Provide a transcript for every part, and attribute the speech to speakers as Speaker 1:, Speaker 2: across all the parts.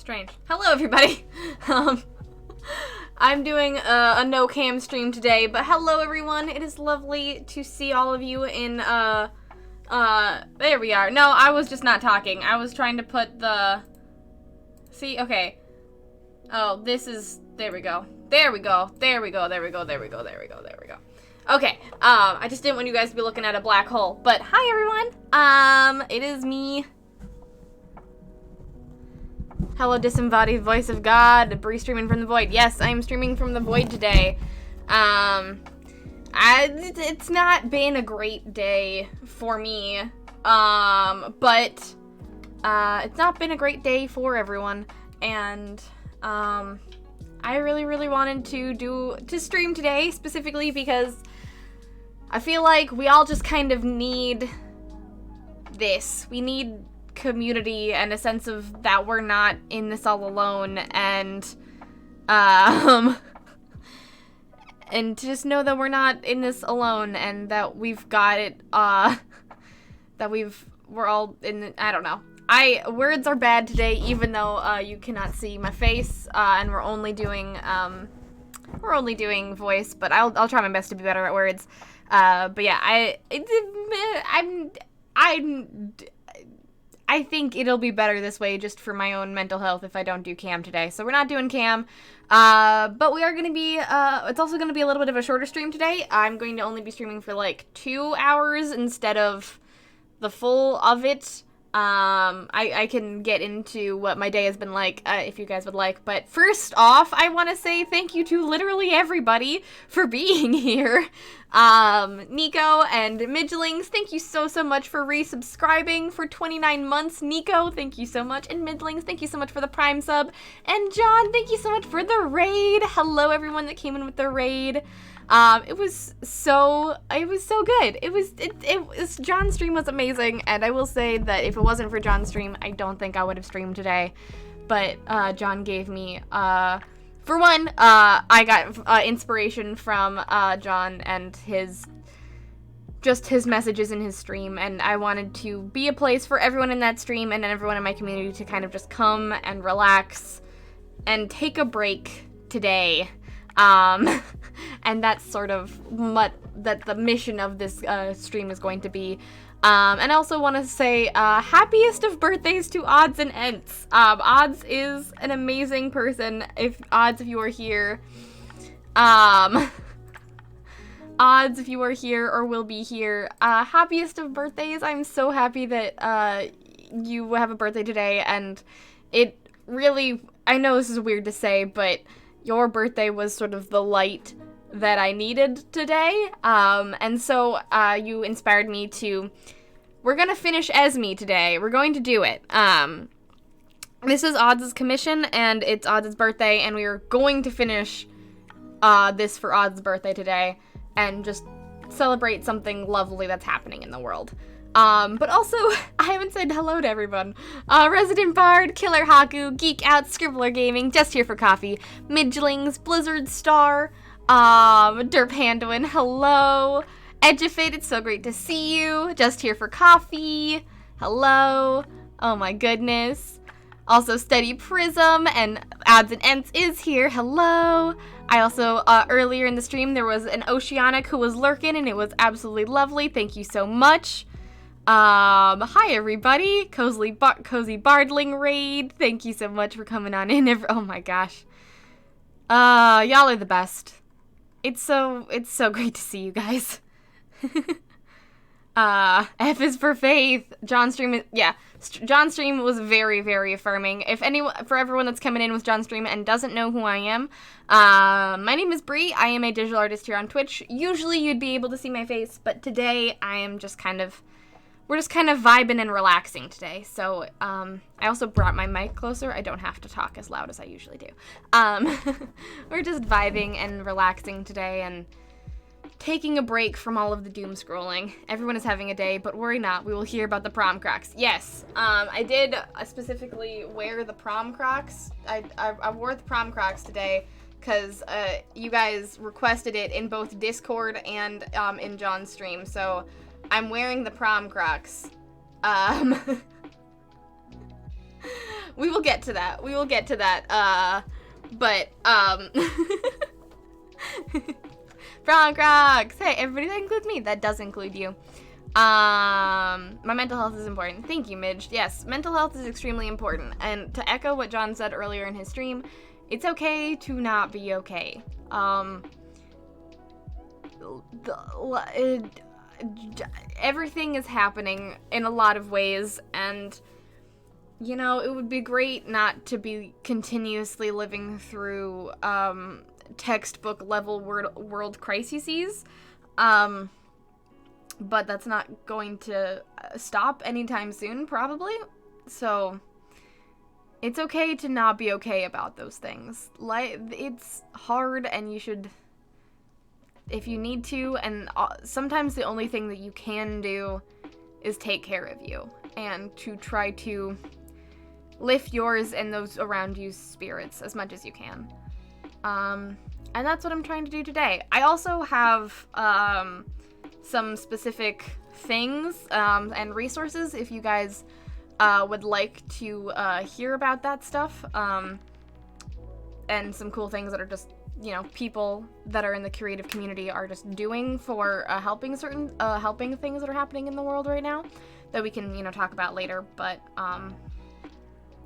Speaker 1: Strange. Hello, everybody. I'm doing a no cam stream today, but hello, everyone. It is lovely to see all of you in, there we are. No, I was just not talking. I was trying to put the, see, okay. Oh, this is, there we go. There we go. There we go. There we go. There we go. There we go. There we go. Okay, I just didn't want you guys to be looking at a black hole, but hi, everyone. It is me. Hello, disembodied voice of God, Bree streaming from the void. Yes, I am streaming from the void today. It's not been a great day for me, but, it's not been a great day for everyone, and, I really wanted to stream today, specifically because I feel like we all just kind of need this. We need community and a sense of that we're not in this all alone, and and to just know that we're not in this alone and that we've got it, that we're all in, I don't know. Words are bad today, even though you cannot see my face, and we're only doing voice, but I'll try my best to be better at words. But yeah, I think it'll be better this way just for my own mental health if I don't do cam today. So we're not doing cam, but we are going to be, it's also going to be a little bit of a shorter stream today. I'm going to only be streaming for like 2 hours instead of the full of it. I can get into what my day has been like, if you guys would like, but first off, I want to say thank you to literally everybody for being here. Nico and Midgelings, thank you so much for resubscribing for 29 months. Nico, thank you so much, and Midgelings, thank you so much for the Prime sub, and John, thank you so much for the raid. Hello, everyone that came in with the raid. It was so good. John's stream was amazing, and I will say that if it wasn't for John's stream, I don't think I would have streamed today. But, John gave me, for one, I got, inspiration from, John and his messages in his stream, and I wanted to be a place for everyone in that stream and everyone in my community to kind of just come and relax and take a break today. And that's sort of what the mission of this stream is going to be. And I also want to say happiest of birthdays to Odds and Ents. Odds is an amazing person. If you are here, Odds, if you are here or will be here, happiest of birthdays. I'm so happy that you have a birthday today, and it really, I know this is weird to say, but your birthday was sort of the light that I needed today, and so, you inspired me we're gonna finish Esme today. We're going to do it. This is Odds' commission, and it's Odds' birthday, and we are going to finish, this for Odds' birthday today, and just celebrate something lovely that's happening in the world. But also, I haven't said hello to everyone. Resident Bard, Killer Haku, Geek Out, Scribbler Gaming, Just Here for Coffee, Midgelings, Blizzard Star, Derp Handwin, hello. Edufate, it's so great to see you. Just Here for Coffee, hello. Oh my goodness. Also, Steady Prism and Odds and Ents is here, hello. I also, earlier in the stream, there was an Oceanic who was lurking, and it was absolutely lovely. Thank you so much. Hi everybody, Cozy Bardling raid, thank you so much for coming on in, oh my gosh, y'all are the best. It's so great to see you guys. F is for Faith. John's stream John's stream was very affirming. For everyone that's coming in with John's stream and doesn't know who I am, my name is Bree. I am a digital artist here on Twitch. Usually you'd be able to see my face, but today I am just we're just kind of vibing and relaxing today. So, I also brought my mic closer. I don't have to talk as loud as I usually do. We're just vibing and relaxing today and taking a break from all of the doom scrolling. Everyone is having a day, but worry not. We will hear about the prom crocs. Yes, I did specifically wear the prom crocs. I wore the prom crocs today because you guys requested it in both Discord and in John's stream. So I'm wearing the prom crocs. We will get to that. We will get to that. But, Frog Rocks! Hey, everybody, that includes me. That does include you. My mental health is important. Thank you, Midge. Yes, mental health is extremely important. And to echo what John said earlier in his stream, it's okay to not be okay. Everything is happening in a lot of ways, and you know, it would be great not to be continuously living through textbook level world crises, but that's not going to stop anytime soon, probably. So it's okay to not be okay about those things. It's hard, and you should, if you need to, and sometimes the only thing that you can do is take care of you and to try to lift yours and those around you's spirits as much as you can. And that's what I'm trying to do today. I also have some specific things and resources if you guys would like to hear about that stuff, and some cool things that are just, you know, people that are in the creative community are just doing for helping helping things that are happening in the world right now that we can, you know, talk about later. But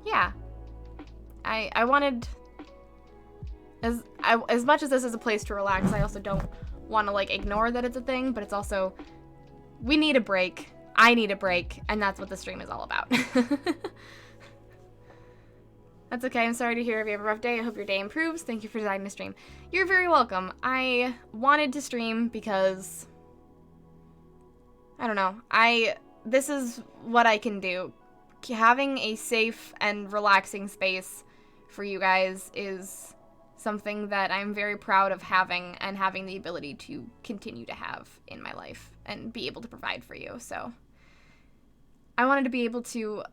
Speaker 1: yeah, I wanted, as much as this is a place to relax, I also don't want to like ignore that it's a thing, but it's also, we need a break. I need a break, and that's what the stream is all about. That's okay. I'm sorry to hear if you have a rough day. I hope your day improves. Thank you for deciding to stream. You're very welcome. I wanted to stream because, I don't know, this is what I can do. Having a safe and relaxing space for you guys is something that I'm very proud of having, and having the ability to continue to have in my life and be able to provide for you. So I wanted to be able to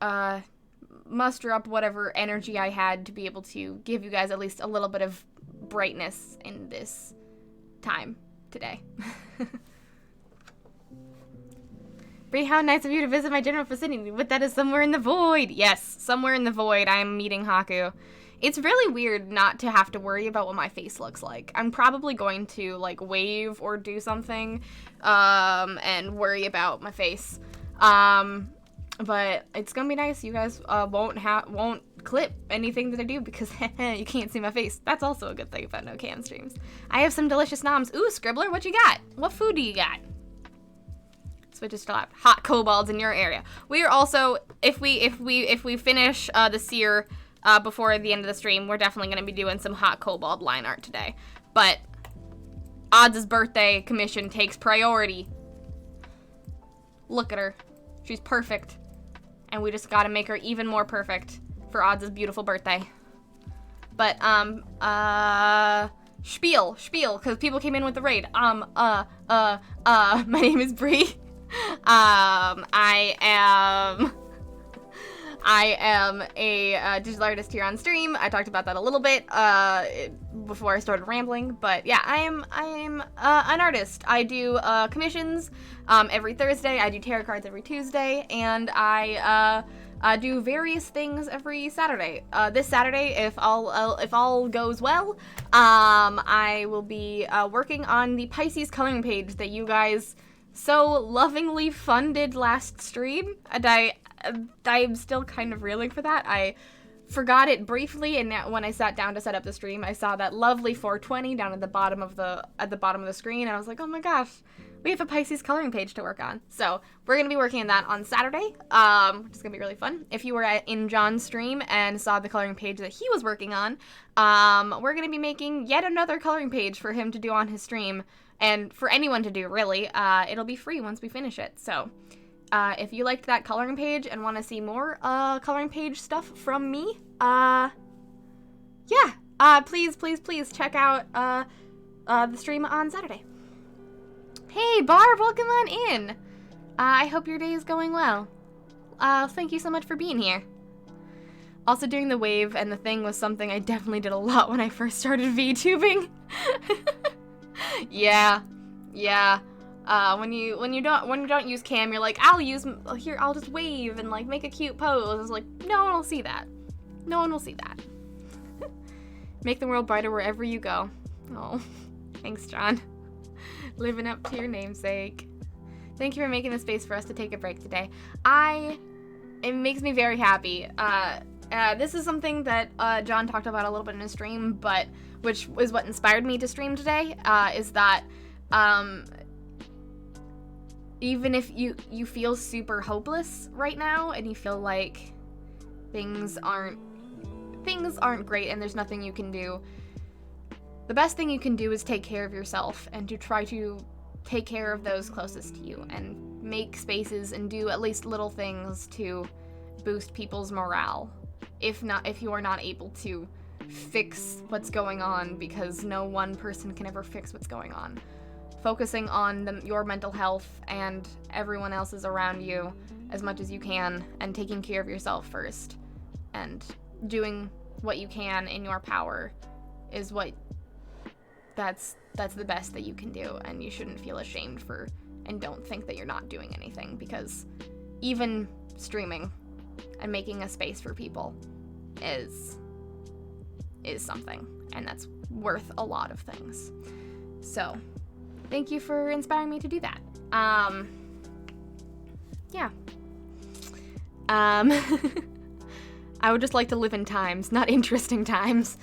Speaker 1: muster up whatever energy I had to be able to give you guys at least a little bit of brightness in this time today. Bree, how nice of you to visit my general vicinity, but that is somewhere in the void. Yes, somewhere in the void I'm meeting Haku. It's really weird not to have to worry about what my face looks like. I'm probably going to like wave or do something and worry about my face. But it's gonna be nice. You guys won't clip anything that I do because you can't see my face. That's also a good thing about no cam streams. I have some delicious noms. Ooh, Scribbler, what you got? What food do you got? Switches to hot kobolds in your area. We are also, if we finish the seer before the end of the stream, we're definitely gonna be doing some hot kobold line art today. But Odds' birthday commission takes priority. Look at her. She's perfect. And we just gotta make her even more perfect for Odds' beautiful birthday. But, spiel, because people came in with the raid. My name is Bree. I am a digital artist here on stream. I talked about that a little bit before I started rambling, but yeah, I am an artist. I do commissions every Thursday. I do tarot cards every Tuesday, and I do various things every Saturday. This Saturday, if all goes well, I will be working on the Pisces coloring page that you guys so lovingly funded last stream, and I'm still kind of reeling for that. I forgot it briefly, and when I sat down to set up the stream, I saw that lovely 420 down at the bottom of the screen, and I was like, oh my gosh, we have a Pisces coloring page to work on. So we're gonna be working on that on Saturday, which is gonna be really fun. If you were in John's stream and saw the coloring page that he was working on, we're gonna be making yet another coloring page for him to do on his stream, and for anyone to do, really. It'll be free once we finish it. So if you liked that coloring page and want to see more coloring page stuff from me, please check out the stream on Saturday. Hey, Barb, welcome on in. I hope your day is going well. Thank you so much for being here. Also, doing the wave and the thing was something I definitely did a lot when I first started VTubing. Yeah. When you don't use cam, you're like, I'll just wave and like make a cute pose. It's like, no one will see that. No one will see that. Make the world brighter wherever you go. Oh, thanks, John. Living up to your namesake. Thank you for making the space for us to take a break today. It makes me very happy. This is something that John talked about a little bit in his stream, but which is what inspired me to stream today, is that even if you feel super hopeless right now and you feel like things aren't great and there's nothing you can do, the best thing you can do is take care of yourself and to try to take care of those closest to you and make spaces and do at least little things to boost people's morale. If you are not able to fix what's going on, because no one person can ever fix what's going on. Focusing on your mental health and everyone else's around you as much as you can, and taking care of yourself first, and doing what you can in your power is that's the best that you can do, and you shouldn't feel ashamed for and don't think that you're not doing anything, because even streaming and making a space for people is something, and that's worth a lot of things. So thank you for inspiring me to do that. Yeah. I would just like to live in times, not interesting times.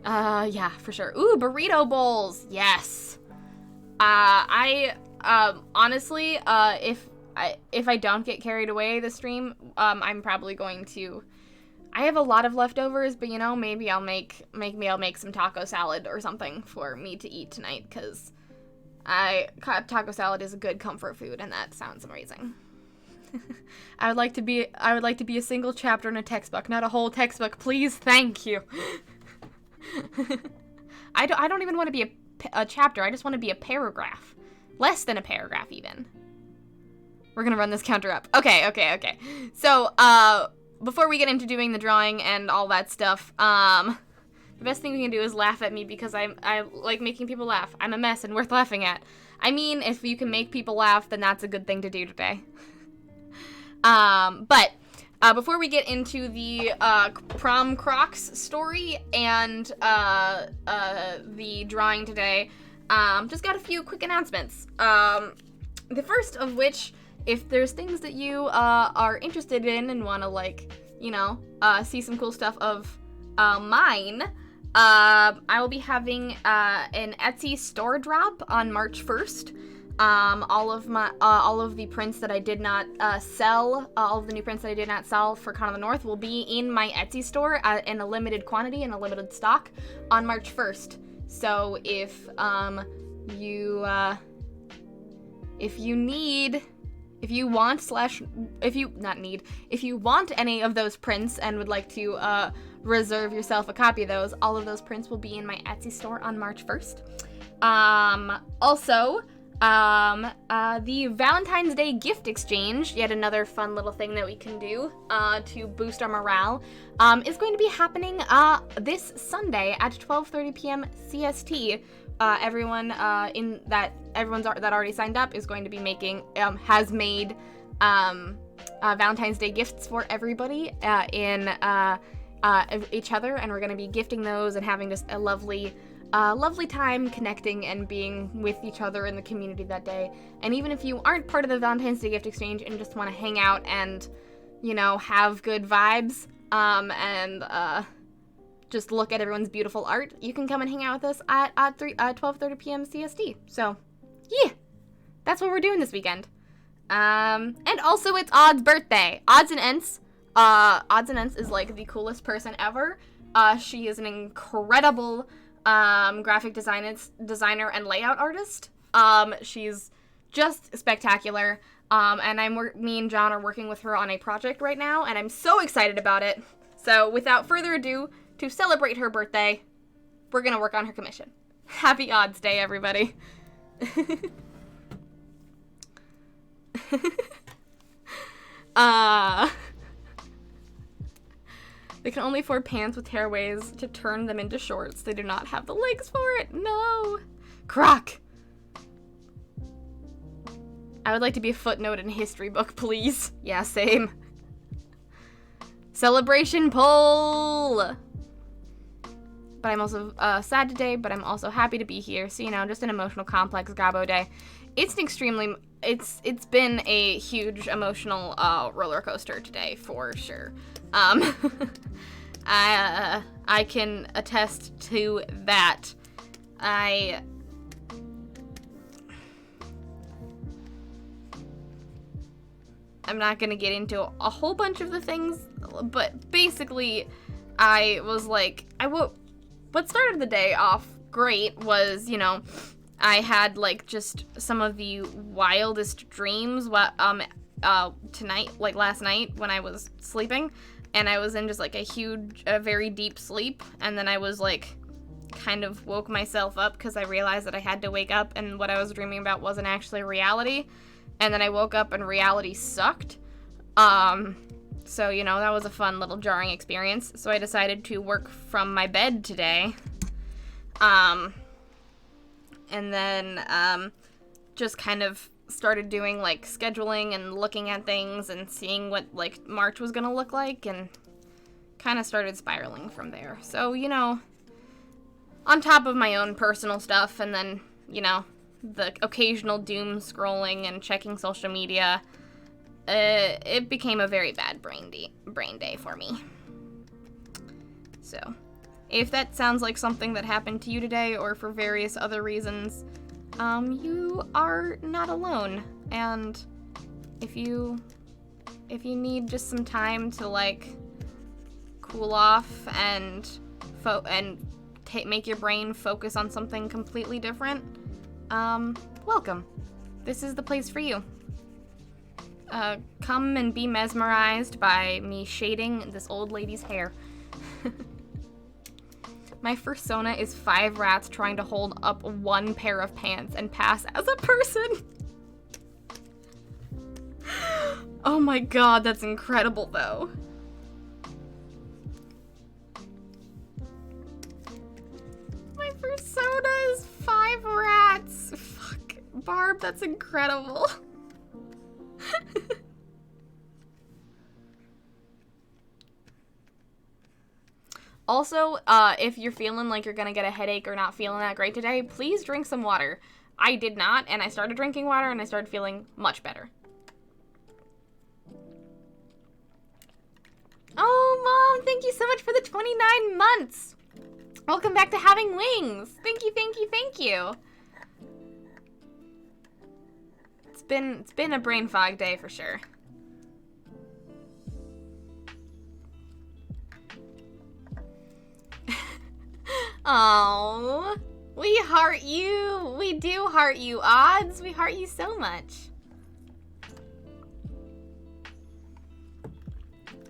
Speaker 1: Yeah, for sure. Ooh, burrito bowls. Yes. Honestly, if I don't get carried away this stream, I'm probably going to. I have a lot of leftovers, but maybe I'll make some taco salad or something for me to eat tonight, because taco salad is a good comfort food, and that sounds amazing. I would like to be a single chapter in a textbook, not a whole textbook, please. Thank you. I don't even want to be a chapter. I just want to be a paragraph. Less than a paragraph, even. We're gonna run this counter up. Okay. So, before we get into doing the drawing and all that stuff, the best thing we can do is laugh at me, because I like making people laugh. I'm a mess and worth laughing at. I mean, if you can make people laugh, then that's a good thing to do today. But before we get into the prom Crocs story and the drawing today, just got a few quick announcements. The first of which, if there's things that you are interested in and want to see some cool stuff of mine, I will be having an Etsy store drop on March 1st. All of the prints that I did not sell, all of the new prints that I did not sell for Con of the North will be in my Etsy store in a limited quantity and a limited stock on March 1st. So if you want any of those prints and would like to reserve yourself a copy of those, all of those prints will be in my Etsy store on March 1st. Also, the Valentine's Day gift exchange, yet another fun little thing that we can do to boost our morale, is going to be happening this Sunday at 12:30 p.m. CST. Everyone that already signed up is going to be has made Valentine's Day gifts for everybody in each other, and we're going to be gifting those and having just a lovely time connecting and being with each other in the community that day. And even if you aren't part of the Valentine's Day gift exchange and just want to hang out and, have good vibes, and just look at everyone's beautiful art, you can come and hang out with us at 12:30 p.m. CST. So, yeah, that's what we're doing this weekend. And also it's Odd's birthday. Odds and Ents is like the coolest person ever. She is an incredible graphic designer and layout artist. She's just spectacular. And me and John are working with her on a project right now, and I'm so excited about it. So without further ado, to celebrate her birthday, we're gonna work on her commission. Happy Odds Day, everybody. They can only afford pants with tearaways to turn them into shorts. They do not have the legs for it. No. Croc. I would like to be a footnote in a history book, please. Yeah, same. Celebration poll! But I'm also sad today, but I'm also happy to be here. So, just an emotional complex Gabo day. It's it's been a huge emotional roller coaster today, for sure. I can attest to that. I'm not gonna get into a whole bunch of the things, but basically, I was like, what started the day off great was, I had like just some of the wildest dreams tonight, like last night when I was sleeping, and I was in just like a very deep sleep, and then I was like kind of woke myself up because I realized that I had to wake up and what I was dreaming about wasn't actually reality, and then I woke up and reality sucked. So, that was a fun little jarring experience. So I decided to work from my bed today. And then, just kind of started doing, like, scheduling and looking at things and seeing what, like, March was gonna look like, and kind of started spiraling from there. So, on top of my own personal stuff, and then, the occasional doom scrolling and checking social media, it became a very bad brain day for me. So, if that sounds like something that happened to you today, or for various other reasons, you are not alone. And if you need just some time to like cool off and make your brain focus on something completely different, welcome. This is the place for you. Come and be mesmerized by me shading this old lady's hair. My fursona is 5 rats trying to hold up one pair of pants and pass as a person. Oh my god, that's incredible though. My persona is 5 rats. Fuck. Barb, that's incredible. Also, if you're feeling like you're gonna get a headache or not feeling that great today, please drink some water. I did not, and I started drinking water, and I started feeling much better. Oh, Mom, thank you so much for the 29 months! Welcome back to Having Wings! Thank you, thank you, thank you! It's been a brain fog day for sure. Oh, we heart you. We do heart you, Odds. We heart you so much.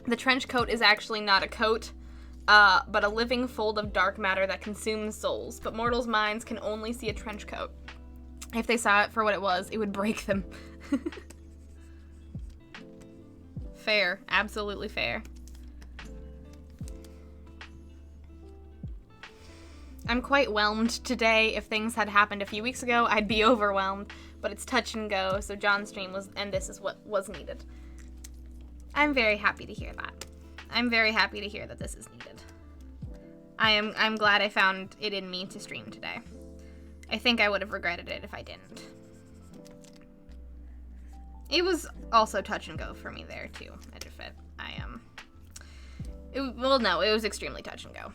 Speaker 1: The trench coat is actually not a coat, but a living fold of dark matter that consumes souls. But mortals' minds can only see a trench coat. If they saw it for what it was, it would break them. Fair. Absolutely fair. I'm quite whelmed today. If things had happened a few weeks ago, I'd be overwhelmed. But it's touch and go, so John's stream was, and this is what was needed. I'm very happy to hear that. I'm very happy to hear that this is needed. I'm glad I found it in me to stream today. I think I would have regretted it if I didn't. It was also touch and go for me there too, Edgefit. Well, no, it was extremely touch and go.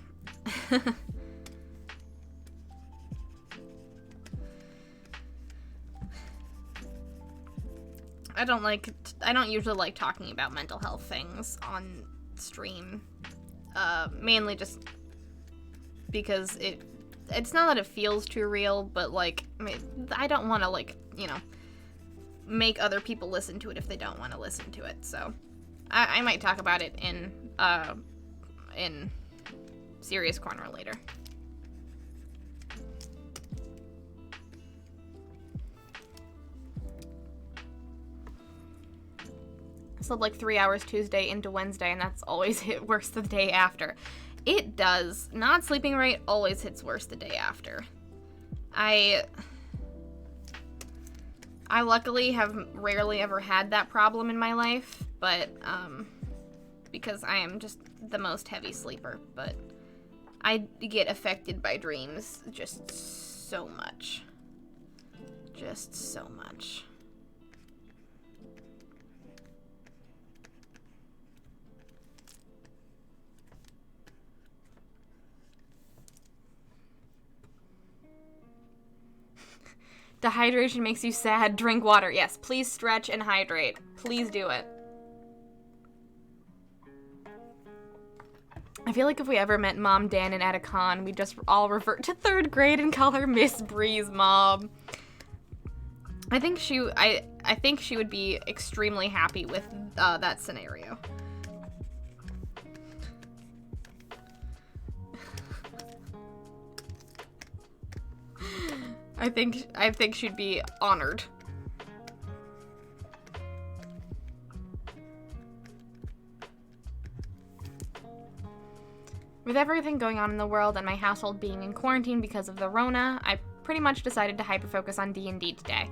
Speaker 1: I don't usually like talking about mental health things on stream. Mainly just because it's not that it feels too real, but like, I don't want to like, make other people listen to it if they don't want to listen to it. So I might talk about it in Serious Corner later. I slept like 3 hours Tuesday into Wednesday, and that's always hit worse the day after. It does. Not sleeping right always hits worse the day after. I luckily have rarely ever had that problem in my life, but because I am just the most heavy sleeper, but I get affected by dreams just so much. Just so much. Dehydration makes you sad. Drink water. Yes, please stretch and hydrate. Please do it. I feel like if we ever met Mom, Dan, and at a con, we'd just all revert to 3rd grade and call her Miss Breeze Mom. I think she would be extremely happy with that scenario. I think she'd be honored. With everything going on in the world and my household being in quarantine because of the Rona, I pretty much decided to hyper-focus on D&D today.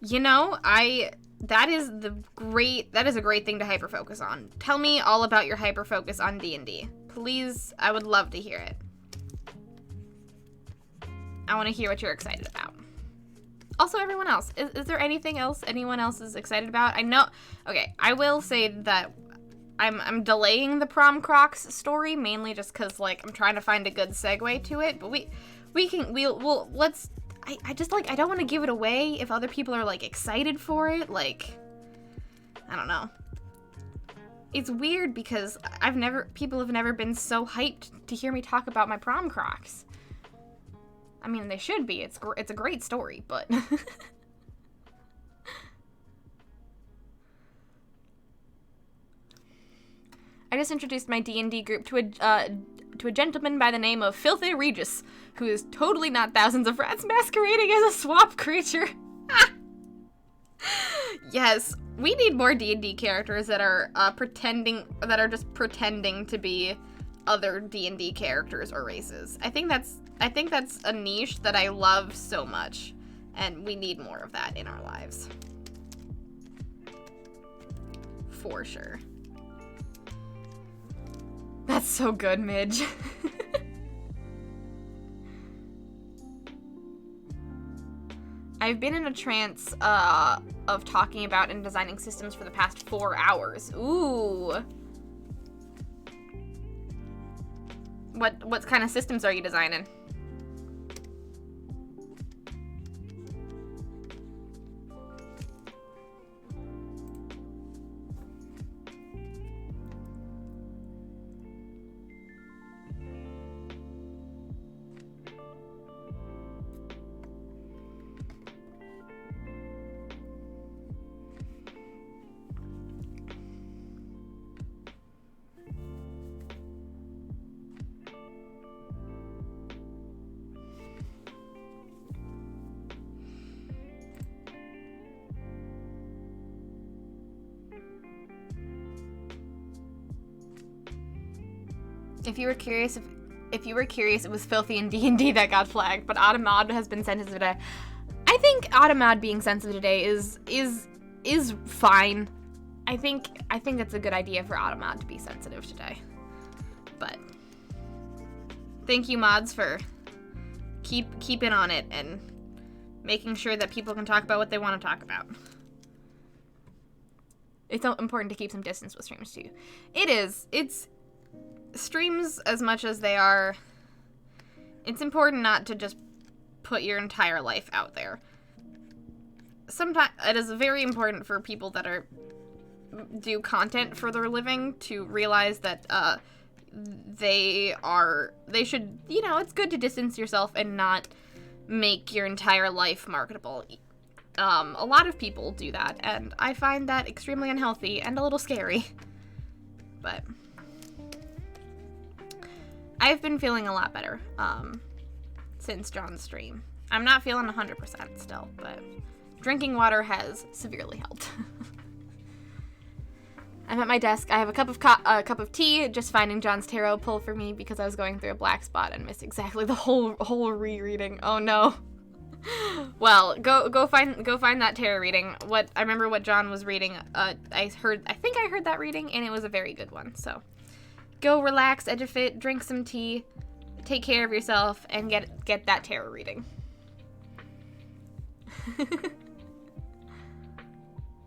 Speaker 1: You know, that is a great thing to hyper-focus on. Tell me all about your hyper-focus on D&D. Please, I would love to hear it. I want to hear what you're excited about. Also, everyone else, is there anything else anyone else is excited about? I know, okay, I will say that I'm delaying the prom Crocs story, mainly just because, like, I'm trying to find a good segue to it, but let's, I just, like, I don't want to give it away if other people are, like, excited for it, like, I don't know. It's weird because people have never been so hyped to hear me talk about my prom Crocs. I mean, they should be. It's a great story, but I just introduced my D&D group to a gentleman by the name of Filthy Regis, who is totally not Thousands of Rats masquerading as a swamp creature. Yes, we need more D&D characters that are just pretending to be other D&D characters or races. I think that's a niche that I love so much, and we need more of that in our lives. For sure. That's so good, Midge. I've been in a trance of talking about and designing systems for the past 4 hours. Ooh. What kind of systems are you designing? If you were curious, it was Filthy in D&D that got flagged, but Automod has been sensitive today. I think Automod being sensitive today is fine. I think that's a good idea for Automod to be sensitive today. But thank you, mods, for keeping on it and making sure that people can talk about what they want to talk about. It's important to keep some distance with streams too. It is. It's streams, as much as they are, it's important not to just put your entire life out there. Sometimes it is very important for people that do content for their living to realize that they should, it's good to distance yourself and not make your entire life marketable. A lot of people do that, and I find that extremely unhealthy and a little scary. But I've been feeling a lot better since John's stream. I'm not feeling 100% still, but drinking water has severely helped. I'm at my desk. I have a cup of tea, just finding John's tarot pull for me because I was going through a black spot and missed exactly the whole rereading. Oh no. Well, go find that tarot reading. I remember what John was reading. I think I heard that reading, and it was a very good one. So, go relax, edufit, drink some tea, take care of yourself, and get that tarot reading.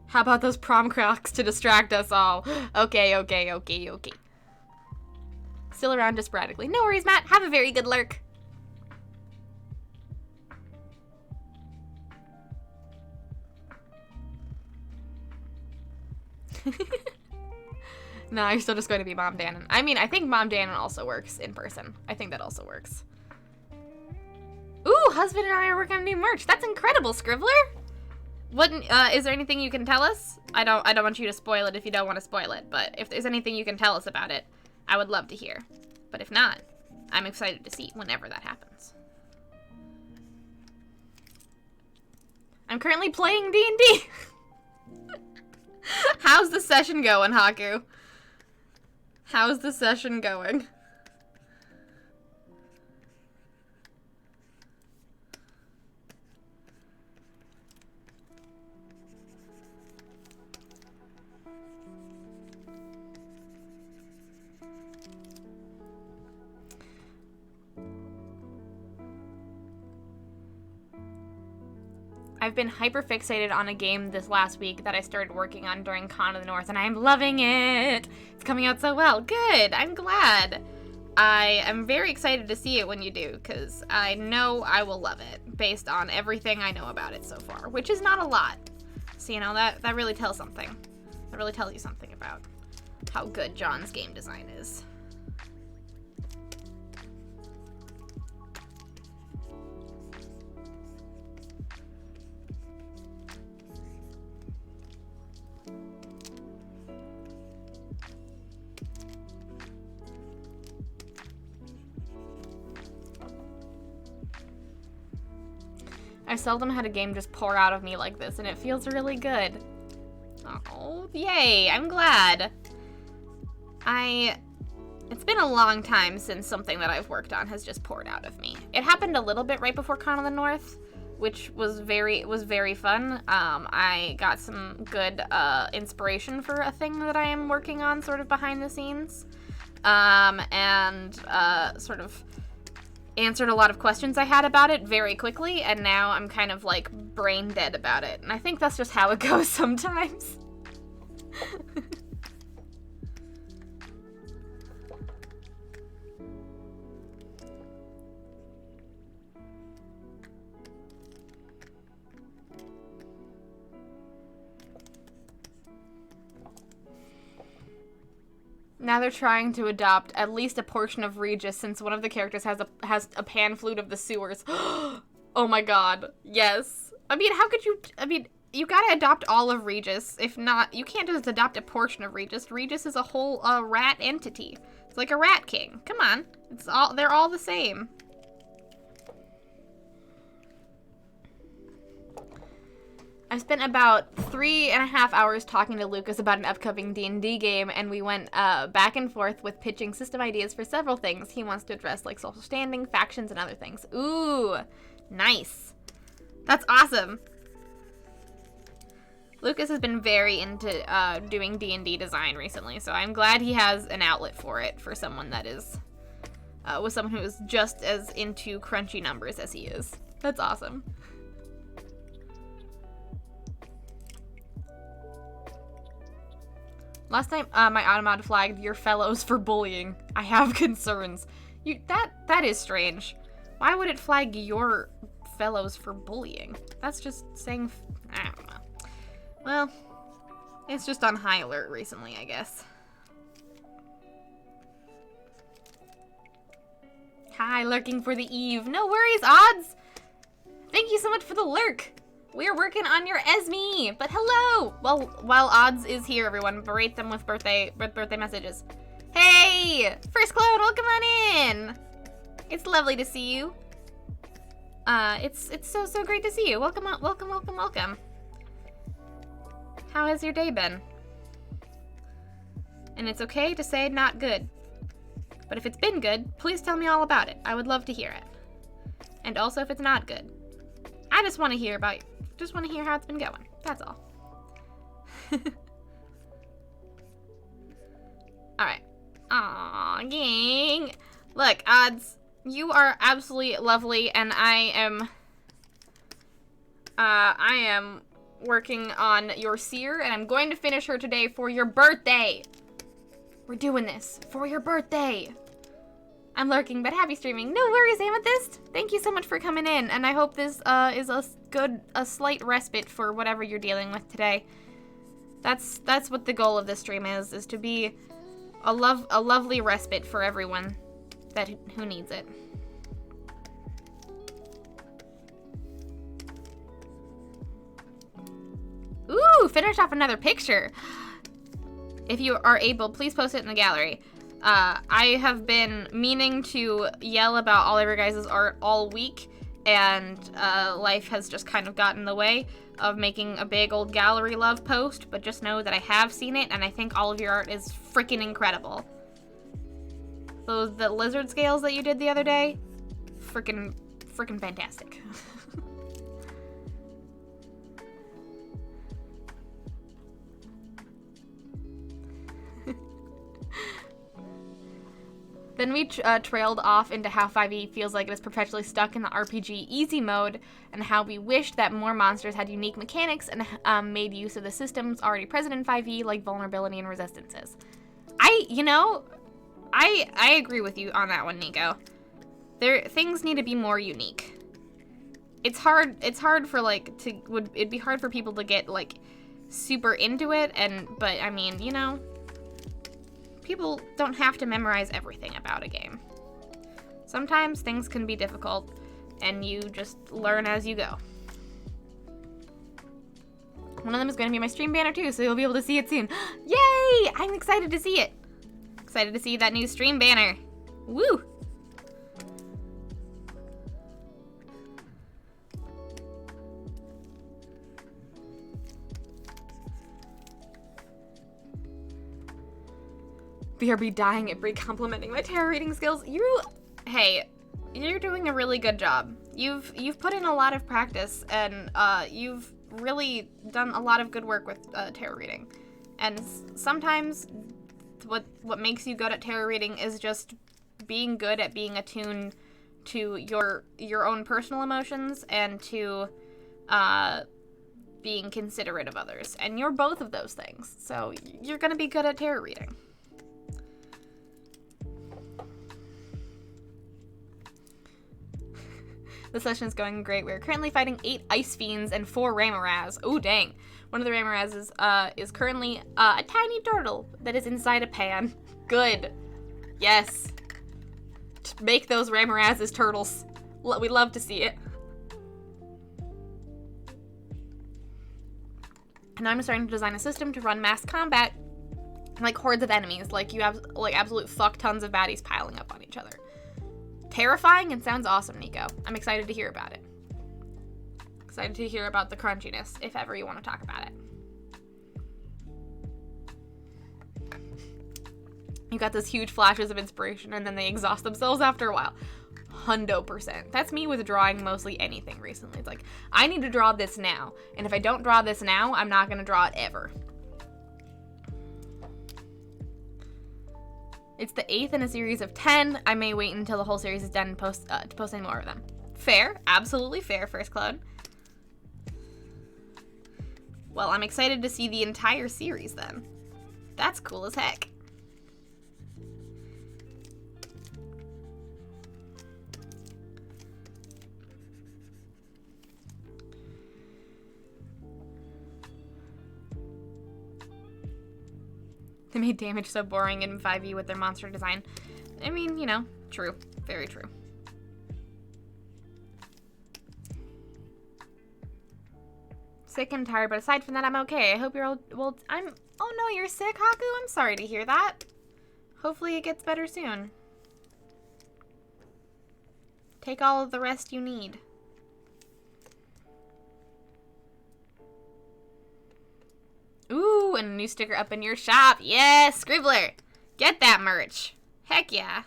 Speaker 1: How about those prom crocs to distract us all? Okay. Still around just sporadically. No worries, Matt. Have a very good lurk. No, you're still just going to be Mom Dannon. I mean, I think Mom Dannon also works in person. I think that also works. Ooh, husband and I are working on new merch. That's incredible, Scribbler. What is there anything you can tell us? I don't want you to spoil it if you don't want to spoil it, but if there's anything you can tell us about it, I would love to hear. But if not, I'm excited to see whenever that happens. I'm currently playing D&D. How's the session going, Haku? How's the session going? I've been hyper fixated on a game this last week that I started working on during Con of the North, and I'm loving it. It's coming out so well. Good. I'm glad. I am very excited to see it when you do, because I know I will love it based on everything I know about it so far, which is not a lot. So, you know, that really tells something. That really tells you something about how good John's game design is. I've seldom had a game just pour out of me like this, and it feels really good. Oh, yay, I'm glad. It's been a long time since something that I've worked on has just poured out of me. It happened a little bit right before Con of the North, which was very fun. I got some good inspiration for a thing that I am working on sort of behind the scenes, and sort of answered a lot of questions I had about it very quickly, and now I'm kind of like brain dead about it. And I think that's just how it goes sometimes. Now they're trying to adopt at least a portion of Regis, since one of the characters has a pan flute of the sewers. Oh my god. Yes. I mean, how could you... I mean, you gotta adopt all of Regis. If not, you can't just adopt a portion of Regis. Regis is a whole rat entity. It's like a rat king. Come on. They're all the same. I spent about 3.5 hours talking to Lucas about an upcoming D&D game, and we went back and forth with pitching system ideas for several things he wants to address, like social standing, factions, and other things. Ooh, nice. That's awesome. Lucas has been very into doing D&D design recently, so I'm glad he has an outlet for it for someone that is, with someone who is just as into crunchy numbers as he is. That's awesome. Last time, my automata flagged your fellows for bullying. I have concerns. That is strange. Why would it flag your fellows for bullying? That's just saying, I don't know. Well, it's just on high alert recently, I guess. Hi, lurking for the eve. No worries, Odds. Thank you so much for the lurk. We're working on your Esme, but hello! Well, while Odds is here, everyone, berate them with birthday messages. Hey! First Clone, welcome on in! It's lovely to see you. It's so great to see you. Welcome. How has your day been? And it's okay to say not good. But if it's been good, please tell me all about it. I would love to hear it. And also if it's not good. I just want to hear about, just want to hear how it's been going. That's all. Alright. Aw, gang. Look, Odds, you are absolutely lovely, and I am working on your seer, and I'm going to finish her today for your birthday. We're doing this for your birthday. I'm lurking, but happy streaming. No worries, Amethyst. Thank you so much for coming in, and I hope this is a slight respite for whatever you're dealing with today. That's what the goal of this stream is to be a lovely respite for everyone who needs it. Ooh, finished off another picture. If you are able, please post it in the gallery. I have been meaning to yell about all of your guys' art all week, and life has just kind of gotten in the way of making a big old gallery love post, but just know that I have seen it, and I think all of your art is freaking incredible. The lizard scales that you did the other day, freaking fantastic. Then we trailed off into how 5e feels like it is perpetually stuck in the RPG easy mode, and how we wished that more monsters had unique mechanics and made use of the systems already present in 5e, like vulnerability and resistances. I agree with you on that one, Nico. Things need to be more unique. It's hard for it'd be hard for people to get like super into it, but I mean, you know, people don't have to memorize everything about a game. Sometimes things can be difficult, and you just learn as you go. One of them is going to be my stream banner too, so you'll be able to see it soon. Yay! I'm excited to see it. Excited to see that new stream banner. Woo! BRB dying at Brie complimenting my tarot reading skills. Hey, you're doing a really good job. You've put in a lot of practice, and you've really done a lot of good work with tarot reading. And sometimes what makes you good at tarot reading is just being good at being attuned to your own personal emotions and to being considerate of others. And you're both of those things. So you're gonna be good at tarot reading. The session is going great. We're currently fighting 8 Ice Fiends and 4 Ramaraz. Oh, dang. One of the Ramarazes is currently a tiny turtle that is inside a pan. Good. Yes. Make those Ramarazes turtles. We love to see it. And I'm starting to design a system to run mass combat, like hordes of enemies. Like you have like absolute fuck tons of baddies piling up on each other. Terrifying and sounds awesome, Nico. I'm excited to hear about it. Excited to hear about the crunchiness, if ever you want to talk about it. You got those huge flashes of inspiration, and then they exhaust themselves after a while. 100%. That's me with drawing mostly anything recently. It's like, I need to draw this now, and if I don't draw this now, I'm not going to draw it ever. It's the 8th in a series of 10. I may wait until the whole series is done to post any more of them. Fair. Absolutely fair, First Cloud. Well, I'm excited to see the entire series then. That's cool as heck. They made damage so boring in 5e with their monster design. I mean, you know, true. Very true. Sick and tired, but aside from that, I'm okay. I hope you're all, well, oh no, you're sick, Haku? I'm sorry to hear that. Hopefully it gets better soon. Take all of the rest you need. Ooh, and a new sticker up in your shop. Yes, Scribbler. Get that merch. Heck yeah.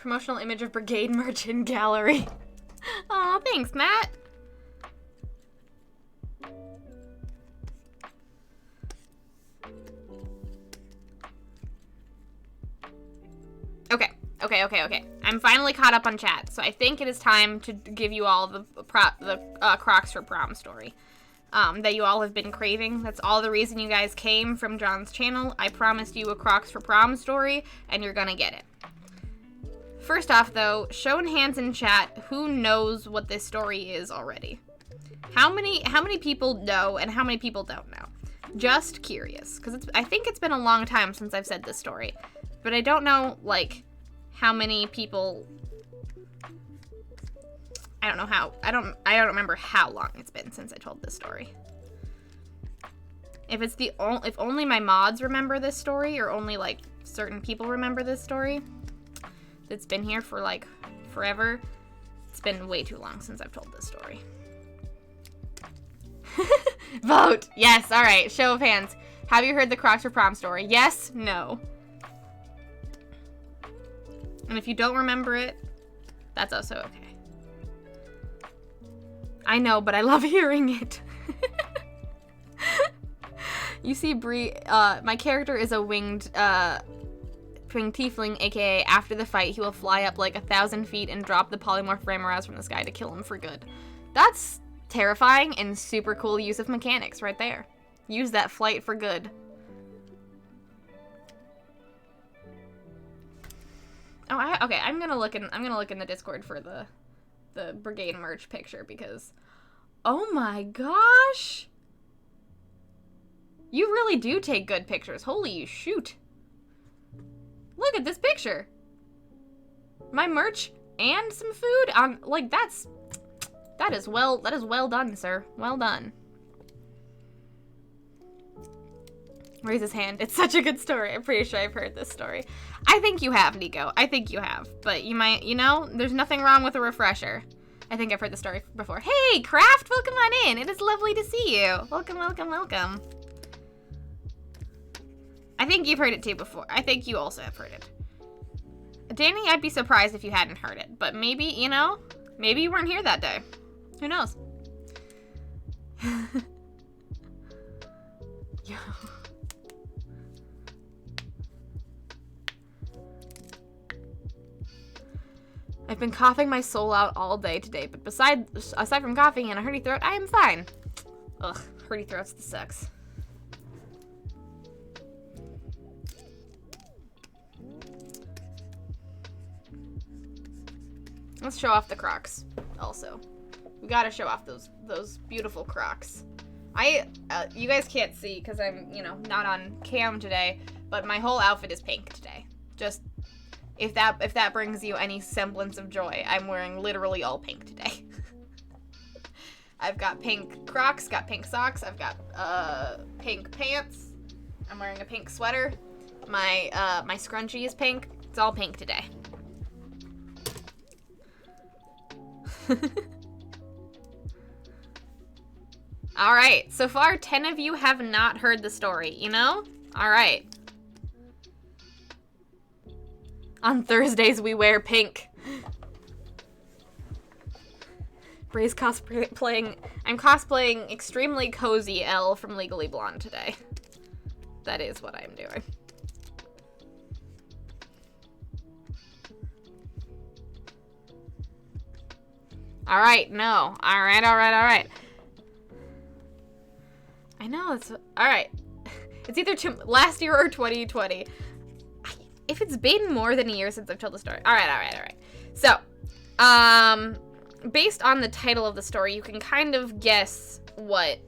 Speaker 1: Promotional image of Brigade Merchant Gallery. Aw, thanks, Matt. Okay. I'm finally caught up on chat, so I think it is time to give you all the Crocs for Prom story that you all have been craving. That's all the reason you guys came from John's channel. I promised you a Crocs for Prom story, and you're gonna get it. First off, though, show in hands in chat who knows what this story is already. How many people know and how many people don't know? Just curious, because I think it's been a long time since I've said this story, but I don't know, like, how many people. I don't know how. I don't remember how long it's been since I told this story. If only my mods remember this story, or only like certain people remember this story. It's been here for like forever. It's been way too long since I've told this story. Vote. Yes. All right. Show of hands. Have you heard the Crocs for Prom story? Yes. No. And if you don't remember it, that's also okay. I know, but I love hearing it. You see, Bree, my character is a winged tiefling, aka after the fight, he will fly up like 1,000 feet and drop the polymorph Ramoraz from the sky to kill him for good. That's terrifying and super cool use of mechanics right there. Use that flight for good. Oh, okay. I'm gonna look in the Discord for the Brigade merch picture because, oh my gosh, you really do take good pictures. Holy shoot! Look at this picture. My merch and some food on like that is well done, sir. Well done. Raise his hand. It's such a good story. I'm pretty sure I've heard this story. I think you have, Nico. I think you have. But you might, there's nothing wrong with a refresher. I think I've heard the story before. Hey, Craft, welcome on in. It is lovely to see you. Welcome, welcome, welcome. I think you've heard it too before. I think you also have heard it. Danny, I'd be surprised if you hadn't heard it. But maybe, maybe you weren't here that day. Who knows? Yo. I've been coughing my soul out all day today, but aside from coughing and a hurty throat, I am fine. Ugh, hurty throats sucks. Let's show off the Crocs, also. We gotta show off those beautiful Crocs. You guys can't see because I'm, not on cam today, but my whole outfit is pink today. Just if that brings you any semblance of joy, I'm wearing literally all pink today. I've got pink Crocs, got pink socks, I've got pink pants. I'm wearing a pink sweater. My scrunchie is pink. It's all pink today. All right, so far 10 of you have not heard the story, All right. On Thursdays, we wear pink. Bray's cosplaying. I'm cosplaying extremely cozy Elle from Legally Blonde today. That is what I'm doing. All right, no. All right. I know, it's... All right. It's either last year or 2020. If it's been more than a year since I've told the story. All right. So, based on the title of the story, you can kind of guess what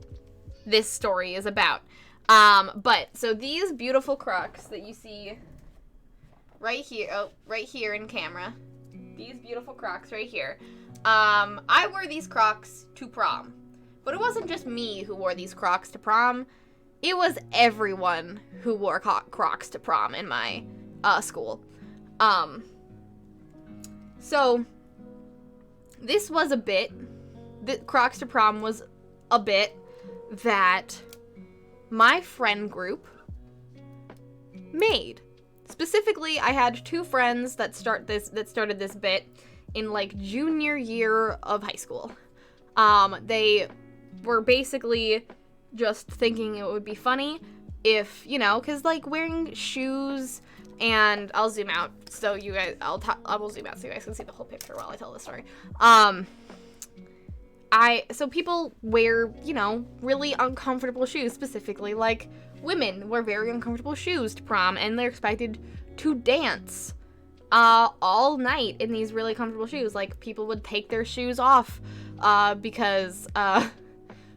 Speaker 1: this story is about. So these beautiful Crocs that you see right here in camera, these beautiful Crocs right here, I wore these Crocs to prom. But it wasn't just me who wore these Crocs to prom. It was everyone who wore Crocs to prom in my school. So this was a bit, the Crocs to prom was a bit that my friend group made. specifically, I had two friends that started this bit in like junior year of high school. They were basically just thinking it would be funny if, because like wearing shoes, and I'll zoom out so you guys, I will zoom out so you guys can see the whole picture while I tell this story. So people wear, really uncomfortable shoes, specifically like women wear very uncomfortable shoes to prom, and they're expected to dance all night in these really comfortable shoes. Like, people would take their shoes off because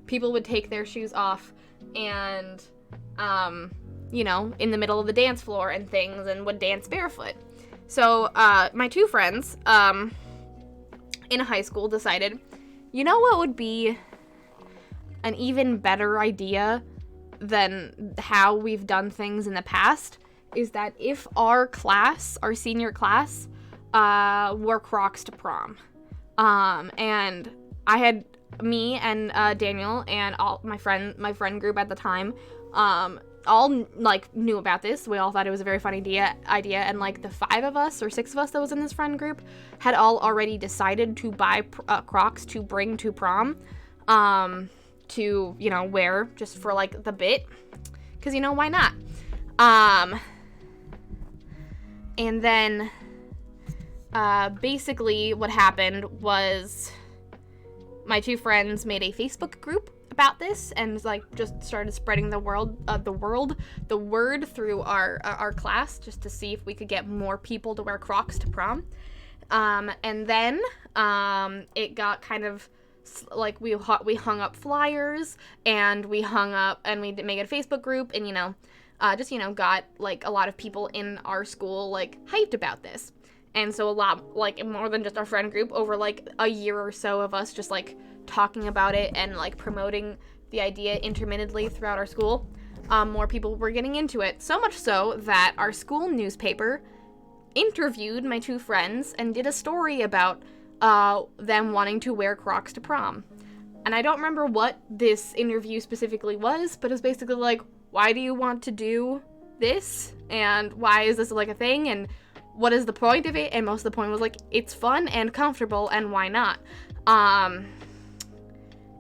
Speaker 1: people would take their shoes off and, in the middle of the dance floor and things, and would dance barefoot. So my two friends in high school decided, what would be an even better idea than how we've done things in the past, is that if our senior class, wore Crocs to prom. And I had me and Daniel and all my friend group at the time, all like knew about this. We all thought it was a very fun idea, and like the 5 of us or 6 of us that was in this friend group had all already decided to buy Crocs to bring to prom, to wear just for like the bit, because why not? And then basically what happened was my two friends made a Facebook group about this, and like just started spreading the word through our class, just to see if we could get more people to wear Crocs to prom. And then it got kind of like we hung up flyers, and we made a Facebook group, and got like a lot of people in our school like hyped about this. And so a lot, like more than just our friend group, over like a year or so of us just like talking about it and like promoting the idea intermittently throughout our school, more people were getting into it. So much so that our school newspaper interviewed my two friends and did a story about them wanting to wear Crocs to prom. And I don't remember what this interview specifically was, but it was basically like, why do you want to do this? And why is this like a thing? And what is the point of it? And most of the point was like, it's fun and comfortable, and why not?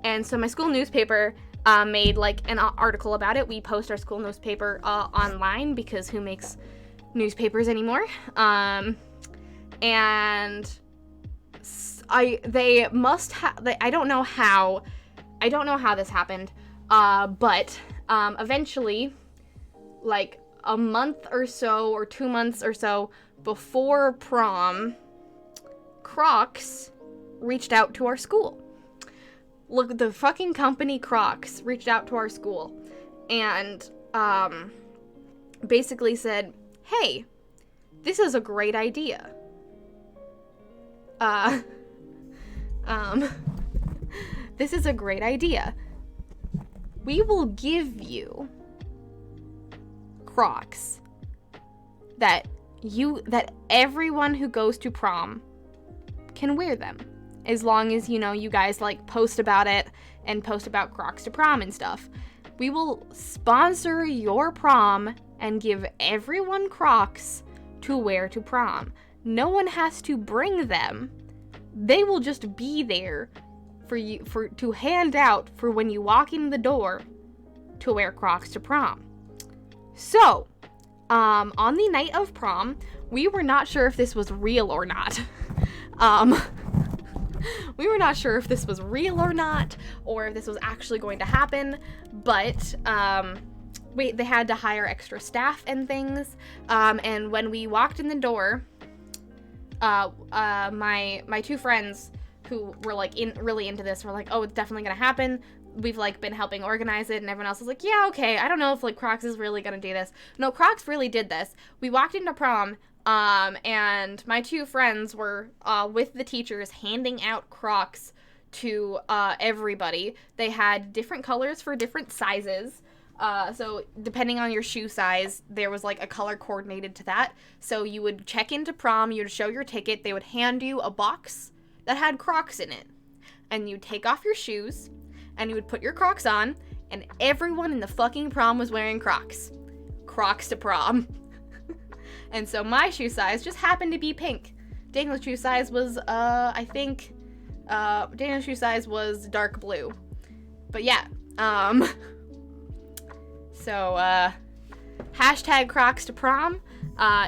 Speaker 1: And so my school newspaper made like an article about it. We post our school newspaper online, because who makes newspapers anymore? And they must have. I don't know how this happened. But eventually, like a month or so, or 2 months or so before prom, Crocs reached out to our school. Look, the fucking company Crocs reached out to our school and basically said, hey, this is a great idea. This is a great idea. We will give you Crocs that everyone who goes to prom can wear them, as long as you guys like post about it and post about Crocs to prom and stuff. We will sponsor your prom and give everyone Crocs to wear to prom. No one has to bring them. They will just be there to hand out for when you walk in the door to wear Crocs to prom. So, on the night of prom, we were not sure if this was real or not. We were not sure if this was real or not, or if this was actually going to happen, but they had to hire extra staff and things, and when we walked in the door, my two friends who were like really into this were like, oh, it's definitely gonna happen. We've like been helping organize it, and everyone else was like, yeah, okay, I don't know if like Crocs is really gonna do this. No, Crocs really did this. We walked into prom, and my two friends were with the teachers handing out Crocs to everybody. They had different colors for different sizes. So depending on your shoe size, there was like a color coordinated to that. So you would check into prom, you would show your ticket, they would hand you a box that had Crocs in it. And you'd take off your shoes, and you would put your Crocs on, and everyone in the fucking prom was wearing Crocs. Crocs to prom. And so my shoe size just happened to be pink. Daniel's shoe size was, Daniel's shoe size was dark blue. But yeah, so, hashtag Crocs to prom.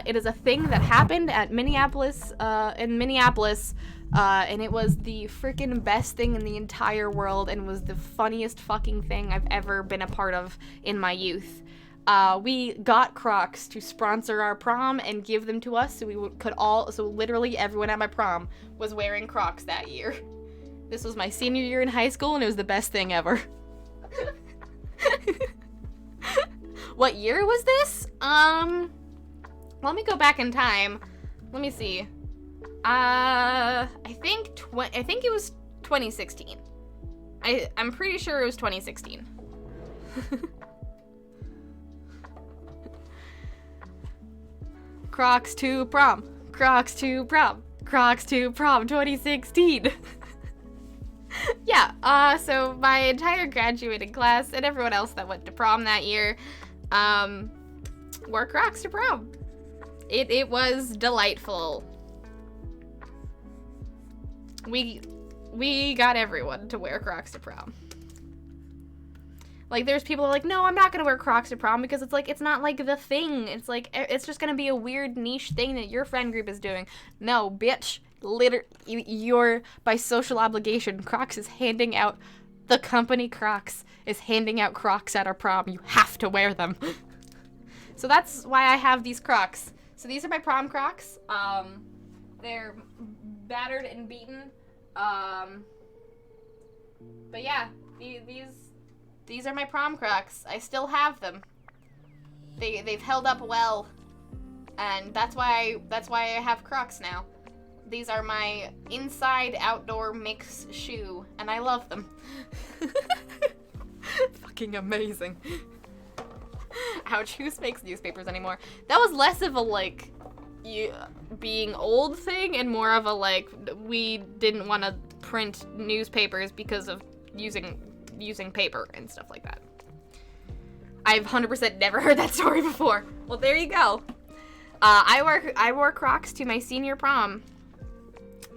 Speaker 1: It is a thing that happened at Minneapolis, and it was the freaking best thing in the entire world and was the funniest fucking thing I've ever been a part of in my youth. We got Crocs to sponsor our prom and give them to us so literally everyone at my prom was wearing Crocs that year. This was my senior year in high school and it was the best thing ever. What year was this? Let me go back in time. Let me see. I think it was 2016. I'm pretty sure it was 2016. Crocs to prom. Crocs to prom. Crocs to prom 2016. Yeah, so my entire graduating class and everyone else that went to prom that year, wore Crocs to prom. It was delightful. We got everyone to wear Crocs to prom. Like, there's people who are like, no, I'm not gonna wear Crocs to prom because it's like, it's not like the thing. It's like, it's just gonna be a weird niche thing that your friend group is doing. No, bitch. You're, by social obligation, Crocs is handing out, the company Crocs is handing out Crocs at our prom. You have to wear them. So that's why I have these Crocs. So these are my prom Crocs. They're battered and beaten. But yeah, these are my prom Crocs. I still have them. They've held up well, and that's why I have Crocs now. These are my inside outdoor mix shoe, and I love them. Fucking amazing. Ouch, who makes newspapers anymore? That was less of a, like, being old thing and more of a, like, we didn't want to print newspapers because of using paper and stuff like that. I've 100% never heard that story before. Well, there you go. I wore Crocs to my senior prom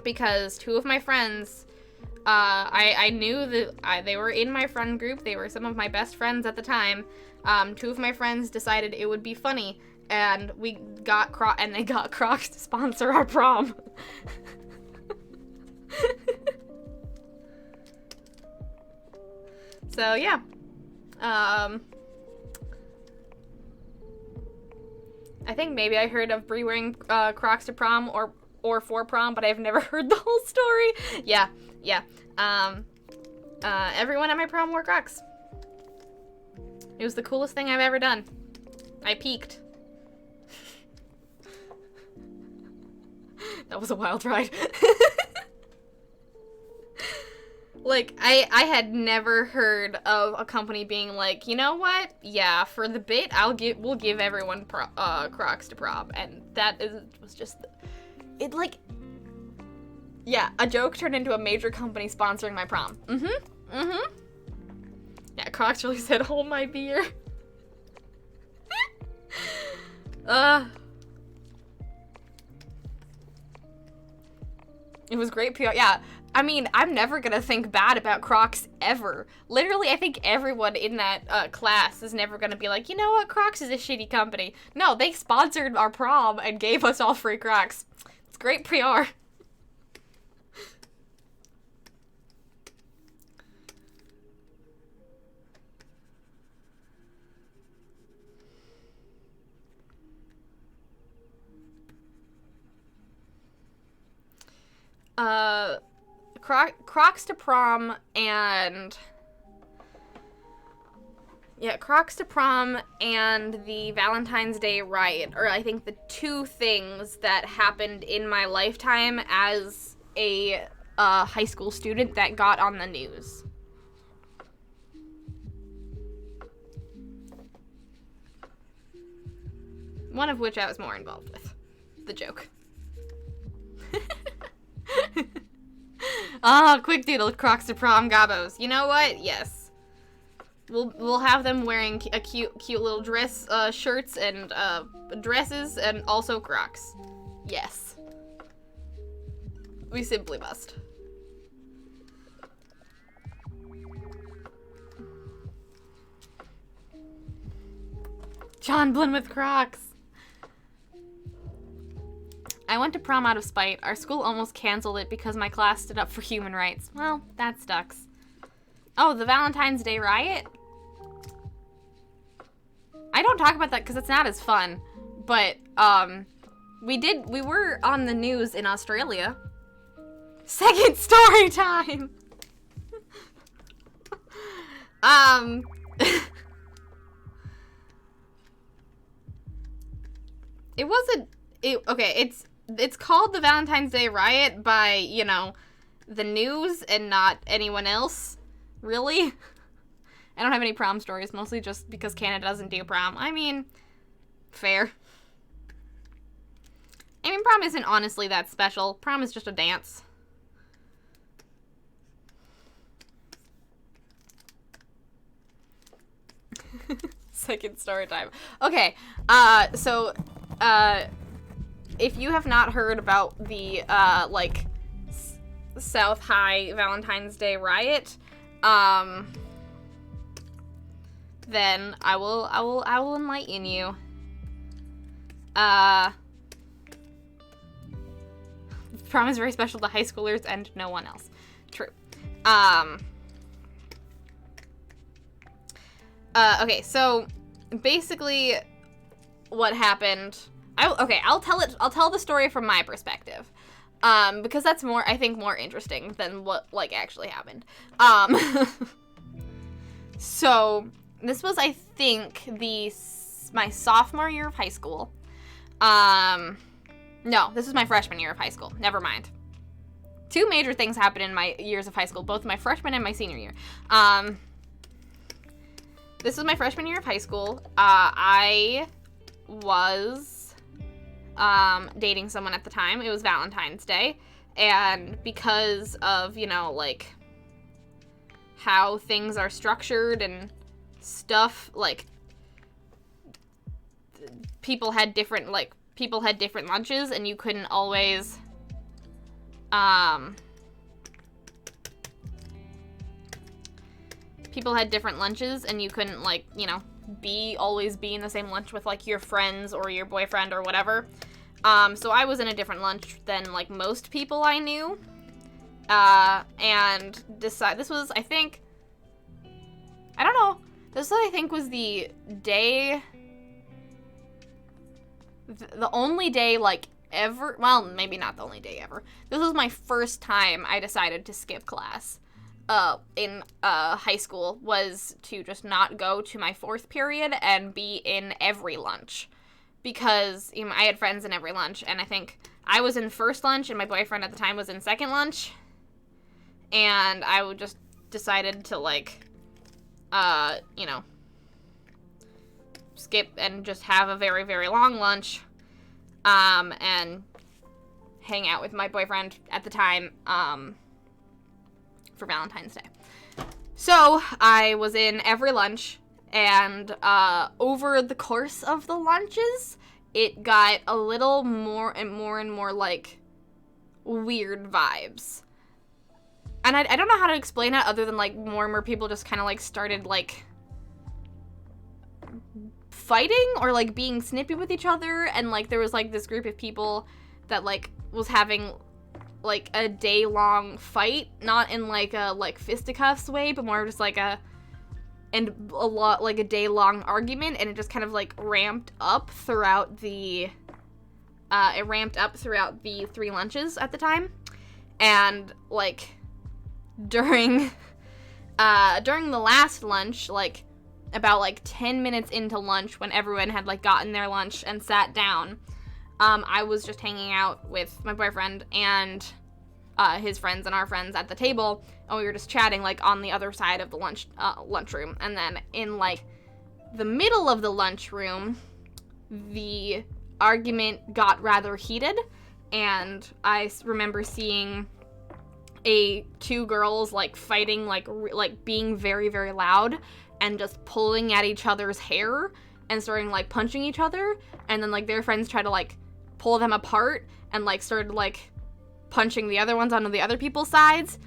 Speaker 1: because two of my friends, I knew that they were in my friend group. They were some of my best friends at the time. Two of my friends decided it would be funny, and they got Crocs to sponsor our prom. So yeah, I think maybe I heard of Brie wearing Crocs to prom or for prom, but I've never heard the whole story. Yeah. Everyone at my prom wore Crocs. It was the coolest thing I've ever done. I peaked. That was a wild ride. Like, I had never heard of a company being like, you know what? Yeah, for the bit, we'll give everyone Crocs to prom, and was just, it like, yeah, a joke turned into a major company sponsoring my prom. Yeah, Crocs really said, hold my beer. It was great PR. Yeah, I mean, I'm never gonna think bad about Crocs ever. Literally, I think everyone in that class is never gonna be like, you know what, Crocs is a shitty company. No, they sponsored our prom and gave us all free Crocs. It's great PR. Crocs to prom and the Valentine's Day riot are, I think, the two things that happened in my lifetime as a high school student that got on the news. One of which I was more involved with. The joke. Quick doodle, Crocs to prom, gabos. You know what? Yes. we'll have them wearing a cute little dress, shirts and dresses, and also Crocs. Yes, we simply must. John Blinn with Crocs. I went to prom out of spite. Our school almost canceled it because my class stood up for human rights. Well, that sucks. Oh, the Valentine's Day riot? I don't talk about that because it's not as fun. But, we were on the news in Australia. Second story time! It wasn't, okay, it's called the Valentine's Day riot by, you know, the news and not anyone else. Really? I don't have any prom stories, mostly just because Canada doesn't do prom. I mean, fair. I mean, prom isn't honestly that special. Prom is just a dance. Second story time. Okay, so, if you have not heard about the, South High Valentine's Day riot, then I will enlighten you. Prom is very special to high schoolers and no one else. True. Okay, so basically what happened, I'll tell the story from my perspective. Because that's more, I think, more interesting than what, like, actually happened. So this was, I think, my sophomore year of high school. No, this was my freshman year of high school. Never mind. Two major things happened in my years of high school, both my freshman and my senior year. This was my freshman year of high school. I was dating someone at the time. It was Valentine's Day. And because of, you know, like, how things are structured and stuff, like, people had different lunches, and you couldn't always, people had different lunches, and you couldn't, like, you know, always be in the same lunch with, like, your friends or your boyfriend or whatever. So I was in a different lunch than, like, most people I knew. And this was, I think, I don't know, this I think was the day, the only day, like, ever, well, maybe not the only day ever. This was my first time I decided to skip class in high school, was to just not go to my fourth period and be in every lunch. Because, you know, I had friends in every lunch, and I think I was in first lunch, and my boyfriend at the time was in second lunch, and I would just decided to, like, you know, skip and just have a very, very long lunch, and hang out with my boyfriend at the time, for Valentine's Day. So, I was in every lunch, and over the course of the lunches, it got a little more and more, like, weird vibes. And I don't know how to explain it other than, like, more and more people just kind of, like, started, like, fighting or, like, being snippy with each other. And, like, there was, like, this group of people that, like, was having, like, a day-long fight. Not in, like, a, like, fisticuffs way, but more just, like, a day-long argument, and it just kind of, like, ramped up throughout the 3 lunches at the time. And, like, during the last lunch, like, about, like, 10 minutes into lunch, when everyone had, like, gotten their lunch and sat down, I was just hanging out with my boyfriend and his friends and our friends at the table, and we were just chatting, like, on the other side of the lunchroom. And then in, like, the middle of the lunchroom, the argument got rather heated, and I remember seeing two girls, like, fighting, like, being very, very loud, and just pulling at each other's hair and starting, like, punching each other, and then, like, their friends try to, like, pull them apart and, like, started, like, punching the other ones onto the other people's sides.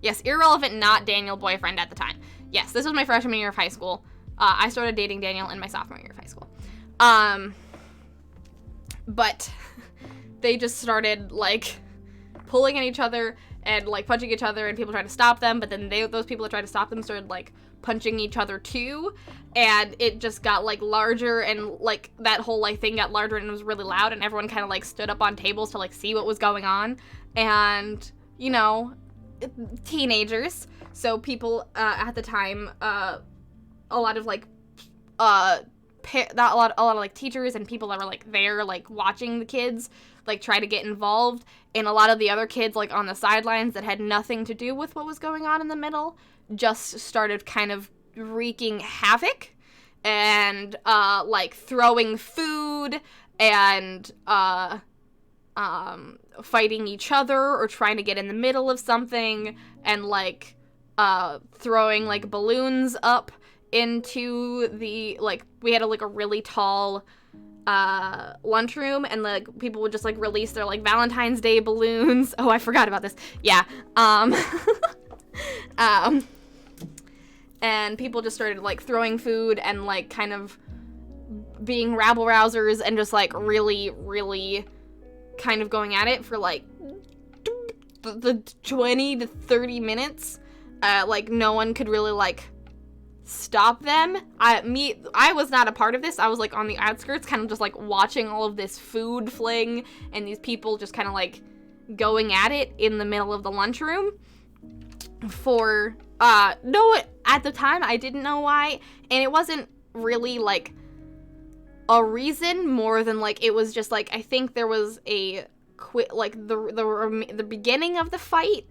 Speaker 1: Yes, irrelevant, not Daniel boyfriend at the time. Yes, this was my freshman year of high school. I started dating Daniel in my sophomore year of high school. But they just started, like, pulling at each other and, like, punching each other, and people tried to stop them, but then those people that tried to stop them started, like, punching each other too, and it just got, like, larger, and, like, that whole, like, thing got larger, and it was really loud, and everyone kind of, like, stood up on tables to, like, see what was going on, and, you know, teenagers, so people, at the time, a lot of, like, a lot of, like, teachers and people that were, like, there, like, watching the kids, like, try to get involved, and a lot of the other kids, like, on the sidelines that had nothing to do with what was going on in the middle just started kind of wreaking havoc and, like, throwing food and, fighting each other or trying to get in the middle of something and, like, throwing, like, balloons up into the, like, we had a really tall lunchroom, and, like, people would just, like, release their, like, Valentine's Day balloons. Oh, I forgot about this. Yeah. And people just started, like, throwing food and, like, kind of being rabble-rousers and just, like, really, really kind of going at it for, like, the 20 to 30 minutes. Like, no one could really, like, stop them. I was not a part of this. I was, like, on the outskirts, kind of just, like, watching all of this food fling and these people just kind of, like, going at it in the middle of the lunchroom for, no, at the time, I didn't know why, and it wasn't really, like, a reason more than, like, it was just, like, I think there was a the beginning of the fight,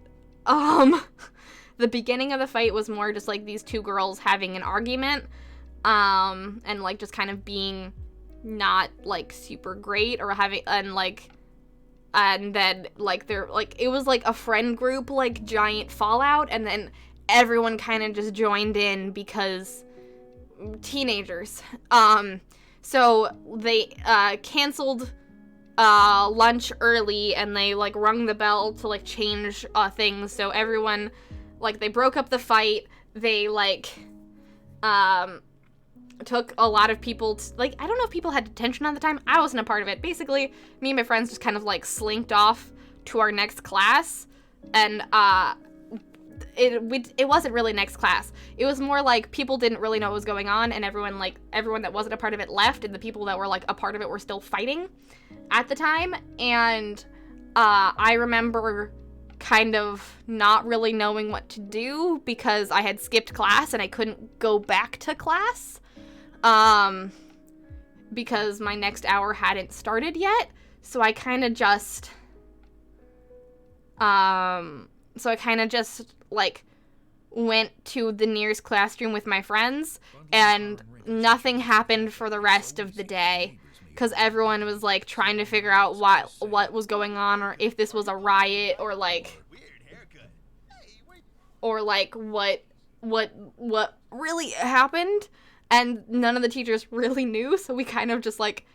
Speaker 1: the beginning of the fight was more just, like, these two girls having an argument, and, like, just kind of being not, like, super great, or having, and then, like, they're, like, it was, like, a friend group, like, giant fallout, and then everyone kind of just joined in because teenagers. So they, canceled, lunch early, and they, like, rung the bell to, like, change, things, so everyone, like, they broke up the fight, they, like, took a lot of people, like, I don't know if people had detention on the time, I wasn't a part of it. Basically, me and my friends just kind of, like, slinked off to our next class, and, it wasn't really next class. It was more like people didn't really know what was going on, and everyone that wasn't a part of it left, and the people that were, like, a part of it were still fighting at the time, and, I remember kind of not really knowing what to do because I had skipped class and I couldn't go back to class, because my next hour hadn't started yet, so I kind of just, like, went to the nearest classroom with my friends, and nothing happened for the rest of the day, because everyone was, like, trying to figure out what was going on, or if this was a riot, or, like, what really happened, and none of the teachers really knew, so we kind of just, like,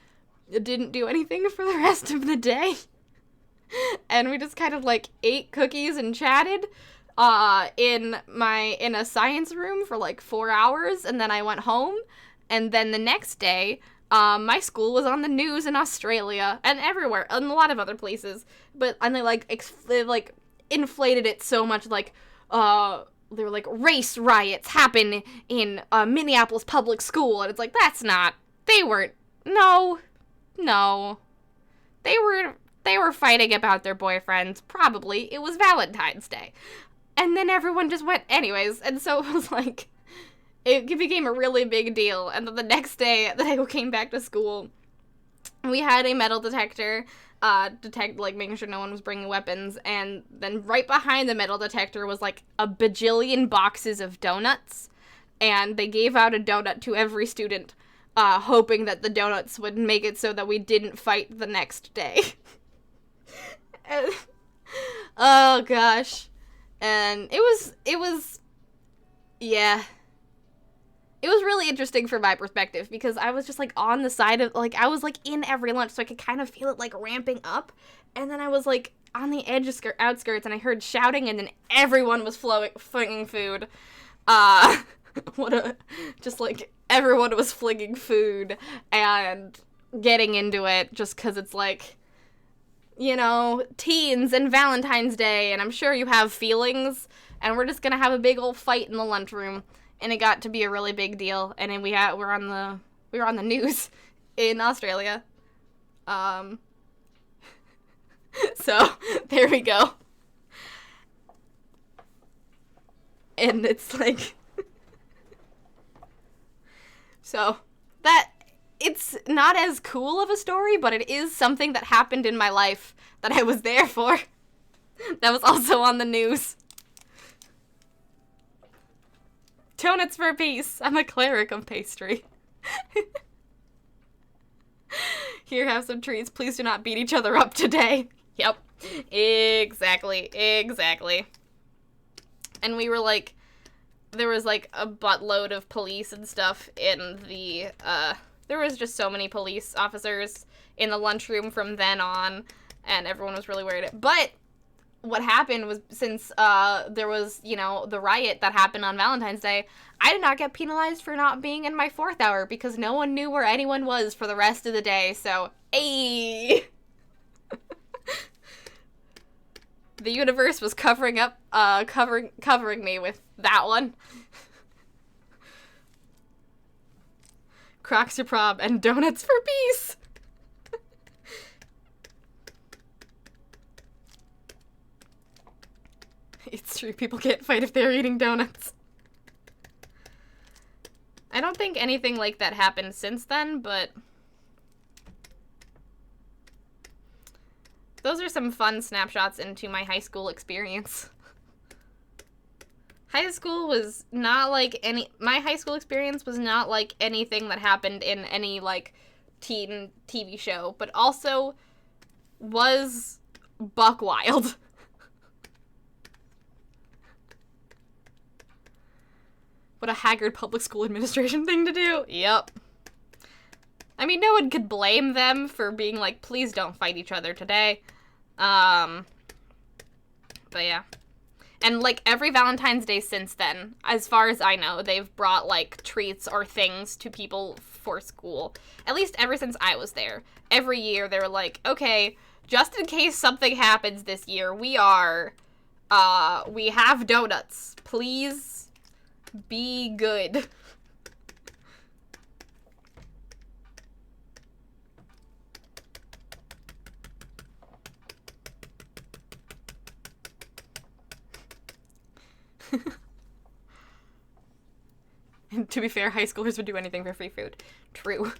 Speaker 1: didn't do anything for the rest of the day, and we just kind of, like, ate cookies and chatted, in a science room for, like, 4 hours, and then I went home, and then the next day, my school was on the news in Australia, and everywhere, and a lot of other places, and they, inflated it so much, like, they were like, race riots happen in Minneapolis public school, and it's like, they were fighting about their boyfriends, probably, it was Valentine's Day, and then everyone just went anyways, and so it was like, it became a really big deal, and then the next day that I came back to school, we had a metal detector, making sure no one was bringing weapons, and then right behind the metal detector was, like, a bajillion boxes of donuts, and they gave out a donut to every student, hoping that the donuts would make it so that we didn't fight the next day. Oh, gosh. And it was Yeah. It was really interesting from my perspective because I was just like on the side of, like, I was like in every lunch, so I could kind of feel it like ramping up. And then I was like on the edge of outskirts, and I heard shouting, and then everyone was flinging food. Uh, just like everyone was flinging food and getting into it just because it's like, you know, teens and Valentine's Day, and I'm sure you have feelings, and we're just gonna have a big old fight in the lunchroom. And it got to be a really big deal, and then we were on the news in Australia. So there we go. And it's like, so that it's not as cool of a story, but it is something that happened in my life that I was there for. That was also on the news. Donuts for peace. I'm a cleric of pastry. Here, have some treats. Please do not beat each other up today. Yep. Exactly. And we were like, there was like a buttload of police and stuff in the, there was just so many police officers in the lunchroom from then on, and everyone was really worried. But what happened was, since there was, you know, the riot that happened on Valentine's Day, I did not get penalized for not being in my 4th hour because no one knew where anyone was for the rest of the day. So, hey, the universe was covering me with that one. Crocs to prom and donuts for peace. It's true, people can't fight if they're eating donuts. I don't think anything like that happened since then, but those are some fun snapshots into my high school experience. My high school experience was not like anything that happened in any, like, teen TV show, but also was buck wild. What a haggard public school administration thing to do. Yep. I mean, no one could blame them for being like, please don't fight each other today. But yeah. And, like, every Valentine's Day since then, as far as I know, they've brought, like, treats or things to people for school. At least ever since I was there. Every year, they were like, okay, just in case something happens this year, we have donuts. Please be good. And to be fair, high schoolers would do anything for free food. True.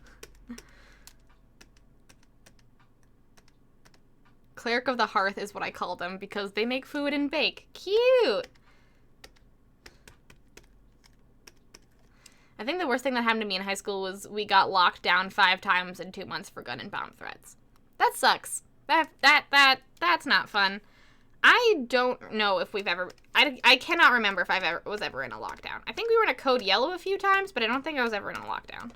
Speaker 1: Cleric of the Hearth is what I call them because they make food and bake. Cute! I think the worst thing that happened to me in high school was we got locked down 5 times in 2 months for gun and bomb threats. That sucks. That's not fun. I don't know if we've ever... I cannot remember if I was ever in a lockdown. I think we were in a code yellow a few times, but I don't think I was ever in a lockdown.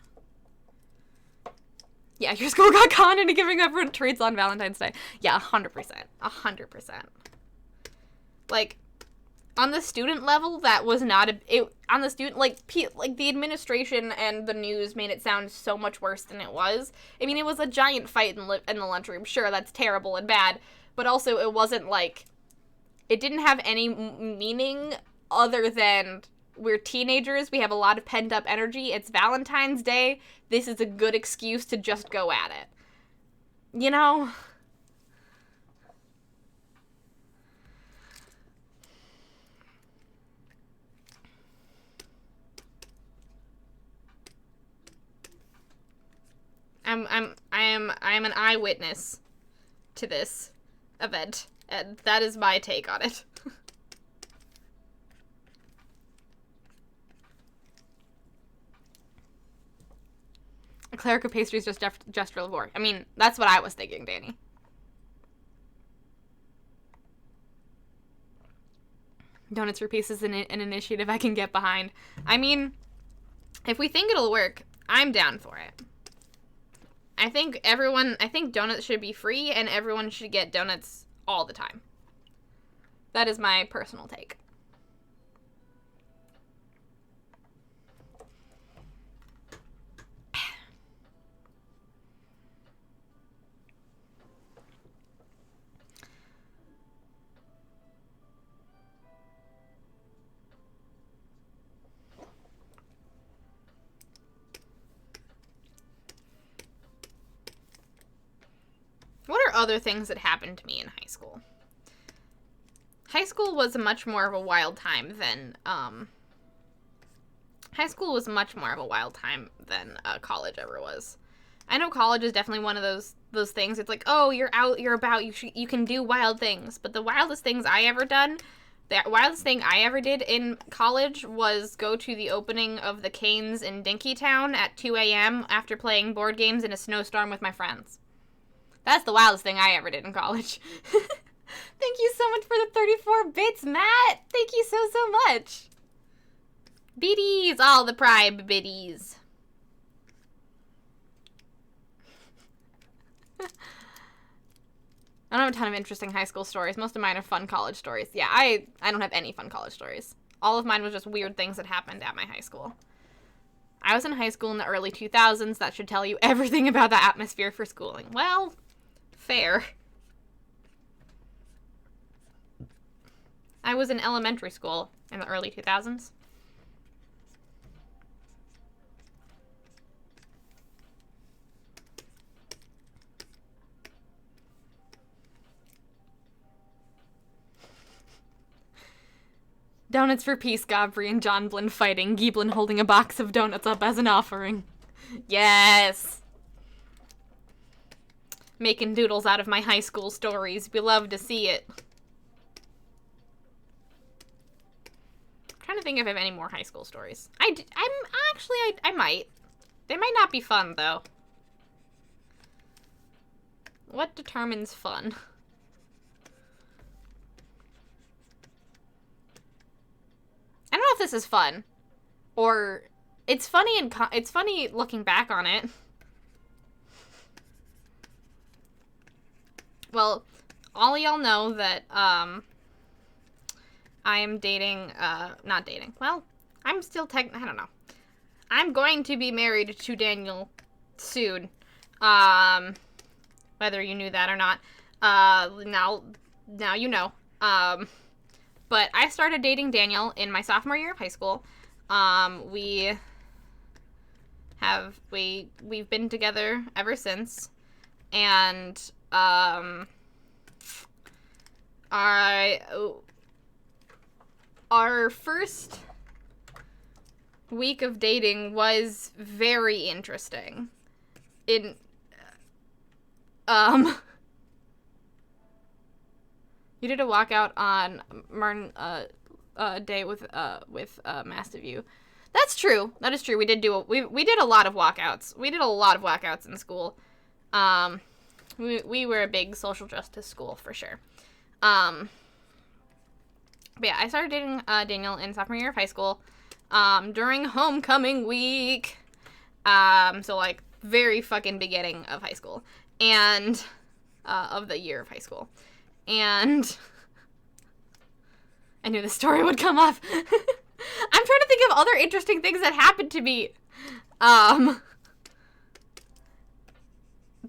Speaker 1: Yeah, your school got conned into giving everyone treats on Valentine's Day. Yeah, 100%. 100%. Like, on the student level, that was not on the student, like, the administration and the news made it sound so much worse than it was. I mean, it was a giant fight in the lunchroom. Sure, that's terrible and bad, but also it wasn't, like, it didn't have any meaning other than we're teenagers, we have a lot of pent-up energy, it's Valentine's Day, this is a good excuse to just go at it. You know? I am an eyewitness to this event, and that is my take on it. A cleric of pastry is just real war. I mean, that's what I was thinking, Danny. Donuts for Peace is an initiative I can get behind. I mean, if we think it'll work, I'm down for it. I think donuts should be free and everyone should get donuts all the time. That is my personal take. What are other things that happened to me in high school? High school was much more of a wild time than college ever was. I know college is definitely one of those things. It's like, oh, you're out, you're about, you can do wild things. But the wildest thing I ever did in college was go to the opening of the Canes in Dinkytown at 2 a.m. after playing board games in a snowstorm with my friends. That's the wildest thing I ever did in college. Thank you so much for the 34 bits, Matt. Thank you so much. Biddies, all the pride biddies. I don't have a ton of interesting high school stories. Most of mine are fun college stories. Yeah, I don't have any fun college stories. All of mine was just weird things that happened at my high school. I was in high school in the early 2000s. That should tell you everything about the atmosphere for schooling. Well, fair. I was in elementary school in the early 2000s. Donuts for Peace, Gobri and John Blin fighting, Giblin holding a box of donuts up as an offering. Yes! Making doodles out of my high school stories. We love to see it. I'm trying to think if I have any more high school stories. I might. They might not be fun, though. What determines fun? I don't know if this is fun, or it's funny and it's funny looking back on it. Well, all y'all know that I am dating, not dating. Well, I'm still I don't know. I'm going to be married to Daniel soon. Whether you knew that or not. Now you know. But I started dating Daniel in my sophomore year of high school. We've been together ever since. And, our first week of dating was very interesting. You did a walkout on Martin day with Massive U. That's true. That is true. We did a lot of walkouts. We did a lot of walkouts in school. We were a big social justice school for sure. But yeah, I started dating Daniel in sophomore year of high school during homecoming week. So like very fucking beginning of high school and of the year of high school. And I knew the story would come up. I'm trying to think of other interesting things that happened to me.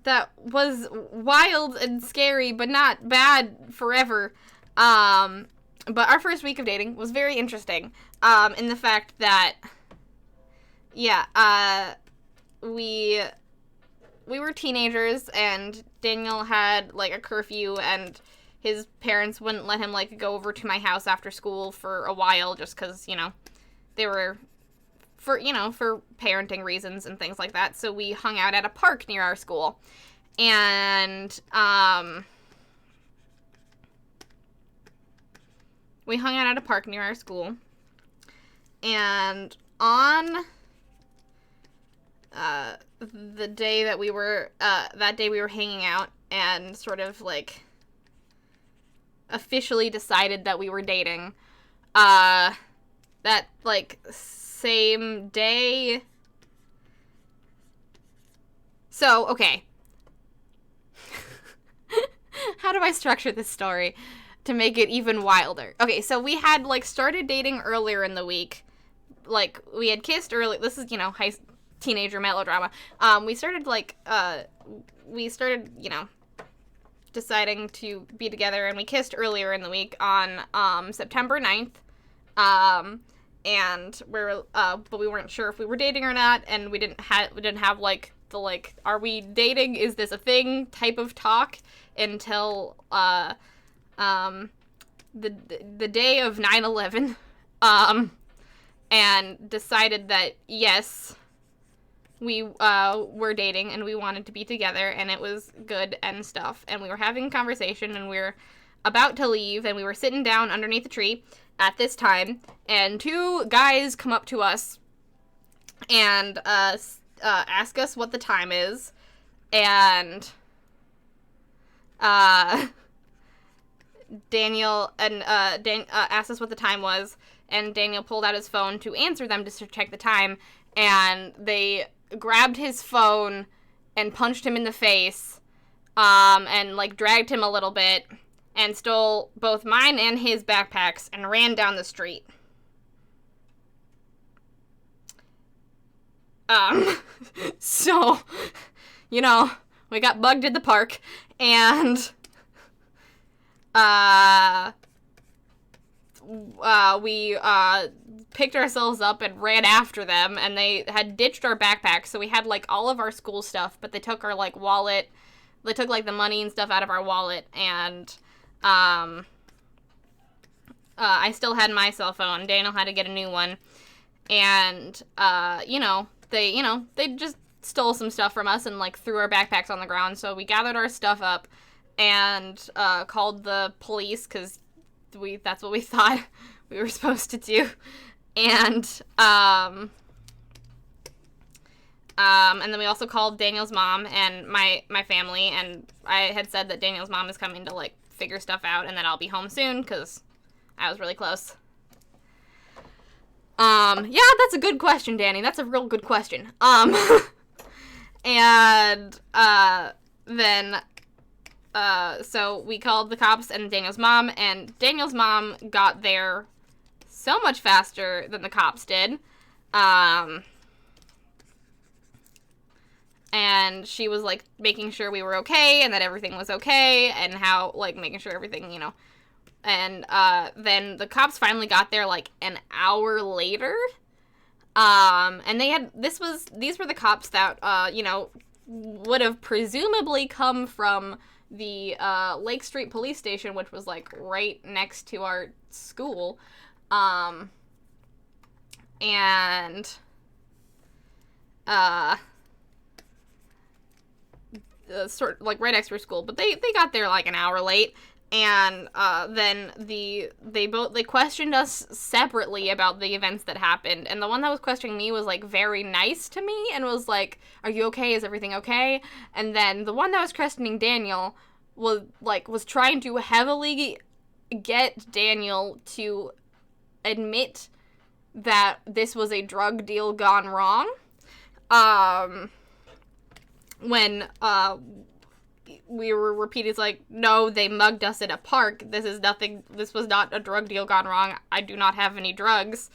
Speaker 1: That was wild and scary, but not bad forever. But our first week of dating was very interesting. In the fact that, we were teenagers, and Daniel had, like, a curfew, and his parents wouldn't let him, like, go over to my house after school for a while, just because, they were, for parenting reasons and things like that. So we hung out at a park near our school. And, we hung out at a park near our school. And on the day that we were hanging out and sort of, like, officially decided that we were dating, that, like, same day. So, okay. How do I structure this story to make it even wilder? Okay, so we had, like, started dating earlier in the week. Like, we had kissed early. This is, teenager melodrama. We started, deciding to be together, and we kissed earlier in the week on, September 9th. And but we weren't sure if we were dating or not, and we didn't have, like, the, like, are we dating? Is this a thing? Type of talk until, the day of 9/11, and decided that, yes, we, were dating, and we wanted to be together, and it was good and stuff, and we were having a conversation, and we were about to leave, and we were sitting down underneath a tree at this time, and two guys come up to us and, ask us what the time is, and, Daniel, and, asked us what the time was, and Daniel pulled out his phone to answer them to check the time, and they grabbed his phone and punched him in the face, and, like, dragged him a little bit, and stole both mine and his backpacks, and ran down the street. So, we got bugged at the park, and, we, picked ourselves up and ran after them, and they had ditched our backpacks, so we had, like, all of our school stuff, but they took our, like, wallet, they took, like, the money and stuff out of our wallet, and, I still had my cell phone. Daniel had to get a new one, and, they just stole some stuff from us and, like, threw our backpacks on the ground, so we gathered our stuff up and, called the police, because that's what we thought we were supposed to do, and then we also called Daniel's mom and my family, and I had said that Daniel's mom is coming to, like, figure stuff out, and that I'll be home soon, because I was really close. Yeah, that's a good question, Danny. That's a real good question. And, then, so we called the cops and Daniel's mom, and Daniel's mom got there so much faster than the cops did. And she was, like, making sure we were okay, and that everything was okay, and how, like, making sure everything, and, then the cops finally got there, like, an hour later, and these were the cops that, would have presumably come from the, Lake Street Police Station, which was, like, right next to our school, and, sort like right next to our school, but they got there like an hour late, and then they questioned us separately about the events that happened, and the one that was questioning me was, like, very nice to me and was like, "Are you okay? Is everything okay?" And then the one that was questioning Daniel was trying to heavily get Daniel to admit that this was a drug deal gone wrong. When we were repeated, like, "No, they mugged us at a park. This was not a drug deal gone wrong. I do not have any drugs,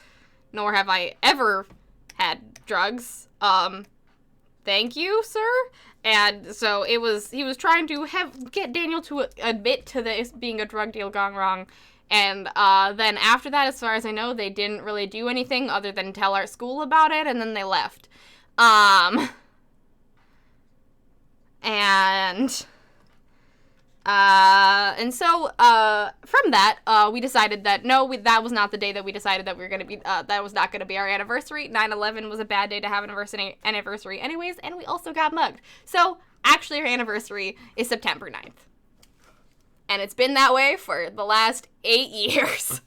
Speaker 1: nor have I ever had drugs. Thank you, sir." And so he was trying to get Daniel to admit to this being a drug deal gone wrong. And then after that, as far as I know, they didn't really do anything other than tell our school about it, and then they left. And so, from that, we decided that, no, that was not the day that we decided that we were going to be, that was not going to be our anniversary. 9/11 was a bad day to have an anniversary anyways, and we also got mugged. So, actually, our anniversary is September 9th. And it's been that way for the last 8 years.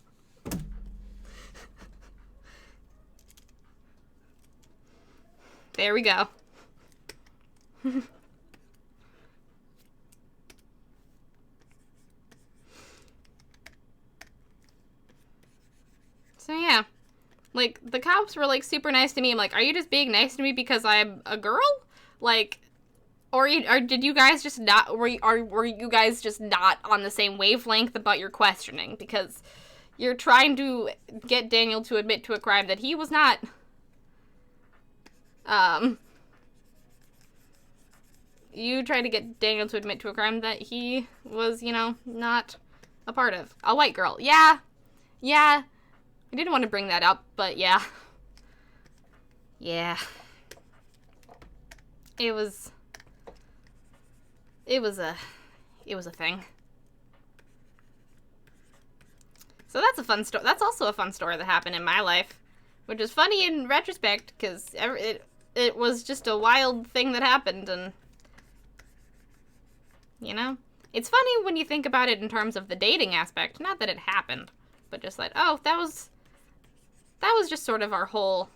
Speaker 1: There we go. So yeah. Like, the cops were, like, super nice to me. I'm like, are you just being nice to me because I'm a girl? Like, or did you guys just not, were you guys just not on the same wavelength about your questioning? Because you're trying to get Daniel to admit to a crime that he was not, you tried to get Daniel to admit to a crime that he was, you know, not a part of. A white girl. Yeah. Yeah. I didn't want to bring that up, but yeah. Yeah. It was a thing. So that's a fun story. That's also a fun story that happened in my life, which is funny in retrospect because it was just a wild thing that happened, and you know, it's funny when you think about it in terms of the dating aspect. Not that it happened, but just like, oh, that was just sort of our whole.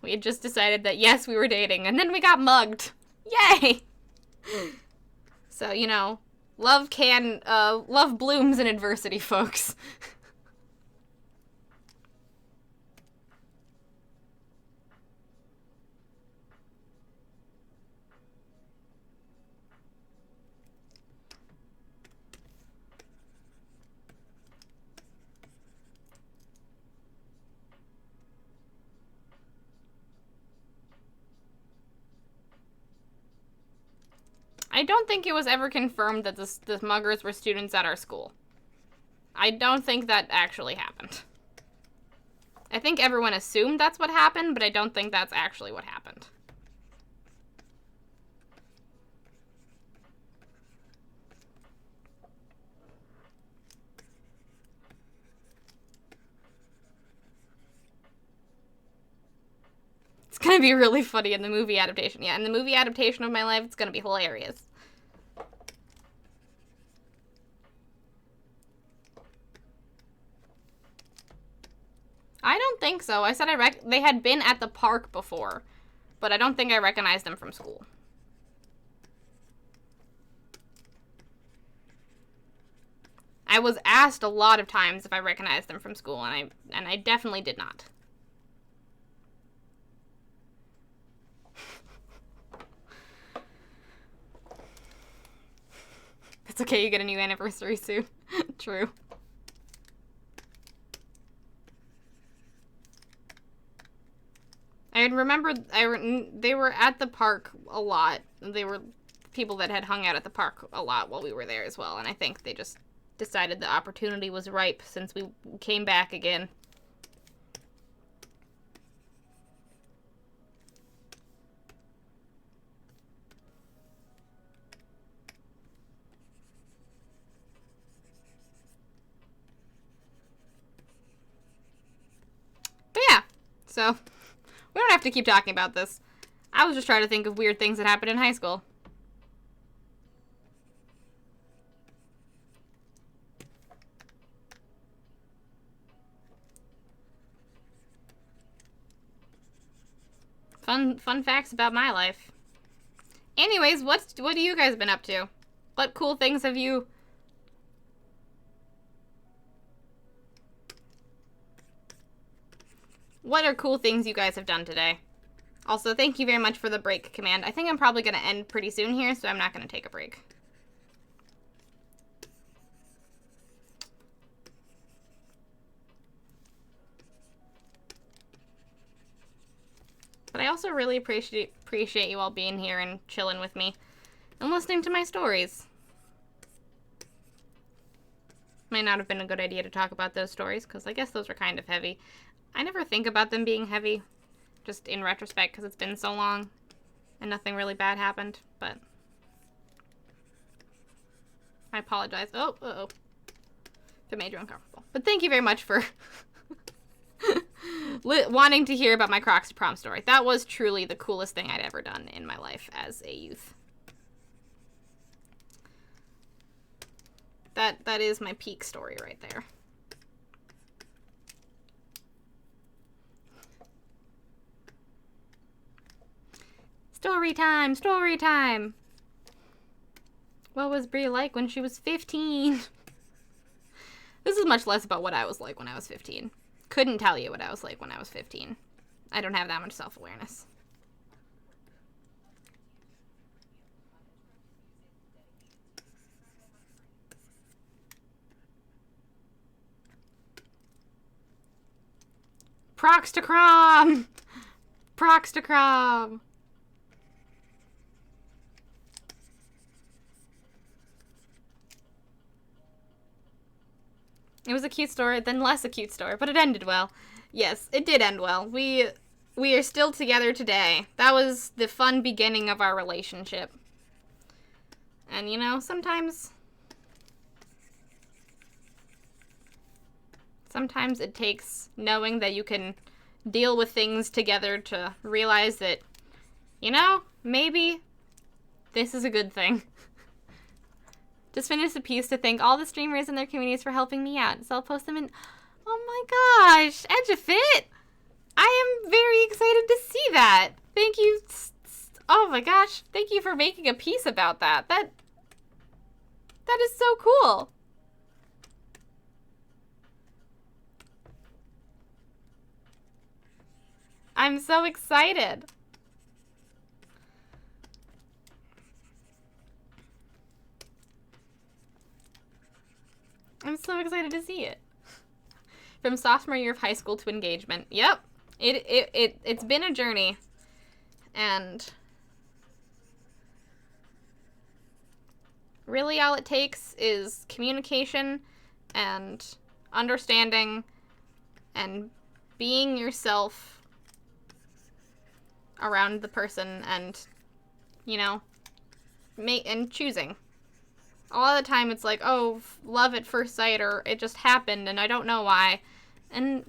Speaker 1: We had just decided that yes, we were dating, and then we got mugged. Yay! So, you know, love blooms in adversity, folks. I don't think it was ever confirmed that the muggers were students at our school. I don't think that actually happened. I think everyone assumed that's what happened, but I don't think that's actually what happened. It's gonna be really funny in the movie adaptation. Yeah, in the movie adaptation of my life, it's gonna be hilarious. I don't think so. I said they had been at the park before, but I don't think I recognized them from school. I was asked a lot of times if I recognized them from school, and I definitely did not. It's okay, you get a new anniversary soon. True. I remember they were at the park a lot. They were people that had hung out at the park a lot while we were there as well, and I think they just decided the opportunity was ripe since we came back again. But yeah, so we don't have to keep talking about this. I was just trying to think of weird things that happened in high school. Fun facts about my life. Anyways, what have you guys been up to? What cool things have you... What are cool things you guys have done today? Also, thank you very much for the break command. I think I'm probably going to end pretty soon here, so I'm not going to take a break. But I also really appreciate you all being here and chilling with me and listening to my stories. Might not have been a good idea to talk about those stories, because I guess those are kind of heavy. I never think about them being heavy, just in retrospect, because it's been so long and nothing really bad happened, but I apologize. Oh, uh-oh. If it made you uncomfortable. But thank you very much for wanting to hear about my Crocs to Prom story. That was truly the coolest thing I'd ever done in my life as a youth. That is my peak story right there. Story time! Story time! What was Brie like when she was 15? This is much less about what I was like when I was 15. Couldn't tell you what I was like when I was 15. I don't have that much self-awareness. Prox to Crom! Prox to Crom! It was a cute story, then less a cute story, but it ended well. Yes, it did end well. We are still together today. That was the fun beginning of our relationship. And you know, sometimes it takes knowing that you can deal with things together to realize that, you know, maybe this is a good thing. Just finished a piece to thank all the streamers and their communities for helping me out. So I'll post them in... Oh my gosh, Edgefit! I am very excited to see that. Thank you. Oh my gosh, thank you for making a piece about that. That is so cool. I'm so excited. I'm so excited to see it. From sophomore year of high school to engagement. Yep. It's been a journey. And really all it takes is communication and understanding and being yourself around the person and, you know, and choosing. A lot of the time it's like, oh, love at first sight, or it just happened and I don't know why. And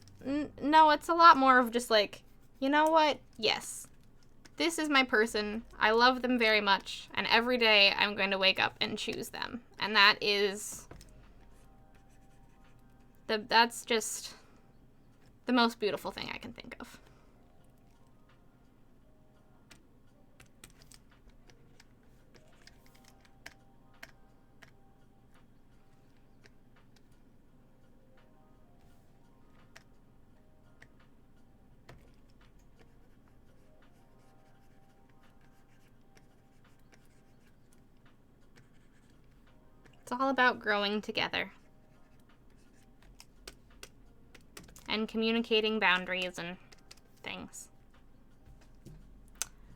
Speaker 1: no, it's a lot more of just like, you know what? Yes. This is my person. I love them very much. And every day I'm going to wake up and choose them. And that is... that's just the most beautiful thing I can think of. It's all about growing together. And communicating boundaries and things.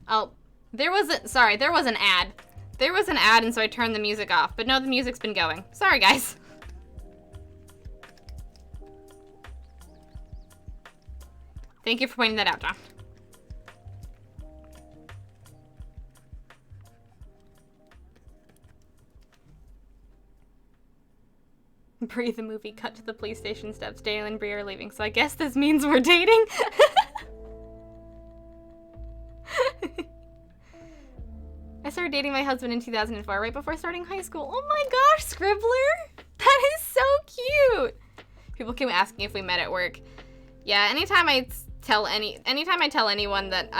Speaker 1: Oh, there was an ad. There was an ad and so I turned the music off. But no, the music's been going. Sorry, guys. Thank you for pointing that out, John. Brie the movie, cut to the police station steps. Dale and Brie are leaving, so I guess this means we're dating. I started dating my husband in 2004, right before starting high school. Oh my gosh, Scribbler! That is so cute! People keep asking if we met at work. Yeah, anytime I tell anyone that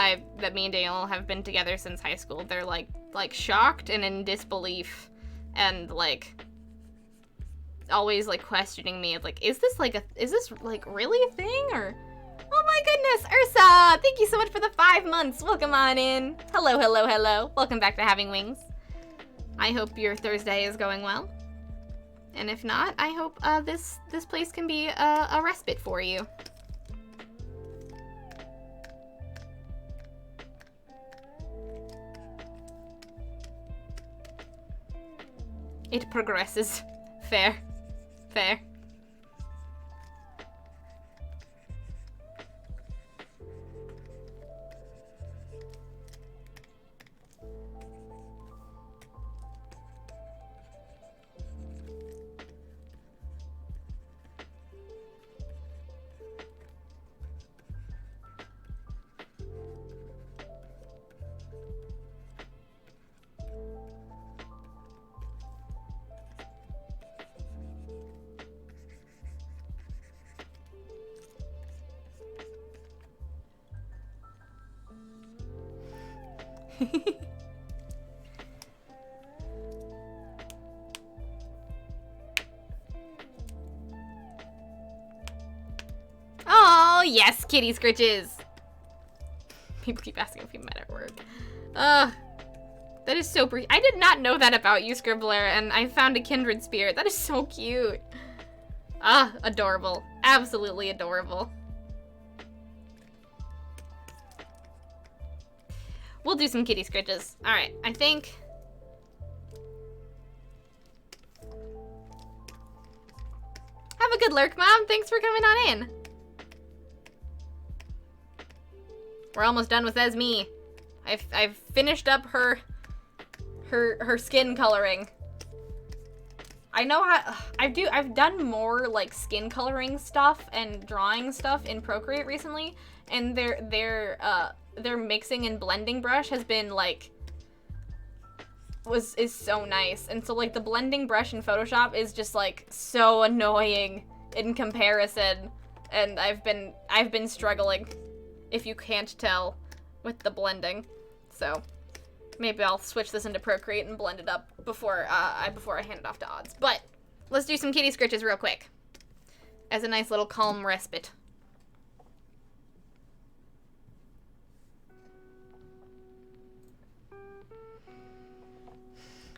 Speaker 1: me and Daniel have been together since high school, they're like shocked and in disbelief and like always like questioning me. It's like, is this really a thing? Or oh my goodness, Ursa, thank you so much for the 5 months. Welcome on in. Hello, hello, hello. Welcome back to Having Wings. I hope your Thursday is going well. And if not, I hope this place can be a respite for you. It progresses. Fair. Fair. yes, kitty scritches. People keep asking if we met at work. That is so I did not know that about you, Scribbler, and I found a kindred spirit. That is so cute. Adorable. Absolutely adorable. We'll do some kitty scritches. Alright, I think... Have a good lurk, Mom. Thanks for coming on in. We're almost done with Esme. I've finished up her skin coloring. I know how I've done more like skin coloring stuff and drawing stuff in Procreate recently, and their mixing and blending brush has been like is so nice. And so like the blending brush in Photoshop is just like so annoying in comparison, and I've been struggling, if you can't tell, with the blending. So maybe I'll switch this into Procreate and blend it up before I hand it off to Odds. But let's do some kitty scritches real quick as a nice little calm respite.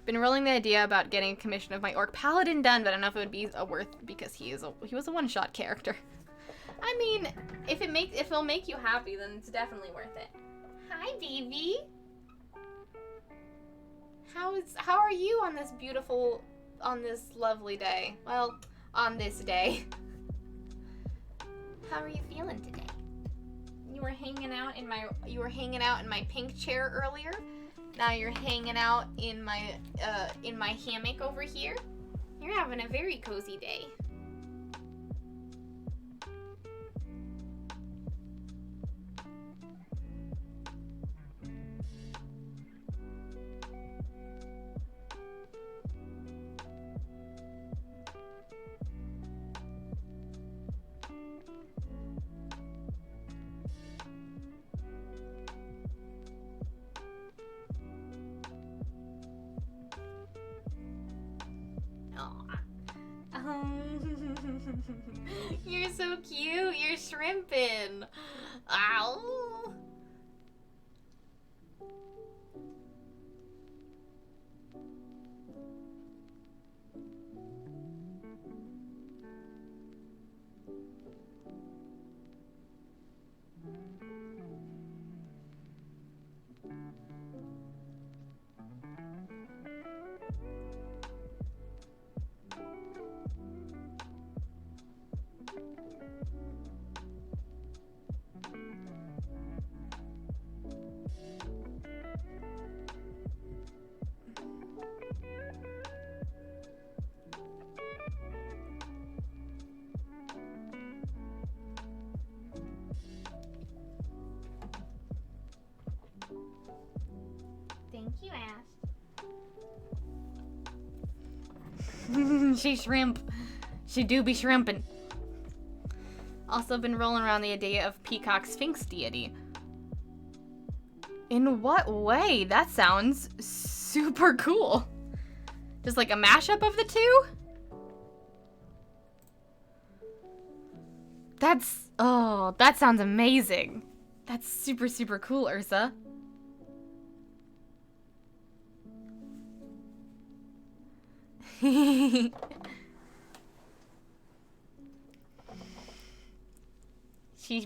Speaker 1: Been rolling the idea about getting a commission of my Orc Paladin done, but I don't know if it would be worth, because he was a one-shot character. I mean, if it'll make you happy, then it's definitely worth it. Hi, baby. How are you on this lovely day? Well, on this day. How are you feeling today? You were hanging out in my pink chair earlier. Now you're hanging out in my hammock over here. You're having a very cozy day. You're so cute. You're shrimping. Ow. Thank you, Ash. She shrimp. She do be shrimping. Also been rolling around the idea of Peacock Sphinx deity. In what way? That sounds super cool. Just like a mashup of the two? That sounds amazing. That's super, super cool, Ursa. She'd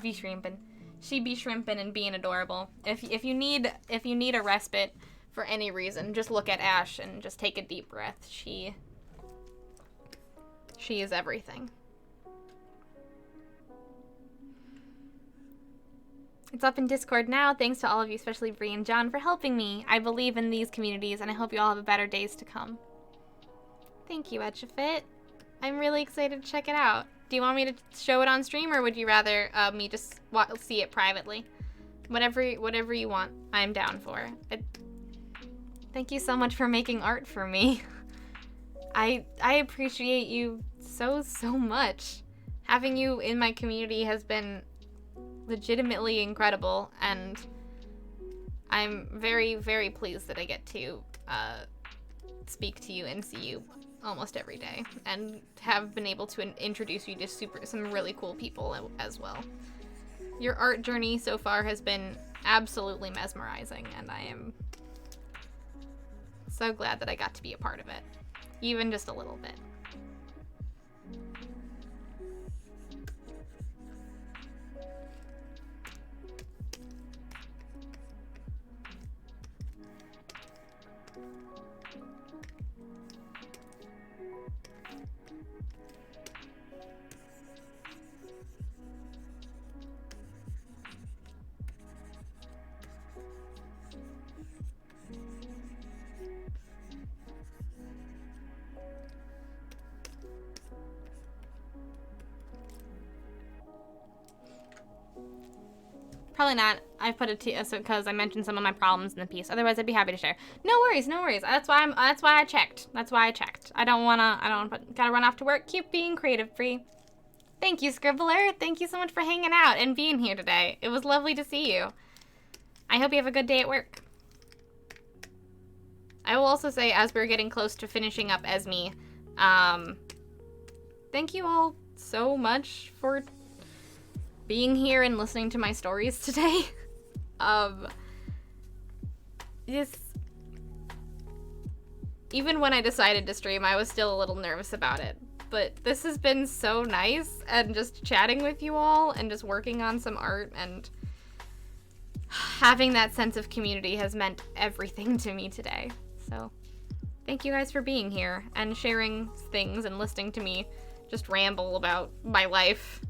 Speaker 1: be shrimping. She'd be shrimping and being adorable. If you need a respite for any reason, just look at Ash and just take a deep breath. She is everything. It's up in Discord now. Thanks to all of you, especially Bree and John, for helping me. I believe in these communities, and I hope you all have better days to come. Thank you, Etchafit. I'm really excited to check it out. Do you want me to show it on stream, or would you rather me just see it privately? Whatever you want, I'm down for. Thank you so much for making art for me. I appreciate you so much. Having you in my community has been legitimately incredible, and I'm very, very pleased that I get to speak to you and see you almost every day, and have been able to introduce you to some really cool people as well. Your art journey so far has been absolutely mesmerizing, and I am so glad that I got to be a part of it, even just a little bit. Probably not. I put it to because I mentioned some of my problems in the piece. Otherwise, I'd be happy to share. No worries, no worries. That's why I checked. I don't wanna. Gotta run off to work. Keep being creative, Free. Thank you, Scribbler. Thank you so much for hanging out and being here today. It was lovely to see you. I hope you have a good day at work. I will also say, as we're getting close to finishing up Esme, thank you all so much for being here and listening to my stories today. Even when I decided to stream, I was still a little nervous about it. But this has been so nice, and just chatting with you all and just working on some art and having that sense of community has meant everything to me today. So thank you guys for being here and sharing things and listening to me just ramble about my life.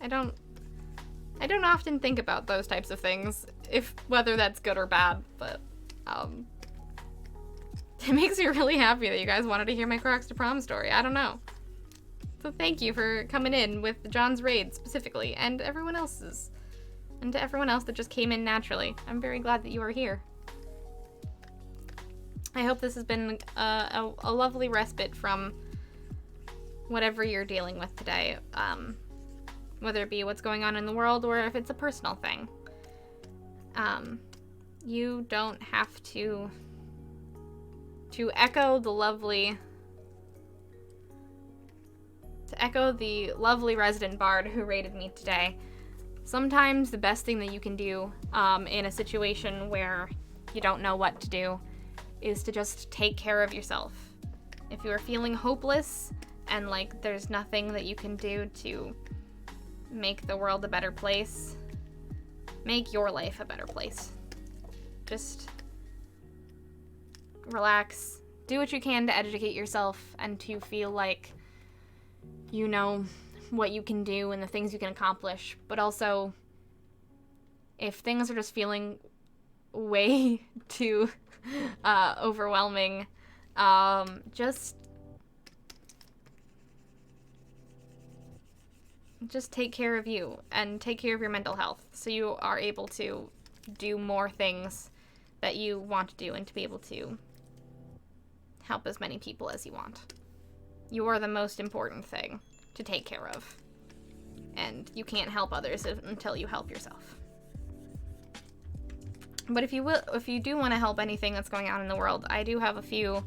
Speaker 1: I don't often think about those types of things, whether that's good or bad, but it makes me really happy that you guys wanted to hear my Crocs to Prom story. I don't know. So thank you for coming in with John's raid specifically, and everyone else's. And to everyone else that just came in naturally. I'm very glad that you are here. I hope this has been a lovely respite from whatever you're dealing with today. Whether it be what's going on in the world or if it's a personal thing. You don't have to echo the lovely resident bard who raided me today. Sometimes the best thing that you can do in a situation where you don't know what to do is to just take care of yourself. If you are feeling hopeless and like there's nothing that you can do to make the world a better place, make your life a better place. Just relax, do what you can to educate yourself and to feel like you know what you can do and the things you can accomplish. But also, if things are just feeling way too overwhelming, just take care of you and take care of your mental health so you are able to do more things that you want to do and to be able to help as many people as you want. You are the most important thing to take care of. And you can't help others until you help yourself. But if you do want to help anything that's going on in the world, I do have a few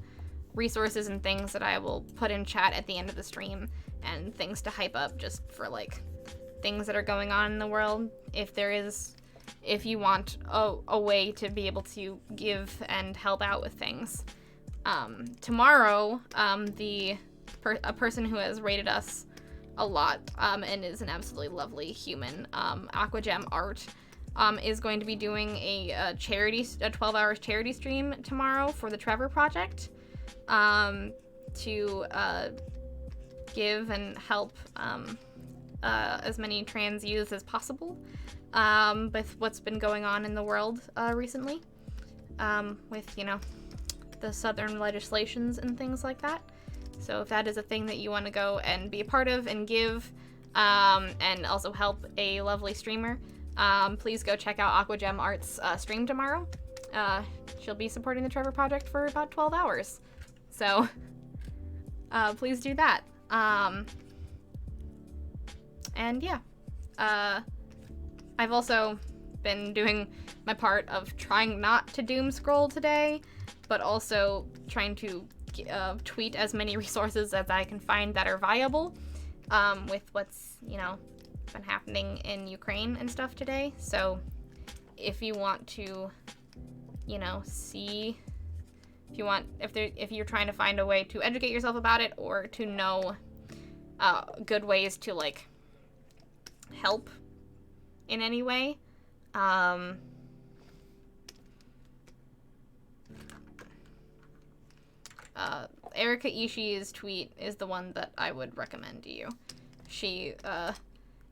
Speaker 1: resources and things that I will put in chat at the end of the stream, and things to hype up just for like things that are going on in the world. If you want a way to be able to give and help out with things. Tomorrow, a person who has rated us a lot and is an absolutely lovely human, Aquagem Art, is going to be doing a 12-hour charity stream tomorrow for the Trevor Project, to give and help as many trans youths as possible with what's been going on in the world recently, with, the Southern legislations and things like that. So if that is a thing that you want to go and be a part of and give, and also help a lovely streamer, please go check out Aquagem Art's stream tomorrow. She'll be supporting the Trevor Project for about 12 hours. So please do that. And yeah, I've also been doing my part of trying not to doom scroll today, but also trying to tweet as many resources as I can find that are viable, with what's, been happening in Ukraine and stuff today. So if you want to, you know, see, if you're trying to find a way to educate yourself about it or to know good ways to, like, help in any way, Erika Ishii's tweet is the one that I would recommend to you.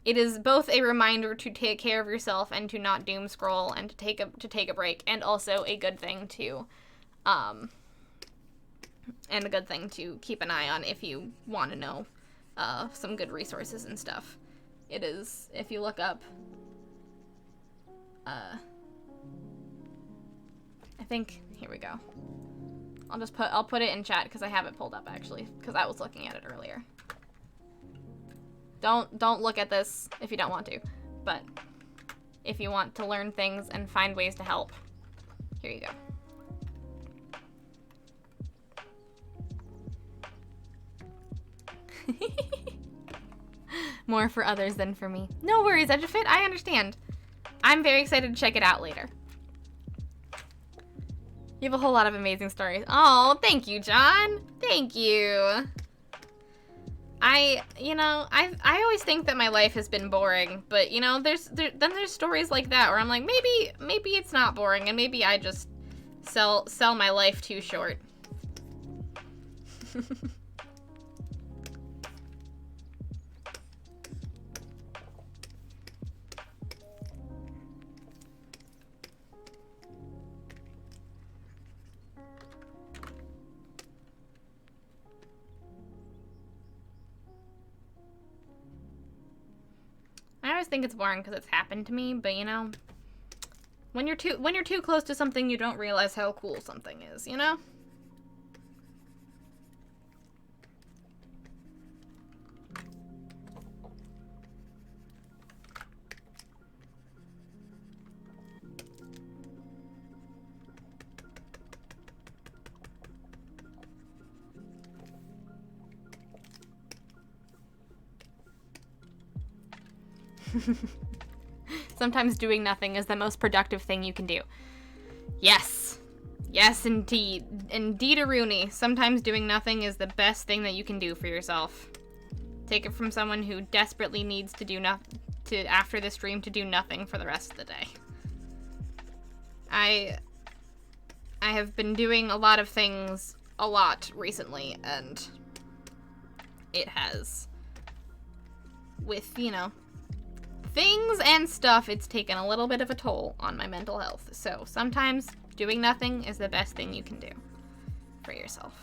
Speaker 1: It is both a reminder to take care of yourself and to not doom scroll and to take a break, and also a good thing to keep an eye on if you want to know some good resources and stuff. It is, if you look up, I think, here we go. I'll put it in chat because I have it pulled up, actually, because I was looking at it earlier. Don't look at this if you don't want to, but if you want to learn things and find ways to help, here you go. More for others than for me. No worries, Edgefit, I understand. I'm very excited to check it out later. You have a whole lot of amazing stories. Oh, thank you, John. Thank you. I always think that my life has been boring, but, you know, there's stories like that where I'm like, maybe it's not boring, and maybe I just sell my life too short. I always think it's boring because it's happened to me, but, you know, when you're too close to something, you don't realize how cool something is, you know? Sometimes doing nothing is the most productive thing you can do. Yes. Yes, indeed. Indeed-a-rooney. Sometimes doing nothing is the best thing that you can do for yourself. Take it from someone who desperately needs to do after the stream, to do nothing for the rest of the day. I have been doing a lot of things a lot recently, and it has, with, you know, things and stuff, it's taken a little bit of a toll on my mental health. So sometimes doing nothing is the best thing you can do for yourself.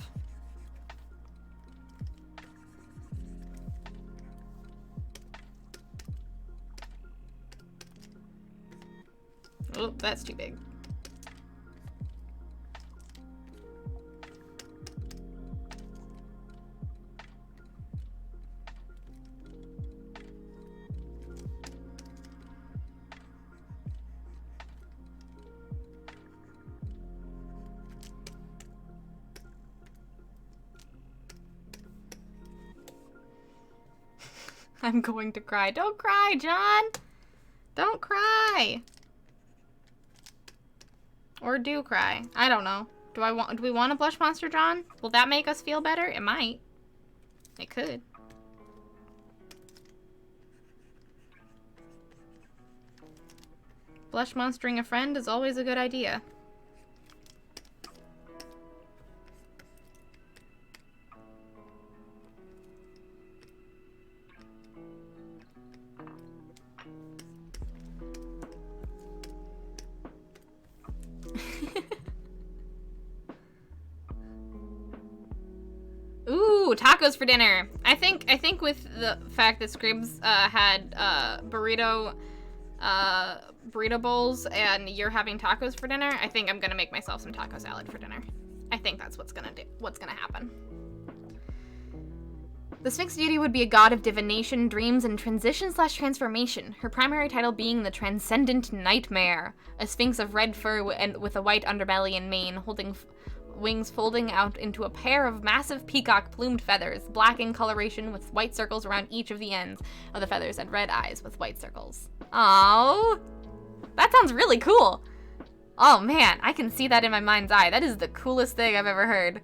Speaker 1: Oh, that's too big. I'm going to cry. Don't cry, John! Don't cry! Or do cry. I don't know. Do we want a blush monster, John? Will that make us feel better? It might. It could. Blush monstering a friend is always a good idea. Ooh, tacos for dinner. I think with the fact that Scribs had burrito bowls and you're having tacos for dinner, I think I'm gonna make myself some taco salad for dinner. I think that's what's gonna happen. The Sphinx deity would be a god of divination, dreams, and transition/transformation, her primary title being the Transcendent Nightmare, a sphinx of red fur and with a white underbelly and mane, holding wings folding out into a pair of massive peacock plumed feathers, black in coloration with white circles around each of the ends of the feathers and red eyes with white circles. Aww. That sounds really cool. Oh man, I can see that in my mind's eye. That is the coolest thing I've ever heard.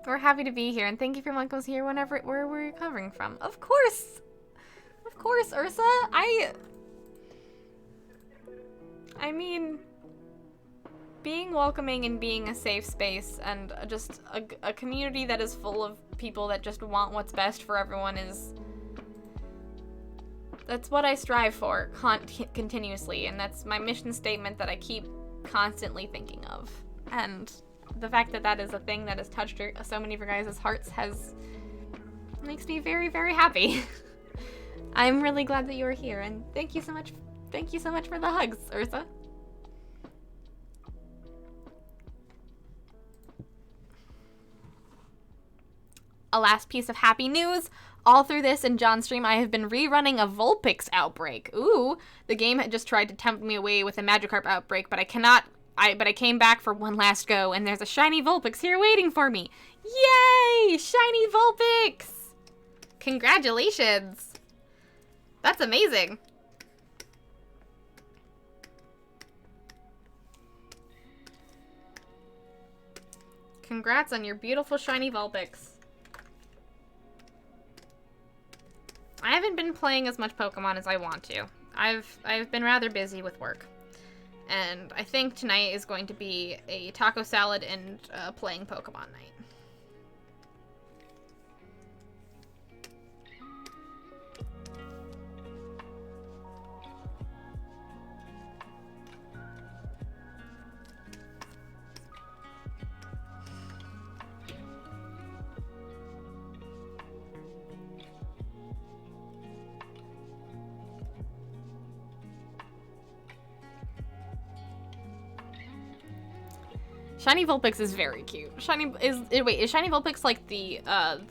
Speaker 1: We're happy to be here, and thank you for Monko's here where we're recovering from. Of course! Of course, Ursa! I mean, being welcoming and being a safe space and just a community that is full of people that just want what's best for everyone that's what I strive for continuously, and that's my mission statement that I keep constantly thinking of. And the fact that that is a thing that has touched so many of your guys' hearts makes me very, very happy. I'm really glad that you are here, and thank you so much for the hugs, Ursa. A last piece of happy news. All through this and John's stream, I have been rerunning a Vulpix outbreak. Ooh, the game had just tried to tempt me away with a Magikarp outbreak, but I came back for one last go, and there's a shiny Vulpix here waiting for me. Yay! Shiny Vulpix! Congratulations! That's amazing. Congrats on your beautiful shiny Vulpix. I haven't been playing as much Pokemon as I want to. I've been rather busy with work. And I think tonight is going to be a taco salad and playing Pokemon night. Shiny Vulpix is very cute. Is Shiny Vulpix like the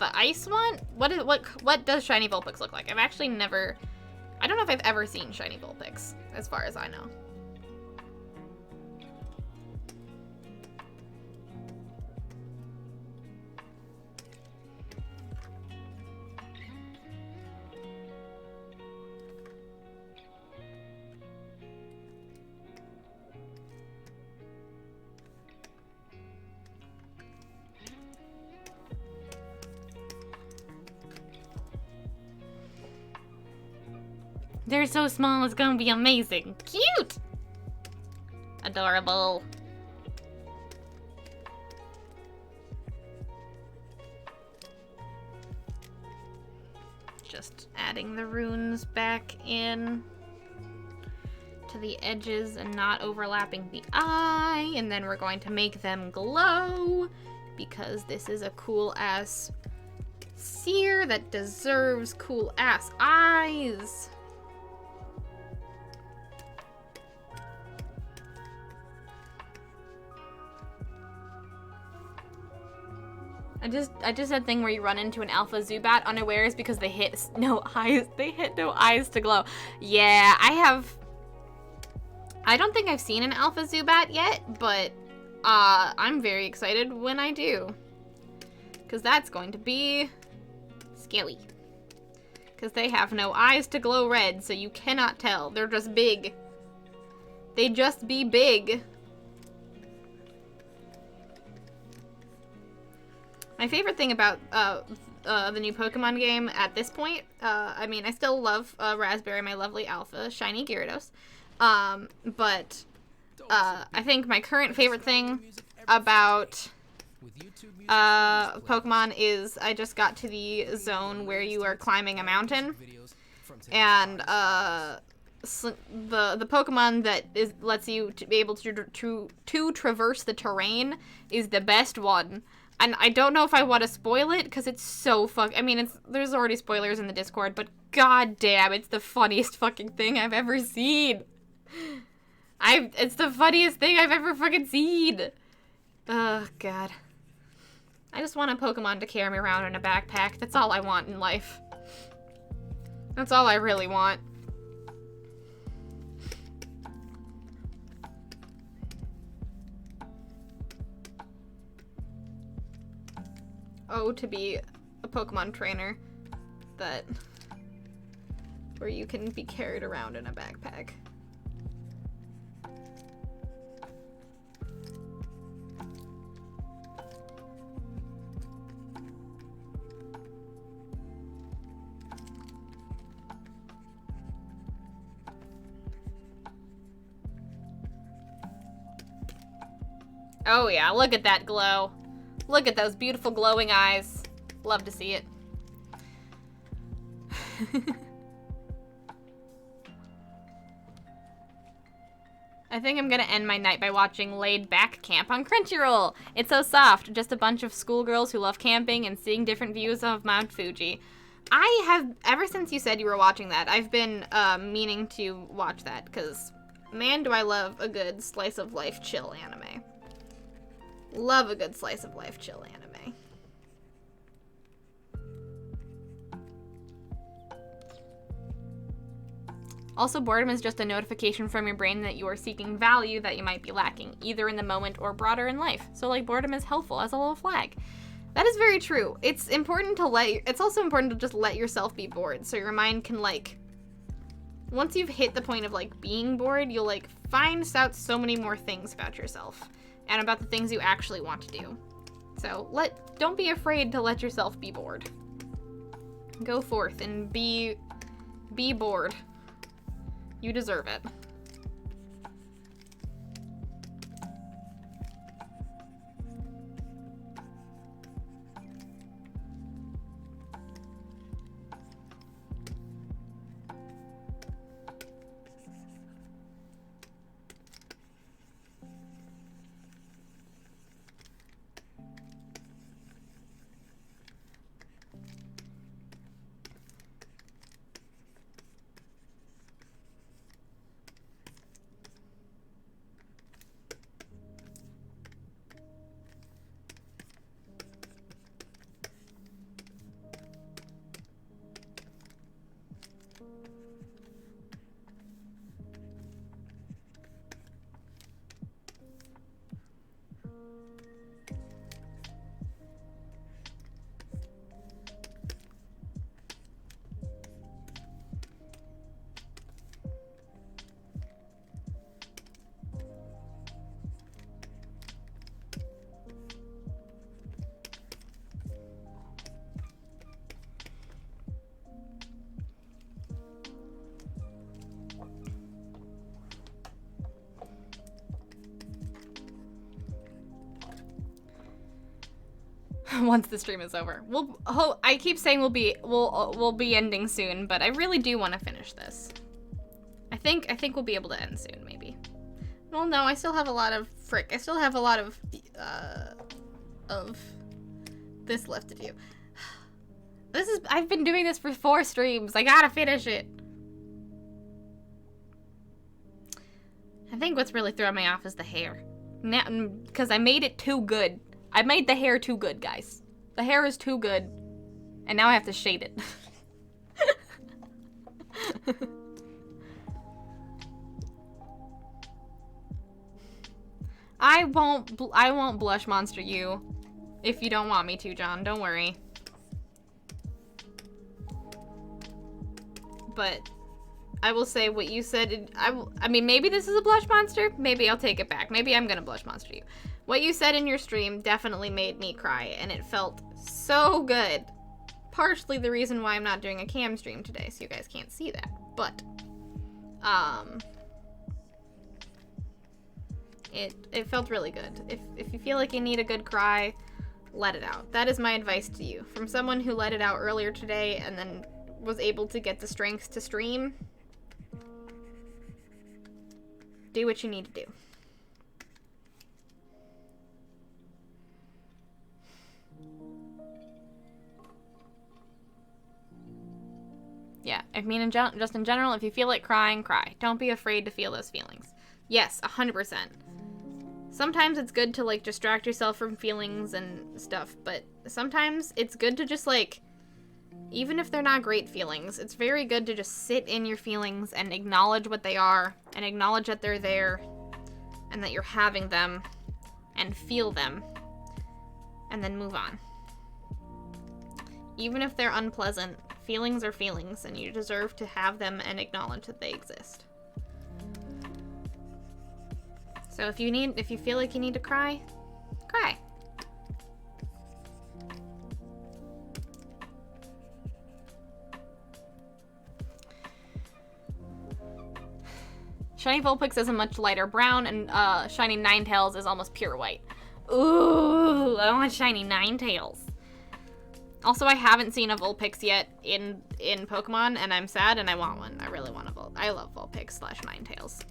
Speaker 1: ice one? What does Shiny Vulpix look like? I don't know if I've ever seen Shiny Vulpix, as far as I know. They're so small, it's gonna be amazing. Cute! Adorable. Just adding the runes back in to the edges and not overlapping the eye. And then we're going to make them glow because this is a cool-ass seer that deserves cool-ass eyes. I just had a thing where you run into an Alpha Zubat unawares because they hit no eyes to glow. Yeah, I don't think I've seen an Alpha Zubat yet, but I'm very excited when I do. Because that's going to be scary. Because they have no eyes to glow red, so you cannot tell. They're just big. They just be big. My favorite thing about the new Pokemon game at this point, I mean, I still love Raspberry, my lovely alpha, shiny Gyarados, but I think my current favorite thing about Pokemon is I just got to the zone where you are climbing a mountain, and the Pokemon that lets you to be able to traverse the terrain is the best one. And I don't know if I want to spoil it, because it's so I mean, there's already spoilers in the Discord, but goddamn, it's the funniest fucking thing I've ever seen. It's the funniest thing I've ever fucking seen. Oh, God. I just want a Pokemon to carry me around in a backpack. That's all I want in life. That's all I really want. Oh, to be a Pokemon trainer where you can be carried around in a backpack. Oh yeah, look at that glow. Look at those beautiful glowing eyes. Love to see it. I think I'm gonna end my night by watching Laid Back Camp on Crunchyroll. It's so soft, just a bunch of schoolgirls who love camping and seeing different views of Mount Fuji. I have, ever since you said you were watching that, I've been meaning to watch that, because man do I love a good slice of life chill anime. Love a good slice of life chill anime. Also, boredom is just a notification from your brain that you are seeking value that you might be lacking, either in the moment or broader in life. So, like, boredom is helpful as a little flag. That is very true. It's important to it's also important to just let yourself be bored, so your mind can, like, once you've hit the point of, like, being bored, you'll, like, find out so many more things about yourself and about the things you actually want to do. So, don't be afraid to let yourself be bored. Go forth and be bored. You deserve it. Once the stream is over. I keep saying we'll be ending soon, but I really do want to finish this. I think we'll be able to end soon, maybe. Well, no, I still have a lot of I still have a lot of this left to do. I've been doing this for 4 streams. I gotta finish it. I think what's really throwing me off is the hair. Because I made it too good. I made the hair too good, guys. The hair is too good. And now I have to shade it. I won't blush monster you if you don't want me to, John. Don't worry. But I will say what you said. I mean, maybe this is a blush monster. Maybe I'll take it back. Maybe I'm gonna blush monster you. What you said in your stream definitely made me cry, and it felt so good. Partially the reason why I'm not doing a cam stream today, so you guys can't see that. But, it felt really good. If you feel like you need a good cry, let it out. That is my advice to you. From someone who let it out earlier today and then was able to get the strength to stream. Do what you need to do. Yeah, I mean, just in general, if you feel like crying, cry. Don't be afraid to feel those feelings. Yes, 100%. Sometimes it's good to, like, distract yourself from feelings and stuff, but sometimes it's good to just, like, even if they're not great feelings, it's very good to just sit in your feelings and acknowledge what they are, and acknowledge that they're there, and that you're having them, and feel them, and then move on. Even if they're unpleasant, feelings are feelings, and you deserve to have them and acknowledge that they exist. So if you feel like you need to cry, cry. Shiny Vulpix is a much lighter brown, and Shiny Ninetales is almost pure white. Ooh, I want Shiny Ninetales. Also, I haven't seen a Vulpix yet in Pokemon, and I'm sad, and I want one. I really want a Vulpix. I love Vulpix / Ninetales.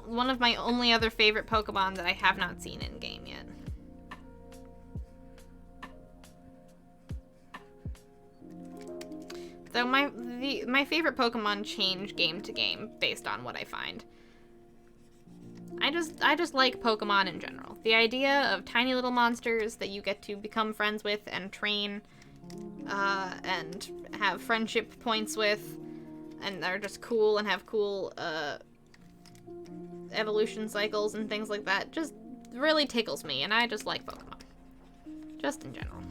Speaker 1: One of my only other favorite Pokemon that I have not seen in game yet. Though my favorite Pokemon change game to game based on what I find. I just like Pokemon in general. The idea of tiny little monsters that you get to become friends with and train, and have friendship points with, and they're just cool and have cool evolution cycles and things like that, just really tickles me, and I just like Pokemon. Just in general.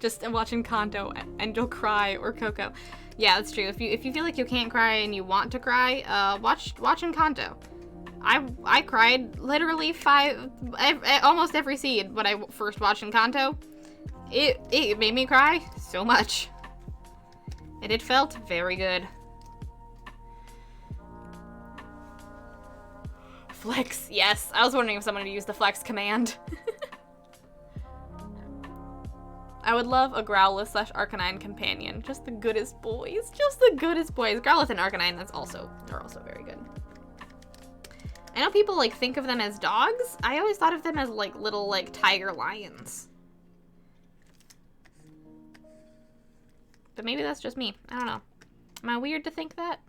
Speaker 1: Just watching Kanto and you'll cry, or Coco. Yeah, that's true. If you feel like you can't cry and you want to cry, watch Encanto. I cried literally almost every scene when I first watched Encanto. It made me cry so much. And it felt very good. Flex, yes. I was wondering if someone would use the flex command. I would love a Growlithe / Arcanine companion. Just the goodest boys. Just the goodest boys. Growlithe and Arcanine, they're also very good. I know people, like, think of them as dogs. I always thought of them as, like, little, like, tiger lions. But maybe that's just me. I don't know. Am I weird to think that?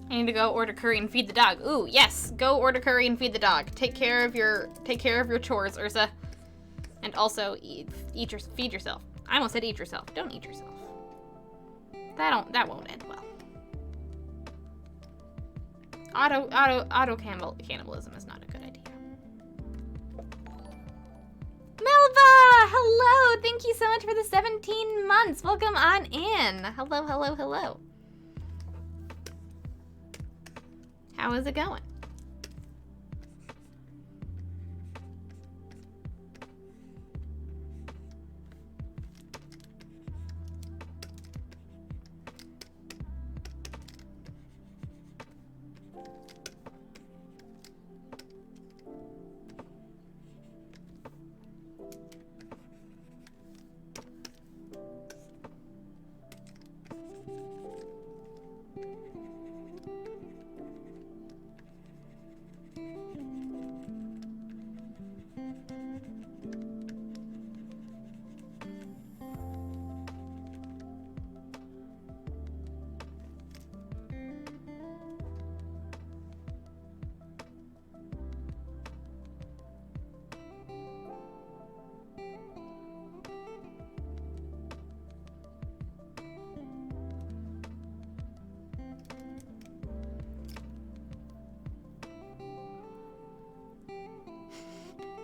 Speaker 1: I need to go order curry and feed the dog. Ooh, yes. Go order curry and feed the dog. Take care of your chores, Ursa. And also feed yourself. I almost said eat yourself. Don't eat yourself. That won't end well. Auto cannibalism is not a good idea. Melva! Hello! Thank you so much for the 17 months. Welcome on in. Hello, hello, hello. How is it going?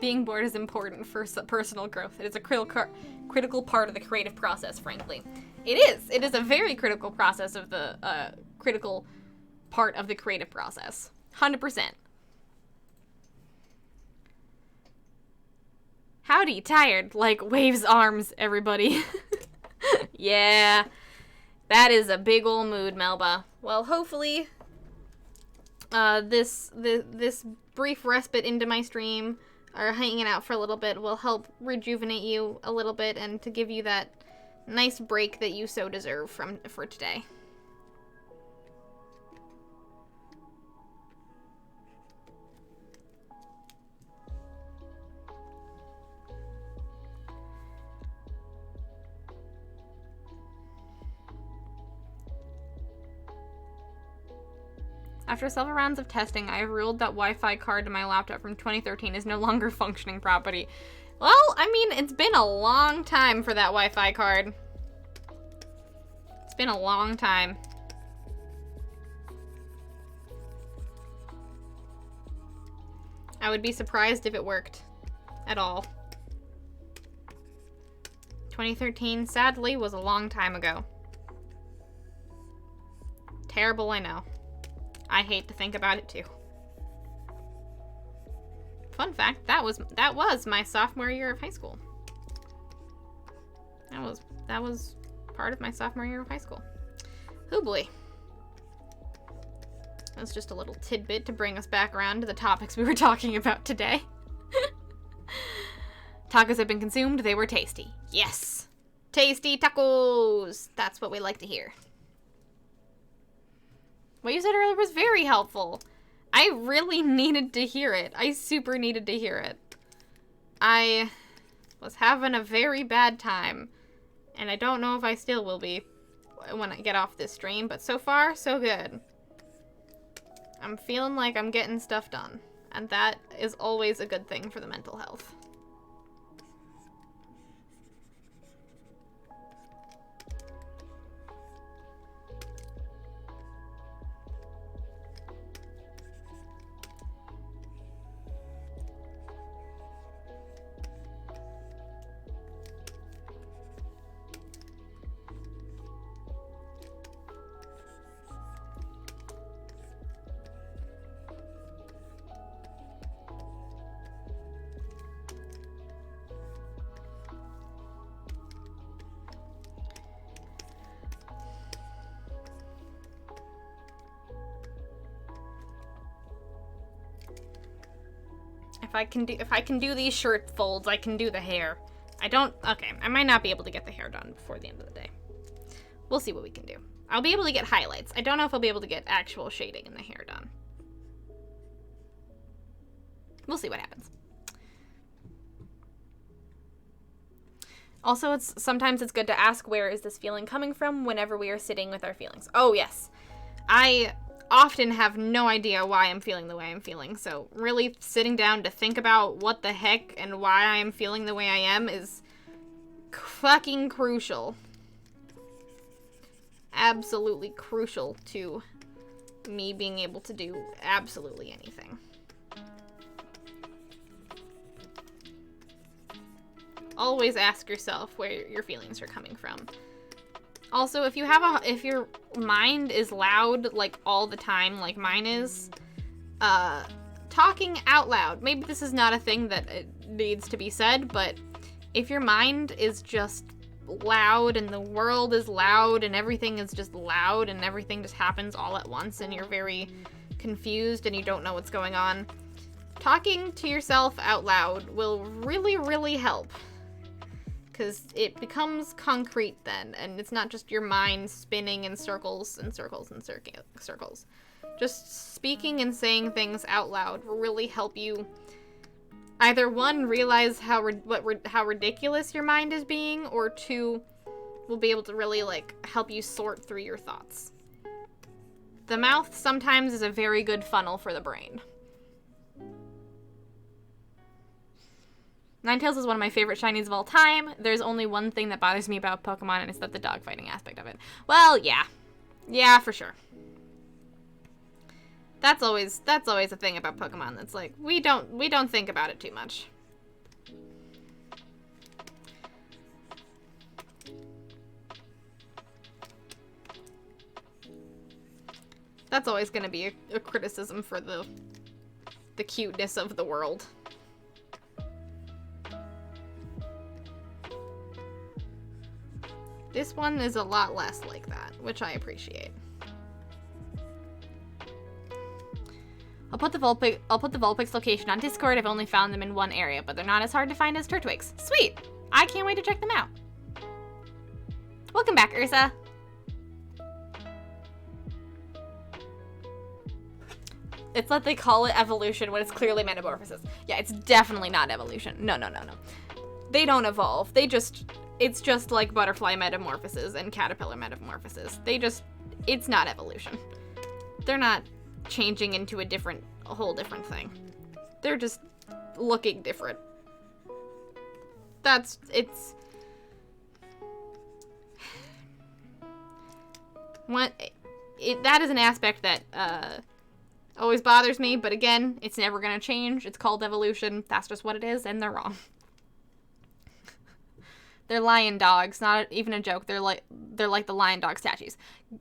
Speaker 1: Being bored is important for personal growth. It is a critical part of the creative process, frankly. It is. It is a very critical process of the, critical part of the creative process. 100%. Howdy, tired. Like, waves arms, everybody. Yeah. That is a big ol' mood, Melba. Well, hopefully, this brief respite into my stream, or hanging out for a little bit, will help rejuvenate you a little bit and to give you that nice break that you so deserve for today. After several rounds of testing, I have ruled that Wi-Fi card in my laptop from 2013 is no longer functioning properly. Well, I mean, it's been a long time for that Wi-Fi card. It's been a long time. I would be surprised if it worked at all. 2013, sadly, was a long time ago. Terrible, I know. I hate to think about it too. Fun fact, that was my sophomore year of high school. That was part of my sophomore year of high school. Oh boy. That's just a little tidbit to bring us back around to the topics we were talking about today. Tacos have been consumed, they were tasty. Yes! Tasty tacos! That's what we like to hear. What you said earlier was very helpful. I really needed to hear it. I super needed to hear it. I was having a very bad time, and I don't know if I still will be when I get off this stream, but so far, so good. I'm feeling like I'm getting stuff done, and that is always a good thing for the mental health. If I can do these shirt folds, I can do the hair. Okay, I might not be able to get the hair done before the end of the day. We'll see what we can do. I'll be able to get highlights. I don't know if I'll be able to get actual shading in the hair done. We'll see what happens. Also, sometimes it's good to ask, where is this feeling coming from whenever we are sitting with our feelings. Oh, yes. I often have no idea why I'm feeling the way I'm feeling, so really sitting down to think about what the heck and why I am feeling the way I am is fucking crucial. Absolutely crucial to me being able to do absolutely anything. Always ask yourself where your feelings are coming from. Also, if your mind is loud, like, all the time, like mine is, talking out loud. Maybe this is not a thing that needs to be said, but if your mind is just loud and the world is loud and everything is just loud and everything just happens all at once and you're very confused and you don't know what's going on, talking to yourself out loud will really, really help. Because it becomes concrete then, and it's not just your mind spinning in circles and circles and circles. Just speaking and saying things out loud will really help you either, one, realize how ridiculous your mind is being, or two, will be able to really, like, help you sort through your thoughts. The mouth sometimes is a very good funnel for the brain. Ninetales is one of my favorite shinies of all time. There's only one thing that bothers me about Pokemon, and it's that the dogfighting aspect of it. Well, yeah. Yeah, for sure. That's always a thing about Pokemon. That's like, we don't think about it too much. That's always going to be a criticism for the cuteness of the world. This one is a lot less like that, which I appreciate. I'll put the Vulpix location on Discord. I've only found them in one area, but they're not as hard to find as Turtwigs. Sweet! I can't wait to check them out. Welcome back, Ursa. It's what they call it evolution when it's clearly metamorphosis. Yeah, it's definitely not evolution. No. They don't evolve. It's just like butterfly metamorphosis and caterpillar metamorphosis. It's not evolution. They're not changing into a whole different thing. They're just looking different. That is an aspect that always bothers me, but again, it's never gonna change. It's called evolution. That's just what it is, and they're wrong. They're lion dogs, not even a joke. They're like the lion dog statues.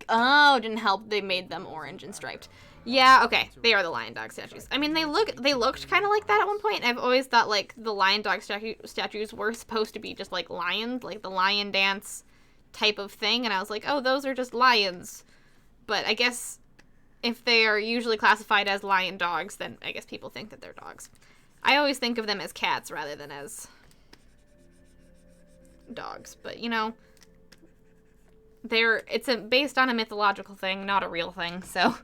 Speaker 1: Oh, didn't help. They made them orange and striped. Yeah, okay. They are the lion dog statues. I mean, they looked kind of like that at one point. I've always thought like the lion dog statues were supposed to be just like lions, like the lion dance type of thing, and I was like, "Oh, those are just lions." But I guess if they are usually classified as lion dogs, then I guess people think that they're dogs. I always think of them as cats rather than as dogs, but you know, it's based on a mythological thing, not a real thing, so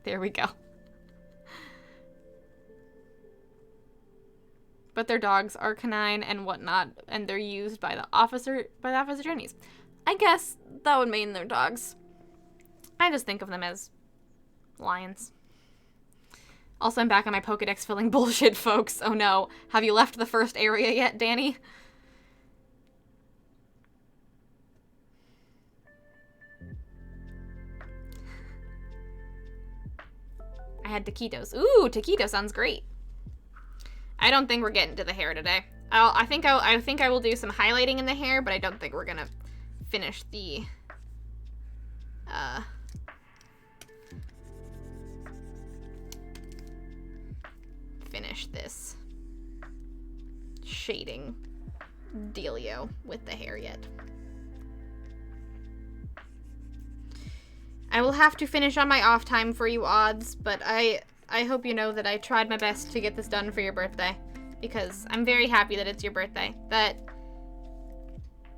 Speaker 1: there we go. But their dogs are canine and whatnot, and they're used by the officer trainees. I guess that would mean they're dogs. I just think of them as lions. Also, I'm back on my Pokedex filling bullshit, folks. Oh no. Have you left the first area yet, Danny? I had taquitos. Ooh, taquito sounds great. I don't think we're getting to the hair today. I think I will do some highlighting in the hair, but I don't think we're gonna finish the finish this shading dealio with the hair yet. I will have to finish on my off time for you, Odds, but I hope you know that I tried my best to get this done for your birthday, because I'm very happy that it's your birthday. That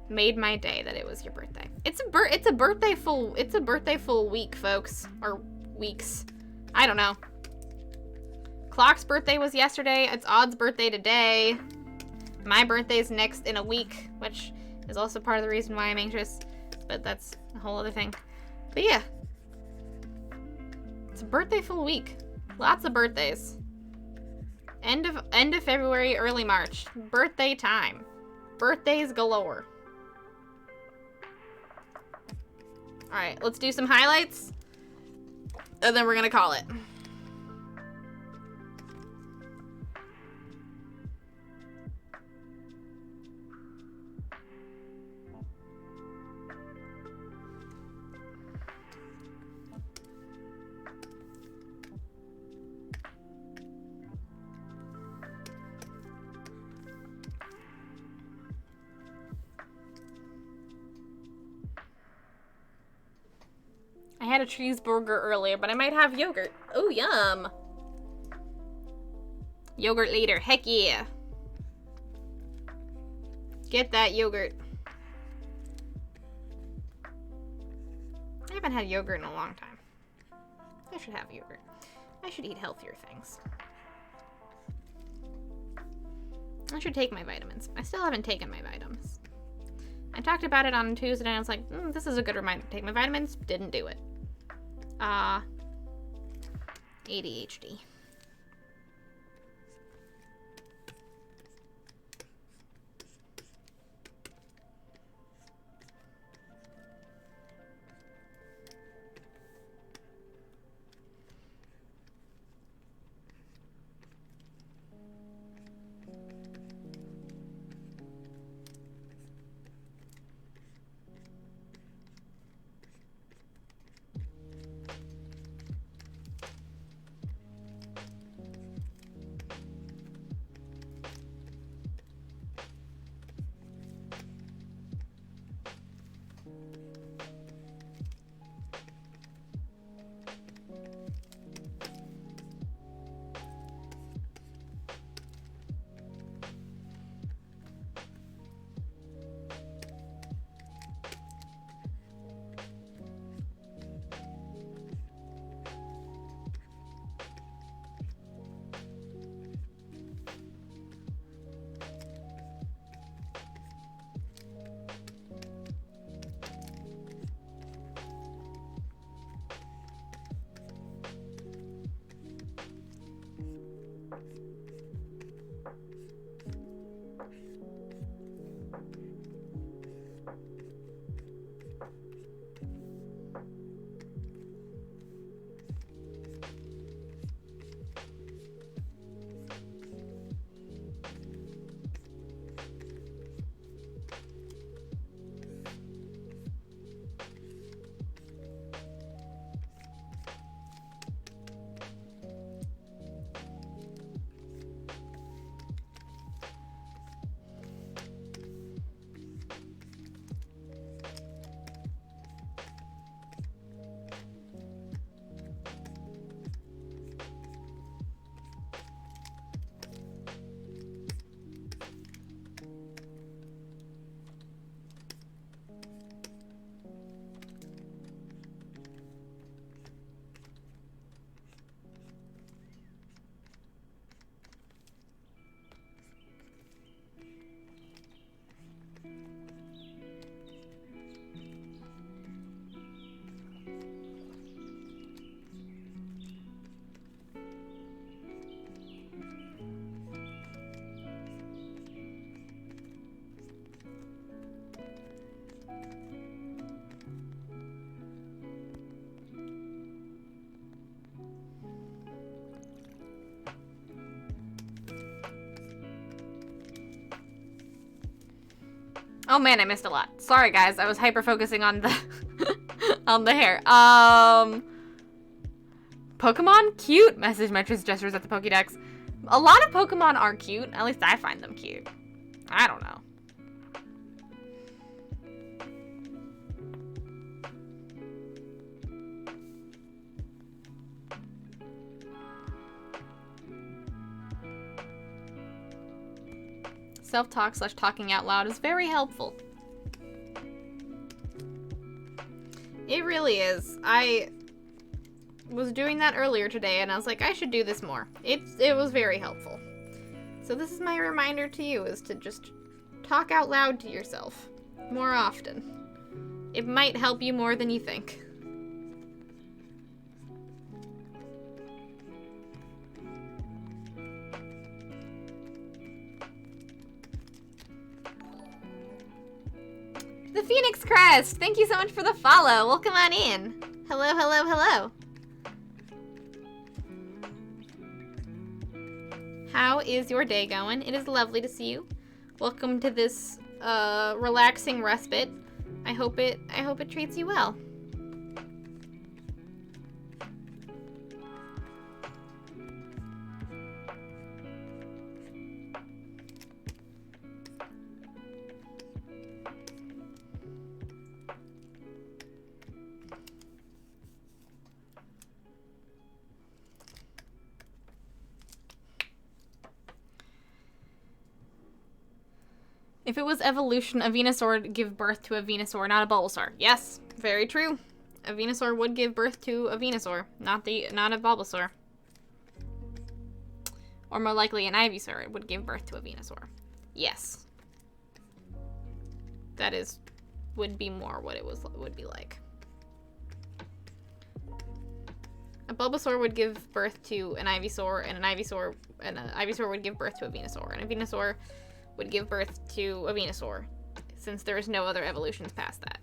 Speaker 1: made my day that it was your birthday. It's a birthday full week, folks, or weeks. I don't know. Clock's birthday was yesterday. It's Odd's birthday today. My birthday's next in a week, which is also part of the reason why I'm anxious, but that's a whole other thing. But yeah. It's a birthday full week. Lots of birthdays. End of February, early March. Birthday time. Birthdays galore. Alright, let's do some highlights. And then we're gonna call it. I had a cheeseburger earlier, but I might have yogurt. Oh, yum. Yogurt later. Heck yeah. Get that yogurt. I haven't had yogurt in a long time. I should have yogurt. I should eat healthier things. I should take my vitamins. I still haven't taken my vitamins. I talked about it on Tuesday and I was like, this is a good reminder to take my vitamins. Didn't do it. ADHD. Oh man, I missed a lot. Sorry guys, I was hyper-focusing on the on the hair. Pokemon? Cute? Message Metro's gestures at the Pokédex. A lot of Pokemon are cute. At least I find them cute. I don't know. Self-talk / talking out loud is very helpful. It really is. I was doing that earlier today and I was like, I should do this more. It was very helpful. So this is my reminder to you, is to just talk out loud to yourself more often. It might help you more than you think. The Phoenix Crest! Thank you so much for the follow. Welcome on in. Hello, hello, hello. How is your day going? It is lovely to see you. Welcome to this relaxing respite. I hope it treats you well. If it was evolution, a Venusaur would give birth to a Venusaur, not a Bulbasaur. Yes, very true. A Venusaur would give birth to a Venusaur, not a Bulbasaur. Or more likely, an Ivysaur would give birth to a Venusaur. Yes. That would be more what it would be like. A Bulbasaur would give birth to an Ivysaur, and an Ivysaur would give birth to a Venusaur, and a Venusaur would give birth to a Venusaur, since there is no other evolutions past that.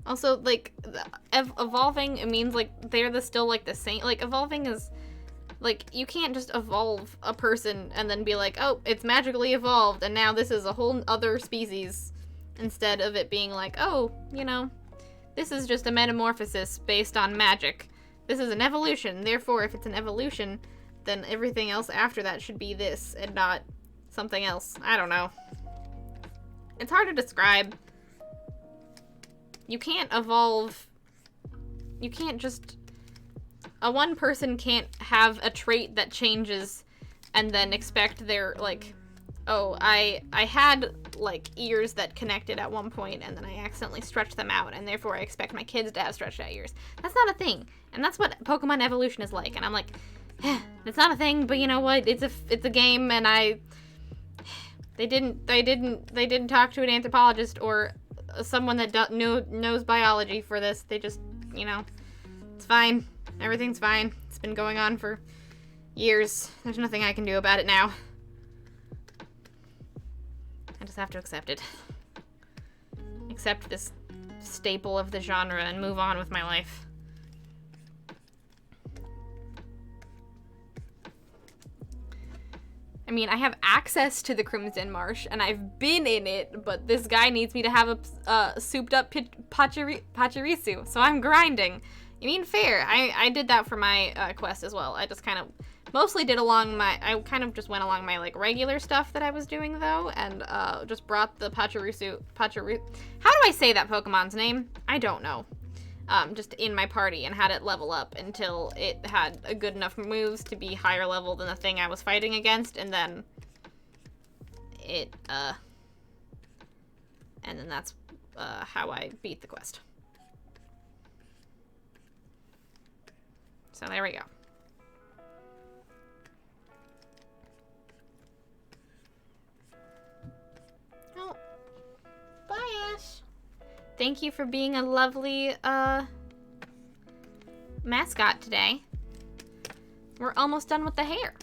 Speaker 1: Also, like, evolving, it means, like, they're still, like, the same. Like, evolving is, like, you can't just evolve a person and then be like, oh, it's magically evolved, and now this is a whole other species, instead of it being like, oh, you know, this is just a metamorphosis based on magic. This is an evolution, therefore, if it's an evolution, then everything else after that should be this and not something else. I don't know. It's hard to describe. You can't evolve. You can't just... one person can't have a trait that changes and then expect their, like, oh, I had, like, ears that connected at one point and then I accidentally stretched them out and therefore I expect my kids to have stretched out ears. That's not a thing. And that's what Pokemon evolution is like. And I'm like... It's not a thing, but you know what? It's a game, and they didn't talk to an anthropologist or someone that knows biology for this. They just, you know, it's fine. Everything's fine. It's been going on for years. There's nothing I can do about it now. I just have to accept it. Accept this staple of the genre and move on with my life. I mean, I have access to the Crimson Marsh, and I've been in it, but this guy needs me to have a souped-up Pachirisu, so I'm grinding. I mean, fair. I did that for my quest as well. I just kind of mostly did I kind of just went along my, like, regular stuff that I was doing, though, and just brought the Pachirisu. How do I say that Pokemon's name? I don't know. Just in my party and had it level up until it had a good enough moves to be higher level than the thing I was fighting against, and then that's how I beat the quest. So there we go. Oh, bye, Ash. Thank you for being a lovely, mascot today. We're almost done with the hair.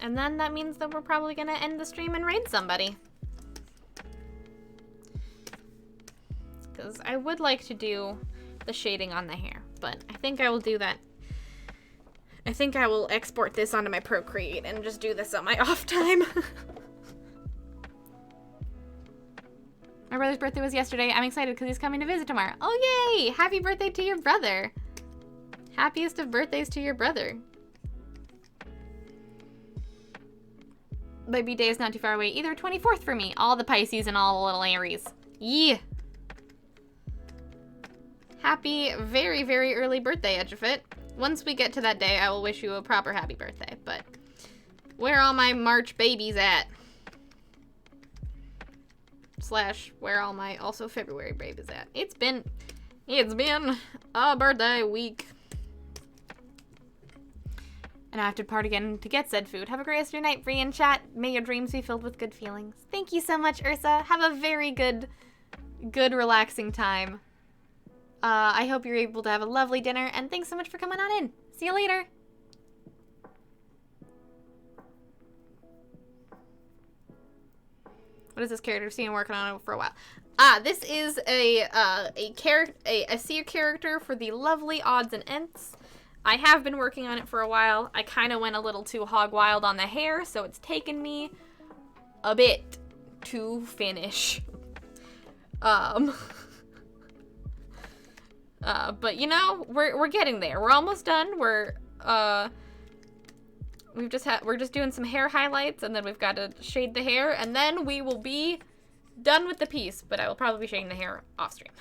Speaker 1: And then that means that we're probably gonna end the stream and raid somebody. Because I would like to do the shading on the hair, but I think I will do that. I think I will export this onto my Procreate and just do this on my off time. My brother's birthday was yesterday. I'm excited because he's coming to visit tomorrow. Oh, yay! Happy birthday to your brother. Happiest of birthdays to your brother. My B-day is not too far away either. 24th for me. All the Pisces and all the little Aries. Yeah. Happy, very, very early birthday, Edgefit. Once we get to that day, I will wish you a proper happy birthday. But where are all my March babies at? Slash, where all my also February babies at? It's been a birthday week. And I have to depart again to get said food. Have a great rest of your night, Bree and chat. May your dreams be filled with good feelings. Thank you so much, Ursa. Have a very good, relaxing time. I hope you're able to have a lovely dinner, and thanks so much for coming on in. See you later. What is this character? I've seen working on it for a while. This is a seer character for the lovely Odds and Ents. I have been working on it for a while. I kind of went a little too hog wild on the hair, so it's taken me a bit to finish. But you know, we're getting there. We're almost done. We're just doing some hair highlights, and then we've got to shade the hair, and then we will be done with the piece. But I will probably be shading the hair off stream.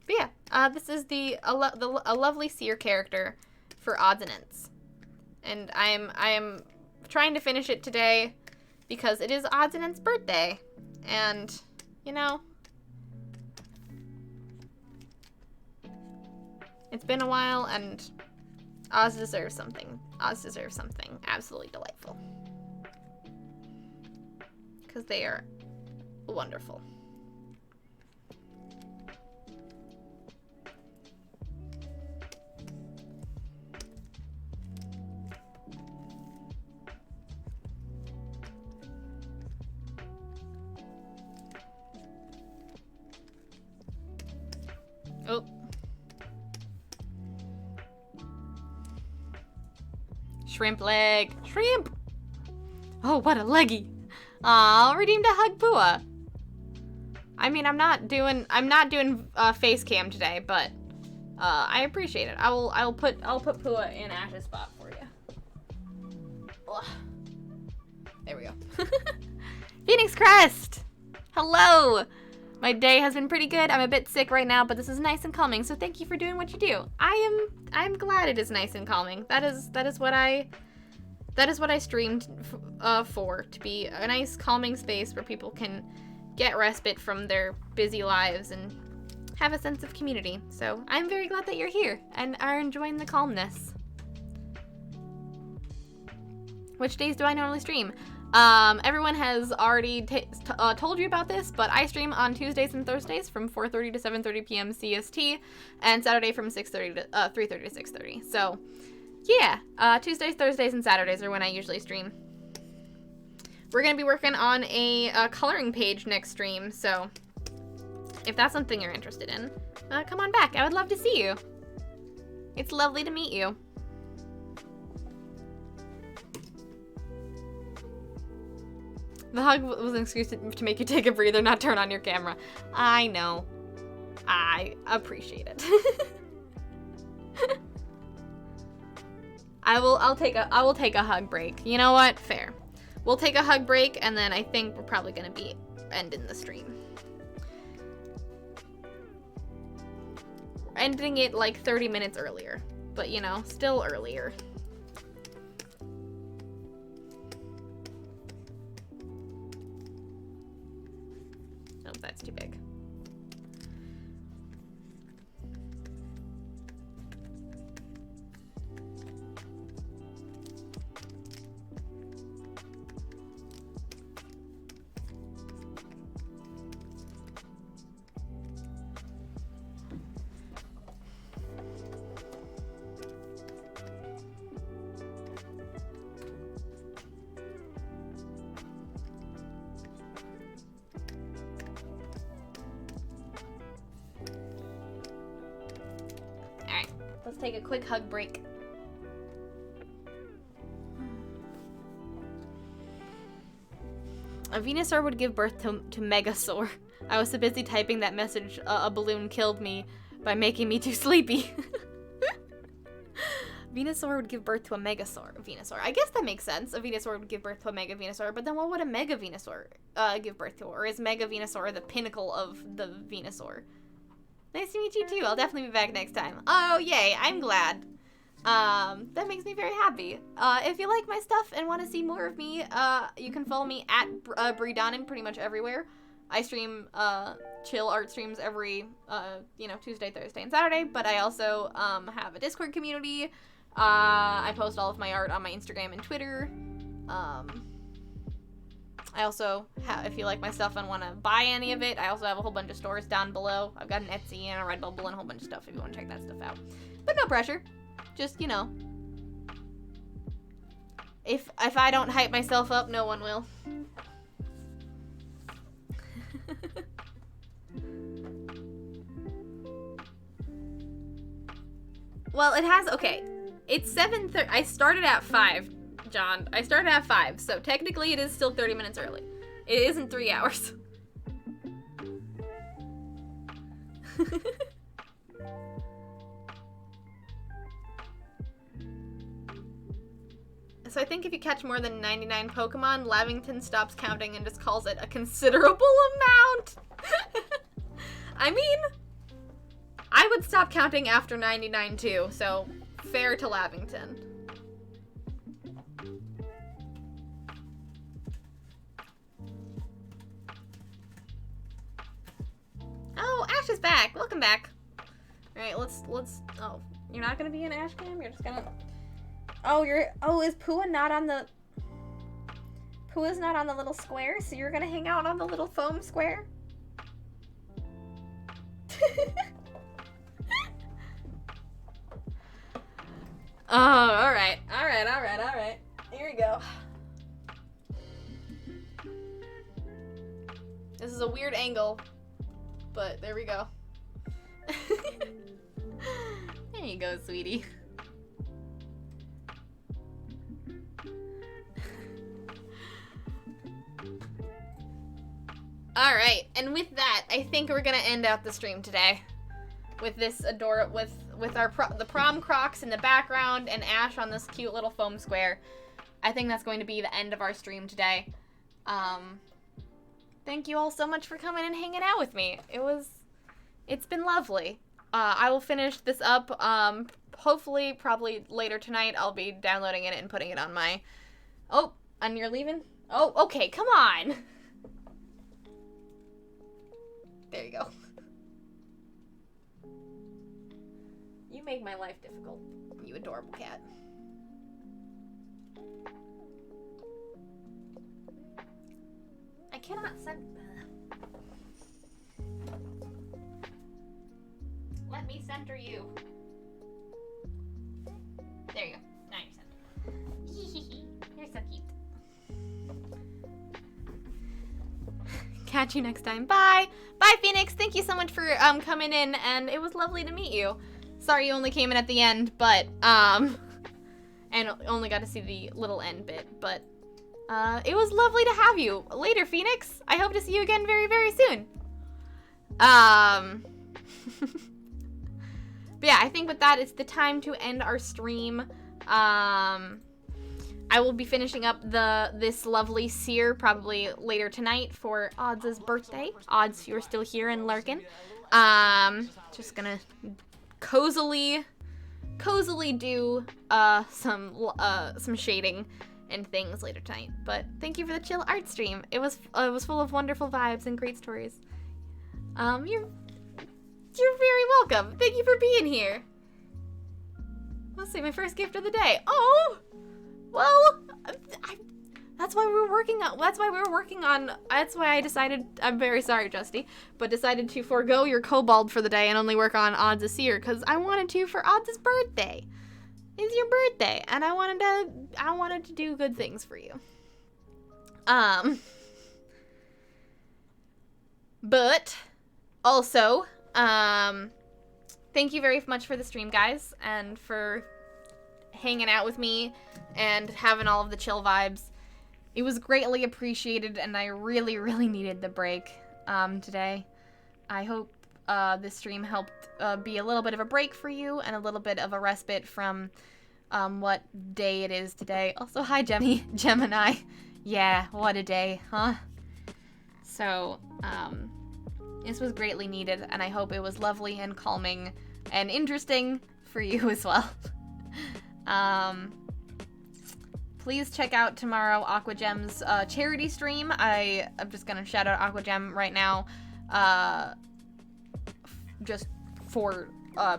Speaker 1: But yeah, this is a lovely seer character for Odds and Ents, and I am trying to finish it today because it is Odds and Ents' birthday, and you know, it's been a while, and Oz deserves something. Oz deserves something absolutely delightful, because they are wonderful. Oh. Shrimp leg. Shrimp! Oh, what a leggy. Aw, redeemed a hug Pua. I mean, I'm not doing face cam today, but I appreciate it. I'll put Pua in Ash's spot for you. Ugh. There we go. Phoenix Crest! Hello! My day has been pretty good. I'm a bit sick right now, but this is nice and calming, so thank you for doing what you do. I'm glad it is nice and calming. That is what I streamed for, to be a nice calming space where people can get respite from their busy lives and have a sense of community. So I'm very glad that you're here and are enjoying the calmness. Which days do I normally stream? Everyone has already told you about this, but I stream on Tuesdays and Thursdays from 4:30 to 7:30 p.m. CST, and Saturday from 3:30 to 6:30. So, yeah, Tuesdays, Thursdays, and Saturdays are when I usually stream. We're gonna be working on a coloring page next stream, so if that's something you're interested in, come on back. I would love to see you. It's lovely to meet you. The hug was an excuse to make you take a breather, not turn on your camera. I know. I appreciate it. I will take a hug break. You know what? Fair. We'll take a hug break, and then I think we're probably gonna be ending the stream. We're ending it like 30 minutes earlier, but you know, still earlier. Oh, that's too big. Let's take a quick hug break. A Venusaur would give birth to Megasaur. I was so busy typing that message, a balloon killed me by making me too sleepy. Venusaur would give birth to a Venusaur. I guess that makes sense. A Venusaur would give birth to a Mega Venusaur, but then what would a Mega Venusaur give birth to? Or is Mega Venusaur the pinnacle of the Venusaur? Nice to meet you too. I'll definitely be back next time. Oh, yay. I'm glad. That makes me very happy. If you like my stuff and want to see more of me, you can follow me at Breedonin pretty much everywhere. I stream chill art streams every Tuesday, Thursday, and Saturday, but I also have a Discord community. I post all of my art on my Instagram and Twitter. I also have, if you like my stuff and want to buy any of it, I also have a whole bunch of stores down below. I've got an Etsy and a Redbubble and a whole bunch of stuff if you want to check that stuff out. But no pressure. Just, if I don't hype myself up, no one will. Well, it has, okay. It's 7:30. I started at 5, John. I started at 5, so technically it is still 30 minutes early. It isn't 3 hours. So I think if you catch more than 99 Pokemon, Lavington stops counting and just calls it a considerable amount. I mean, I would stop counting after 99 too, so fair to Lavington. Oh, Ash is back. Welcome back. All right, let's. Oh, you're not gonna be in Ash Cam. You're just gonna. Oh, is Pua not on the. Pua's not on the little square, so you're gonna hang out on the little foam square. Oh, all right. Here we go. This is a weird angle, but there we go. There you go, sweetie. All right, and with that, I think we're gonna end out the stream today with this with our the prom Crocs in the background and Ash on this cute little foam square. I think that's going to be the end of our stream today. Thank you all so much for coming and hanging out with me. It's been lovely. I will finish this up. Hopefully, probably later tonight, I'll be downloading it and putting it on my. Oh, and you're leaving? Oh, okay, come on. There you go. You make my life difficult, you adorable cat. I cannot send. Let me center you. There you go. Now you're centered. You're so cute. Catch you next time. Bye. Bye, Phoenix. Thank you so much for coming in, and it was lovely to meet you. Sorry you only came in at the end, but and only got to see the little end bit, but it was lovely to have you. Later, Phoenix. I hope to see you again very, very soon. But yeah, I think with that, it's the time to end our stream. I will be finishing up this lovely seer probably later tonight for Odds' birthday. Odds, you're still here and lurking. Just gonna cozily do some shading and things later tonight. But thank you for the chill art stream. It was full of wonderful vibes and great stories. You're very welcome. Thank you for being here. Let's see, my first gift of the day. Oh, well, that's why I decided, I'm very sorry, Justy, but decided to forego your kobold for the day and only work on Odds' seer, because I wanted to for Odds' birthday. It's your birthday, and I wanted to do good things for you. But also, thank you very much for the stream, guys, and for hanging out with me and having all of the chill vibes. It was greatly appreciated, and I really, really needed the break today. I hope this stream helped be a little bit of a break for you and a little bit of a respite from what day it is today. Also, hi, Gemini. Yeah, what a day, huh? So, this was greatly needed, and I hope it was lovely and calming and interesting for you as well. Please check out tomorrow AquaGem's charity stream. I'm just gonna shout out AquaGem right now, just for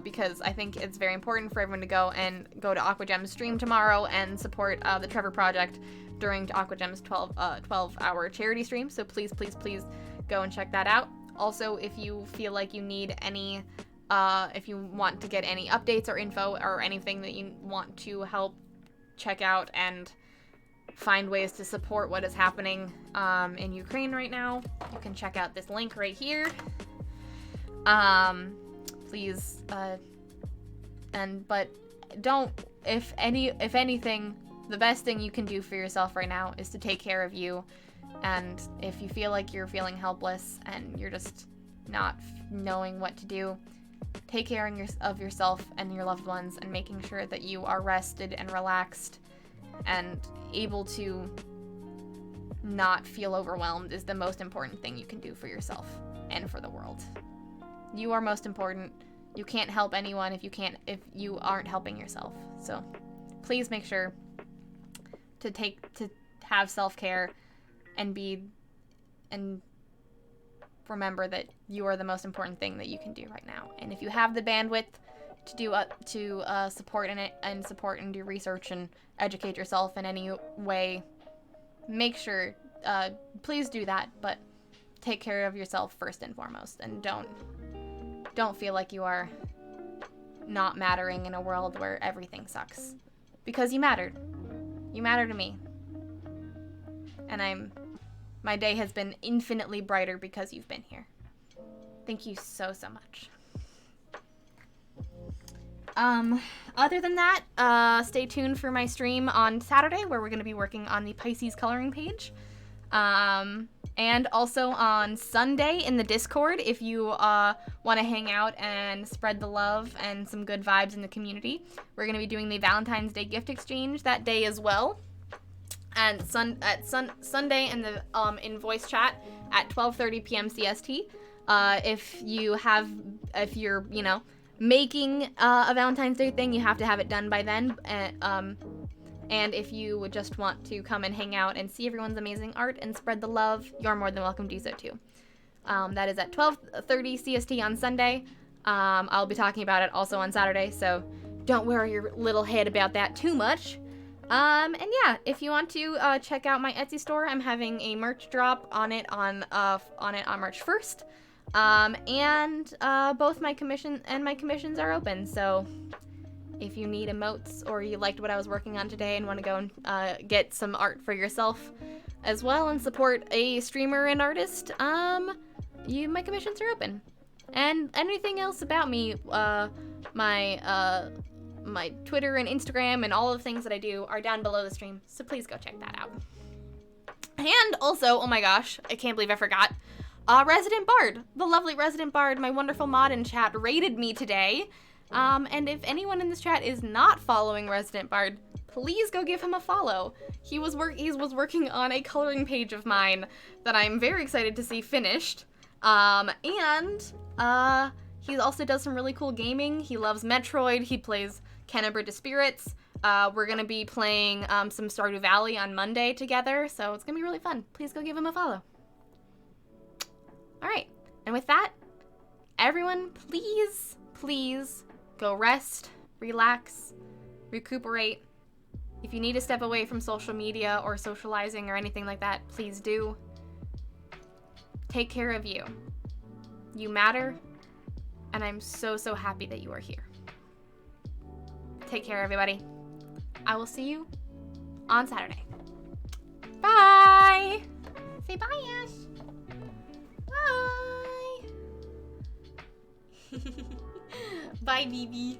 Speaker 1: because I think it's very important for everyone to go to AquaGem's stream tomorrow and support the Trevor Project during AquaGem's 12-hour charity stream. So please, please, please go and check that out. Also, if you feel like you need any, if you want to get any updates or info or anything that you want to help check out and find ways to support what is happening in Ukraine right now, you can check out this link right here. Please, but don't, if anything, the best thing you can do for yourself right now is to take care of you. And if you feel like you're feeling helpless and you're just not knowing what to do, take care of yourself and your loved ones, and making sure that you are rested and relaxed and able to not feel overwhelmed is the most important thing you can do for yourself and for the world. You are most important. You can't help anyone if you aren't helping yourself. So please make sure to have self-care and remember that you are the most important thing that you can do right now. And if you have the bandwidth to support in it and support and do research and educate yourself in any way, make sure, please do that, but take care of yourself first and foremost, and don't feel like you are not mattering in a world where everything sucks, because you mattered. You matter to me, and my day has been infinitely brighter because you've been here. Thank you so much. Other than that, stay tuned for my stream on Saturday, where we're going to be working on the Pisces coloring page. And also on Sunday in the Discord, if you want to hang out and spread the love and some good vibes in the community. We're going to be doing the Valentine's Day gift exchange that day as well. And Sunday in the in voice chat at 12:30 p.m. CST. If you're making a Valentine's Day thing, you have to have it done by then. And if you would just want to come and hang out and see everyone's amazing art and spread the love, you're more than welcome to do so too. That is at 12:30 CST on Sunday. I'll be talking about it also on Saturday, so don't worry your little head about that too much. And yeah, if you want to check out my Etsy store, I'm having a merch drop on it on March 1st. And both my commissions are open, so if you need emotes or you liked what I was working on today and want to go and get some art for yourself as well and support a streamer and artist, my commissions are open. And anything else about me, my Twitter and Instagram and all of the things that I do are down below the stream, so please go check that out. And also, oh my gosh, I can't believe I forgot, Resident Bard, the lovely Resident Bard, my wonderful mod in chat, raided me today. And if anyone in this chat is not following Resident Bard, please go give him a follow. He was working on a coloring page of mine that I'm very excited to see finished. And he also does some really cool gaming. He loves Metroid. He plays Kenna to Spirits. We're gonna be playing some Stardew Valley on Monday together, so it's gonna be really fun. Please go give him a follow. All right, and with that, everyone, please go rest, relax, recuperate. If you need to step away from social media or socializing or anything like that, please do. Take care of you. You matter, and I'm so happy that you are here. Take care, everybody. I will see you on Saturday. Bye! Say bye, Ash. Bye! Bye, BB.